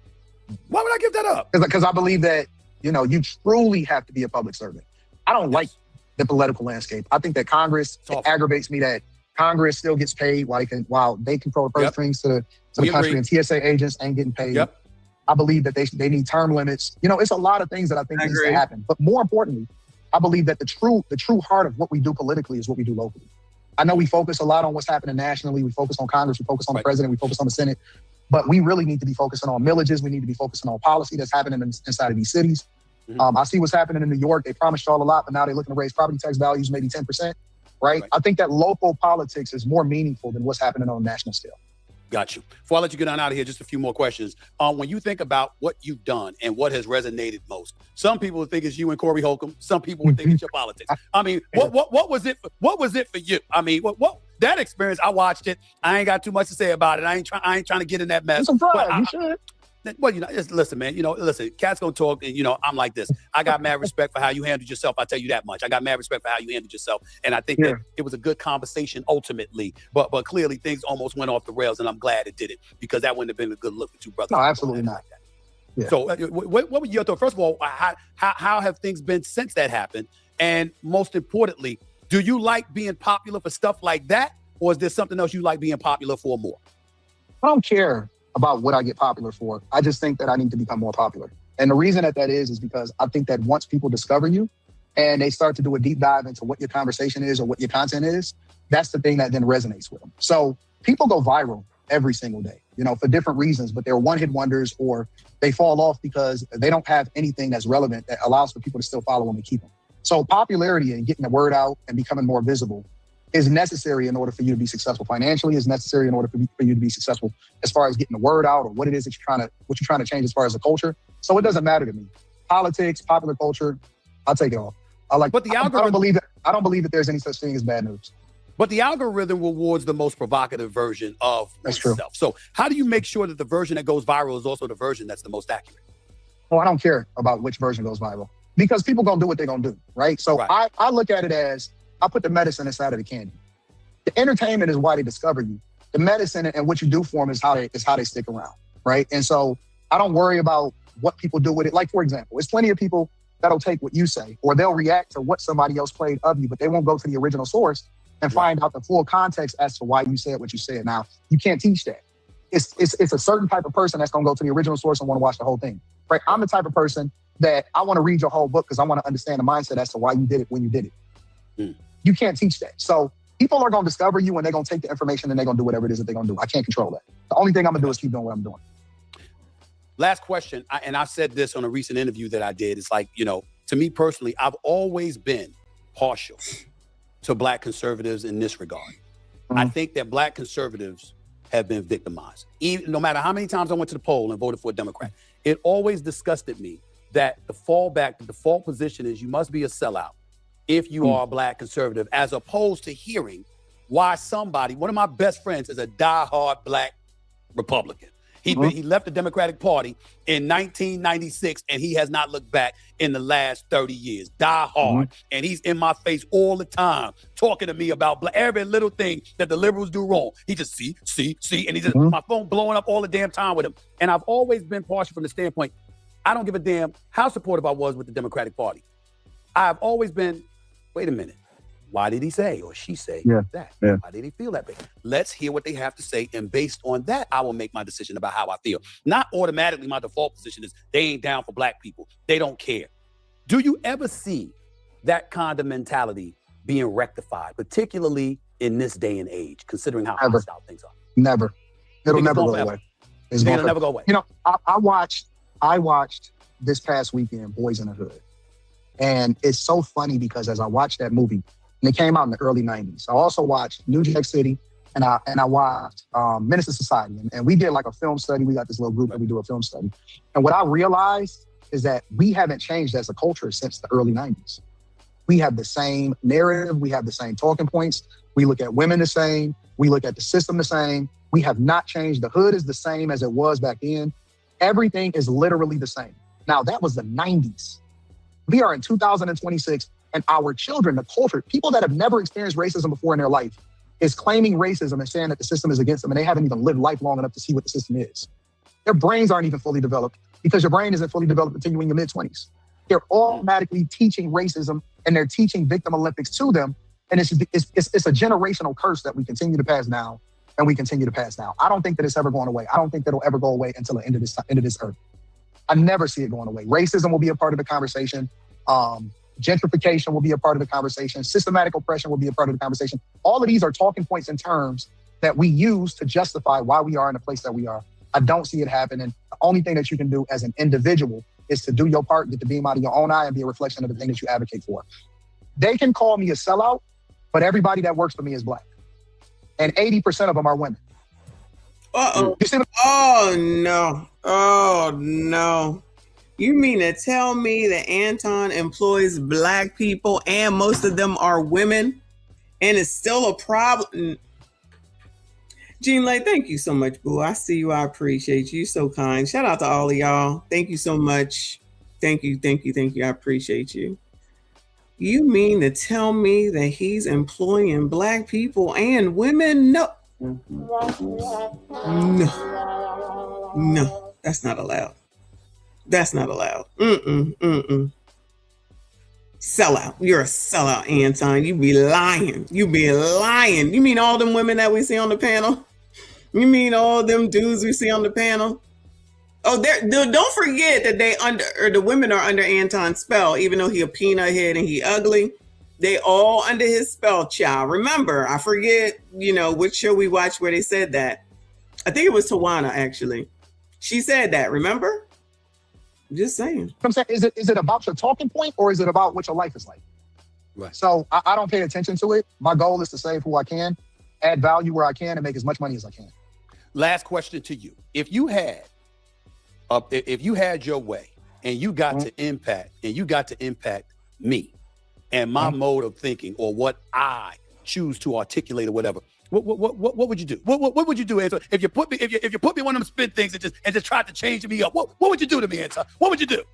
Speaker 18: Why would I give that up?
Speaker 17: Because I believe that, you truly have to be a public servant. I don't like the political landscape. I think that Congress, it aggravates me that Congress still gets paid while they control the purse strings to the country, and TSA agents ain't getting paid. I believe that they need term limits. It's a lot of things that I think needs to happen. But more importantly, I believe that the true heart of what we do politically is what we do locally. I know we focus a lot on what's happening nationally. We focus on Congress. We focus on the president. We focus on the Senate. But we really need to be focusing on millages. We need to be focusing on policy that's happening inside of these cities. I see what's happening in New York. They promised y'all a lot, but now they're looking to raise property tax values maybe 10%, right? I think that local politics is more meaningful than what's happening on a national scale.
Speaker 18: Got you. Before I let you get on out of here, just a few more questions. When you think about what you've done and what has resonated most, some people would think it's you and Corey Holcomb. Some people would think it's your politics. I mean, what was it? What was it for you? I mean, what that experience? I watched it. I ain't got too much to say about it. I ain't trying to get in that mess.
Speaker 17: I'm surprised. You should.
Speaker 18: Well, listen, man. Listen. Cat's gonna talk, and I'm like this. I got mad respect for how you handled yourself. I tell you that much. I got mad respect for how you handled yourself, and I think that it was a good conversation ultimately. But clearly things almost went off the rails, and I'm glad it didn't, because that wouldn't have been a good look for two brothers.
Speaker 17: No, absolutely not.
Speaker 18: Like that. Yeah. So, what were your thoughts? First of all, how have things been since that happened? And most importantly, do you like being popular for stuff like that, or is there something else you like being popular for more?
Speaker 17: I don't care about what I get popular for. I just think that I need to become more popular. And the reason that is because I think that once people discover you and they start to do a deep dive into what your conversation is or what your content is, that's the thing that then resonates with them. So people go viral every single day, for different reasons, but they're one-hit wonders, or they fall off because they don't have anything that's relevant that allows for people to still follow them and keep them. So popularity and getting the word out and becoming more visible is necessary in order for you to be successful financially, is necessary in order for you to be successful as far as getting the word out or what it is that you're trying to change as far as the culture. So it doesn't matter to me. Politics, popular culture, I'll take it all.
Speaker 18: But the algorithm,
Speaker 17: I don't believe that there's any such thing as bad news.
Speaker 18: But the algorithm rewards the most provocative version of yourself. True. So how do you make sure that the version that goes viral is also the version that's the most accurate?
Speaker 17: Well, I don't care about which version goes viral, because people gonna do what they're gonna do, right? So right. I look at it as, I put the medicine inside of the candy. The entertainment is why they discover you. The medicine and what you do for them is how they stick around, right? And so I don't worry about what people do with it. Like, for example, there's plenty of people that'll take what you say, or they'll react to what somebody else played of you, but they won't go to the original source and find out the full context as to why you said what you said. Now, you can't teach that. It's a certain type of person that's gonna go to the original source and wanna watch the whole thing, right? I'm the type of person that I wanna read your whole book because I wanna understand the mindset as to why you did it when you did it. You can't teach that. So people are gonna discover you and they're gonna take the information and they're gonna do whatever it is that they're gonna do. I can't control that. The only thing I'm gonna do is keep doing what I'm doing.
Speaker 18: Last question, and I said this on a recent interview that I did. It's like, to me personally, I've always been partial to Black conservatives in this regard. I think that Black conservatives have been victimized. No matter how many times I went to the poll and voted for a Democrat, it always disgusted me that the default position is you must be a sellout if you are a Black conservative, as opposed to hearing why one of my best friends is a diehard Black Republican. He left the Democratic Party in 1996, and he has not looked back in the last 30 years. Die hard. And he's in my face all the time, talking to me about every little thing that the liberals do wrong. He just see, and he's just my phone blowing up all the damn time with him. And I've always been partial from the standpoint, I don't give a damn how supportive I was with the Democratic Party. I've always been, wait a minute. Why did he say or she say that? Yeah. Why did he feel that way? Let's hear what they have to say. And based on that, I will make my decision about how I feel. Not automatically my default position is they ain't down for Black people. They don't care. Do you ever see that kind of mentality being rectified, particularly in this day and age, considering how hostile things are?
Speaker 17: Never. It'll never go away.
Speaker 18: It'll never go away.
Speaker 17: I watched this past weekend, Boys in the Hood. And it's so funny because as I watched that movie, and it came out in the early 90s. I also watched New Jack City, and I watched Menace to Society. And we did like a film study. We got this little group that we do a film study. And what I realized is that we haven't changed as a culture since the early 90s. We have the same narrative. We have the same talking points. We look at women the same. We look at the system the same. We have not changed. The hood is the same as it was back then. Everything is literally the same. Now, that was the 90s. We are in 2026. And our children, the culture, people that have never experienced racism before in their life, is claiming racism and saying that the system is against them, and they haven't even lived life long enough to see what the system is. Their brains aren't even fully developed, because your brain isn't fully developed until you're in your mid-20s. They're automatically teaching racism, and they're teaching victim Olympics to them. And it's a generational curse that we continue to pass down, and we continue to pass down. I don't think that it's ever going away. I don't think that it'll ever go away until the end of this earth. I never see it going away. Racism will be a part of the conversation. Gentrification will be a part of the conversation. Systematic oppression will be a part of the conversation. All of these are talking points and terms that we use to justify why we are in the place that we are. I don't see it happening. The only thing that you can do as an individual is to do your part, get the beam out of your own eye, and be a reflection of the thing that you advocate for. They can call me a sellout, but everybody that works for me is Black. And 80% of them are women.
Speaker 13: Uh-oh. Oh, no. Oh, no. You mean to tell me that Anton employs Black people and most of them are women, and it's still a problem? Jean Lay, thank you so much, boo. I see you. I appreciate you. So kind. Shout out to all of y'all. Thank you so much. Thank you. I appreciate you. You mean to tell me that he's employing black people and women? No. No, that's not allowed. That's not allowed. Sellout. You're a sellout, Anton. You be lying. You mean all them women that we see on the panel? You mean all them dudes we see on the panel? Oh, don't forget that the women are under Anton's spell, even though he a peanut head and he ugly. They all under his spell, child. Remember, I forget, which show we watched where they said that. I think it was Tawana, actually. She said that, remember? Just saying.
Speaker 17: I'm saying, is it about your talking point or is it about what your life is like?
Speaker 18: Right.
Speaker 17: So I don't pay attention to it. My goal is to save who I can, add value where I can, and make as much money as I can.
Speaker 18: Last question to you. If you had your way and you got to impact me and my mode of thinking or what I choose to articulate or whatever, what would you do? What would you do, Anton? If you put me one of them spin things and just tried to change me up, what would you do to me, Anton? What would you do?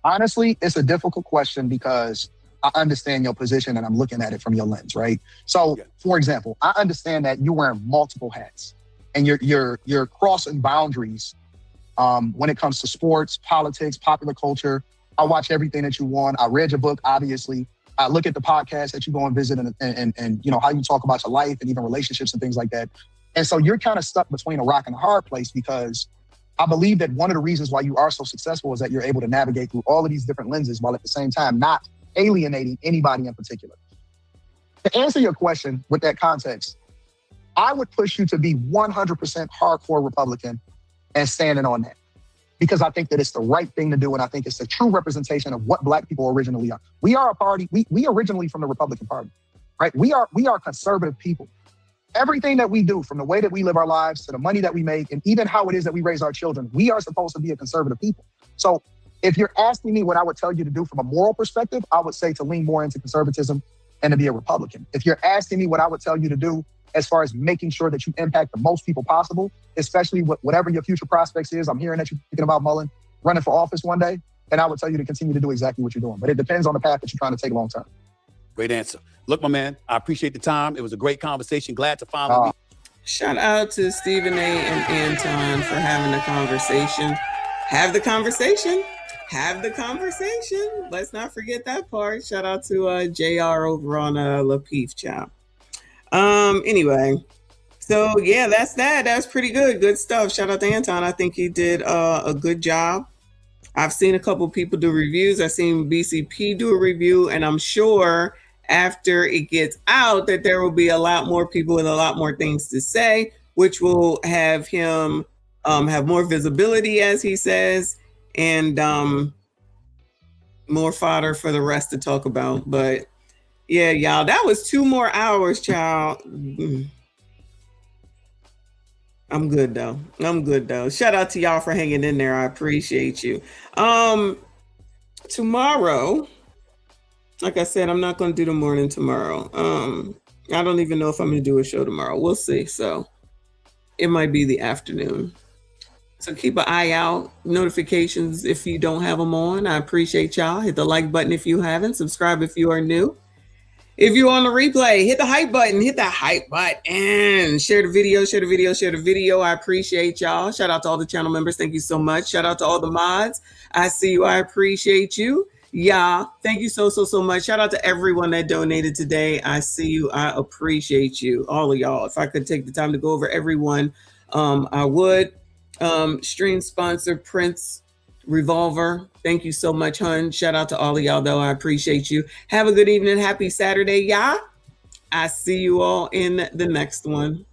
Speaker 17: Honestly, it's a difficult question because I understand your position and I'm looking at it from your lens, right? So, for example, I understand that you're wearing multiple hats and you're crossing boundaries when it comes to sports, politics, popular culture. I watch everything that you want. I read your book, obviously. I look at the podcast that you go and visit and how you talk about your life and even relationships and things like that. And so you're kind of stuck between a rock and a hard place because I believe that one of the reasons why you are so successful is that you're able to navigate through all of these different lenses while at the same time not alienating anybody in particular. To answer your question with that context, I would push you to be 100% hardcore Republican and standing on that. Because I think that it's the right thing to do, and I think it's the true representation of what Black people originally are. We are a party, we originally from the Republican Party, right? We are conservative people. Everything that we do, from the way that we live our lives to the money that we make, and even how it is that we raise our children, we are supposed to be a conservative people. So if you're asking me what I would tell you to do from a moral perspective, I would say to lean more into conservatism and to be a Republican. If you're asking me what I would tell you to do as far as making sure that you impact the most people possible, especially whatever your future prospects is, I'm hearing that you're thinking about Mullen, running for office one day, then I would tell you to continue to do exactly what you're doing. But it depends on the path that you're trying to take long term.
Speaker 18: Great answer. Look, my man, I appreciate the time. It was a great conversation. Glad to finally meet.
Speaker 13: Shout out to Stephen A. and Anton for having the conversation. Have the conversation. Let's not forget that part. Shout out to JR over on Lapeef Chow. Anyway, so yeah, that's that. That's pretty good. Good stuff. Shout out to Anton. I think he did a good job. I've seen a couple people do reviews. I've seen BCP do a review, and I'm sure after it gets out that there will be a lot more people with a lot more things to say, which will have him have more visibility, as he says, and more fodder for the rest to talk about. But yeah, y'all, that was 2 more hours, child. I'm good though. Shout out to y'all for hanging in there. I appreciate you. Tomorrow, like I said, I'm not going to do the morning tomorrow. I don't even know if I'm going to do a show tomorrow. We'll see. So it might be the afternoon. So keep an eye out. Notifications if you don't have them on. I appreciate y'all. Hit the like button if you haven't. Subscribe if you are new. If you're on the replay, hit the hype button. Share the video. I appreciate y'all. Shout out to all the channel members. Thank you so much. Shout out to all the mods. I see you. I appreciate you. Yeah. Thank you so much. Shout out to everyone that donated today. I see you. I appreciate you. All of y'all. If I could take the time to go over everyone, I would. Stream sponsor, Prince Revolver. Thank you so much, hun. Shout out to all of y'all, though. I appreciate you. Have a good evening. Happy Saturday, y'all. I see you all in the next one.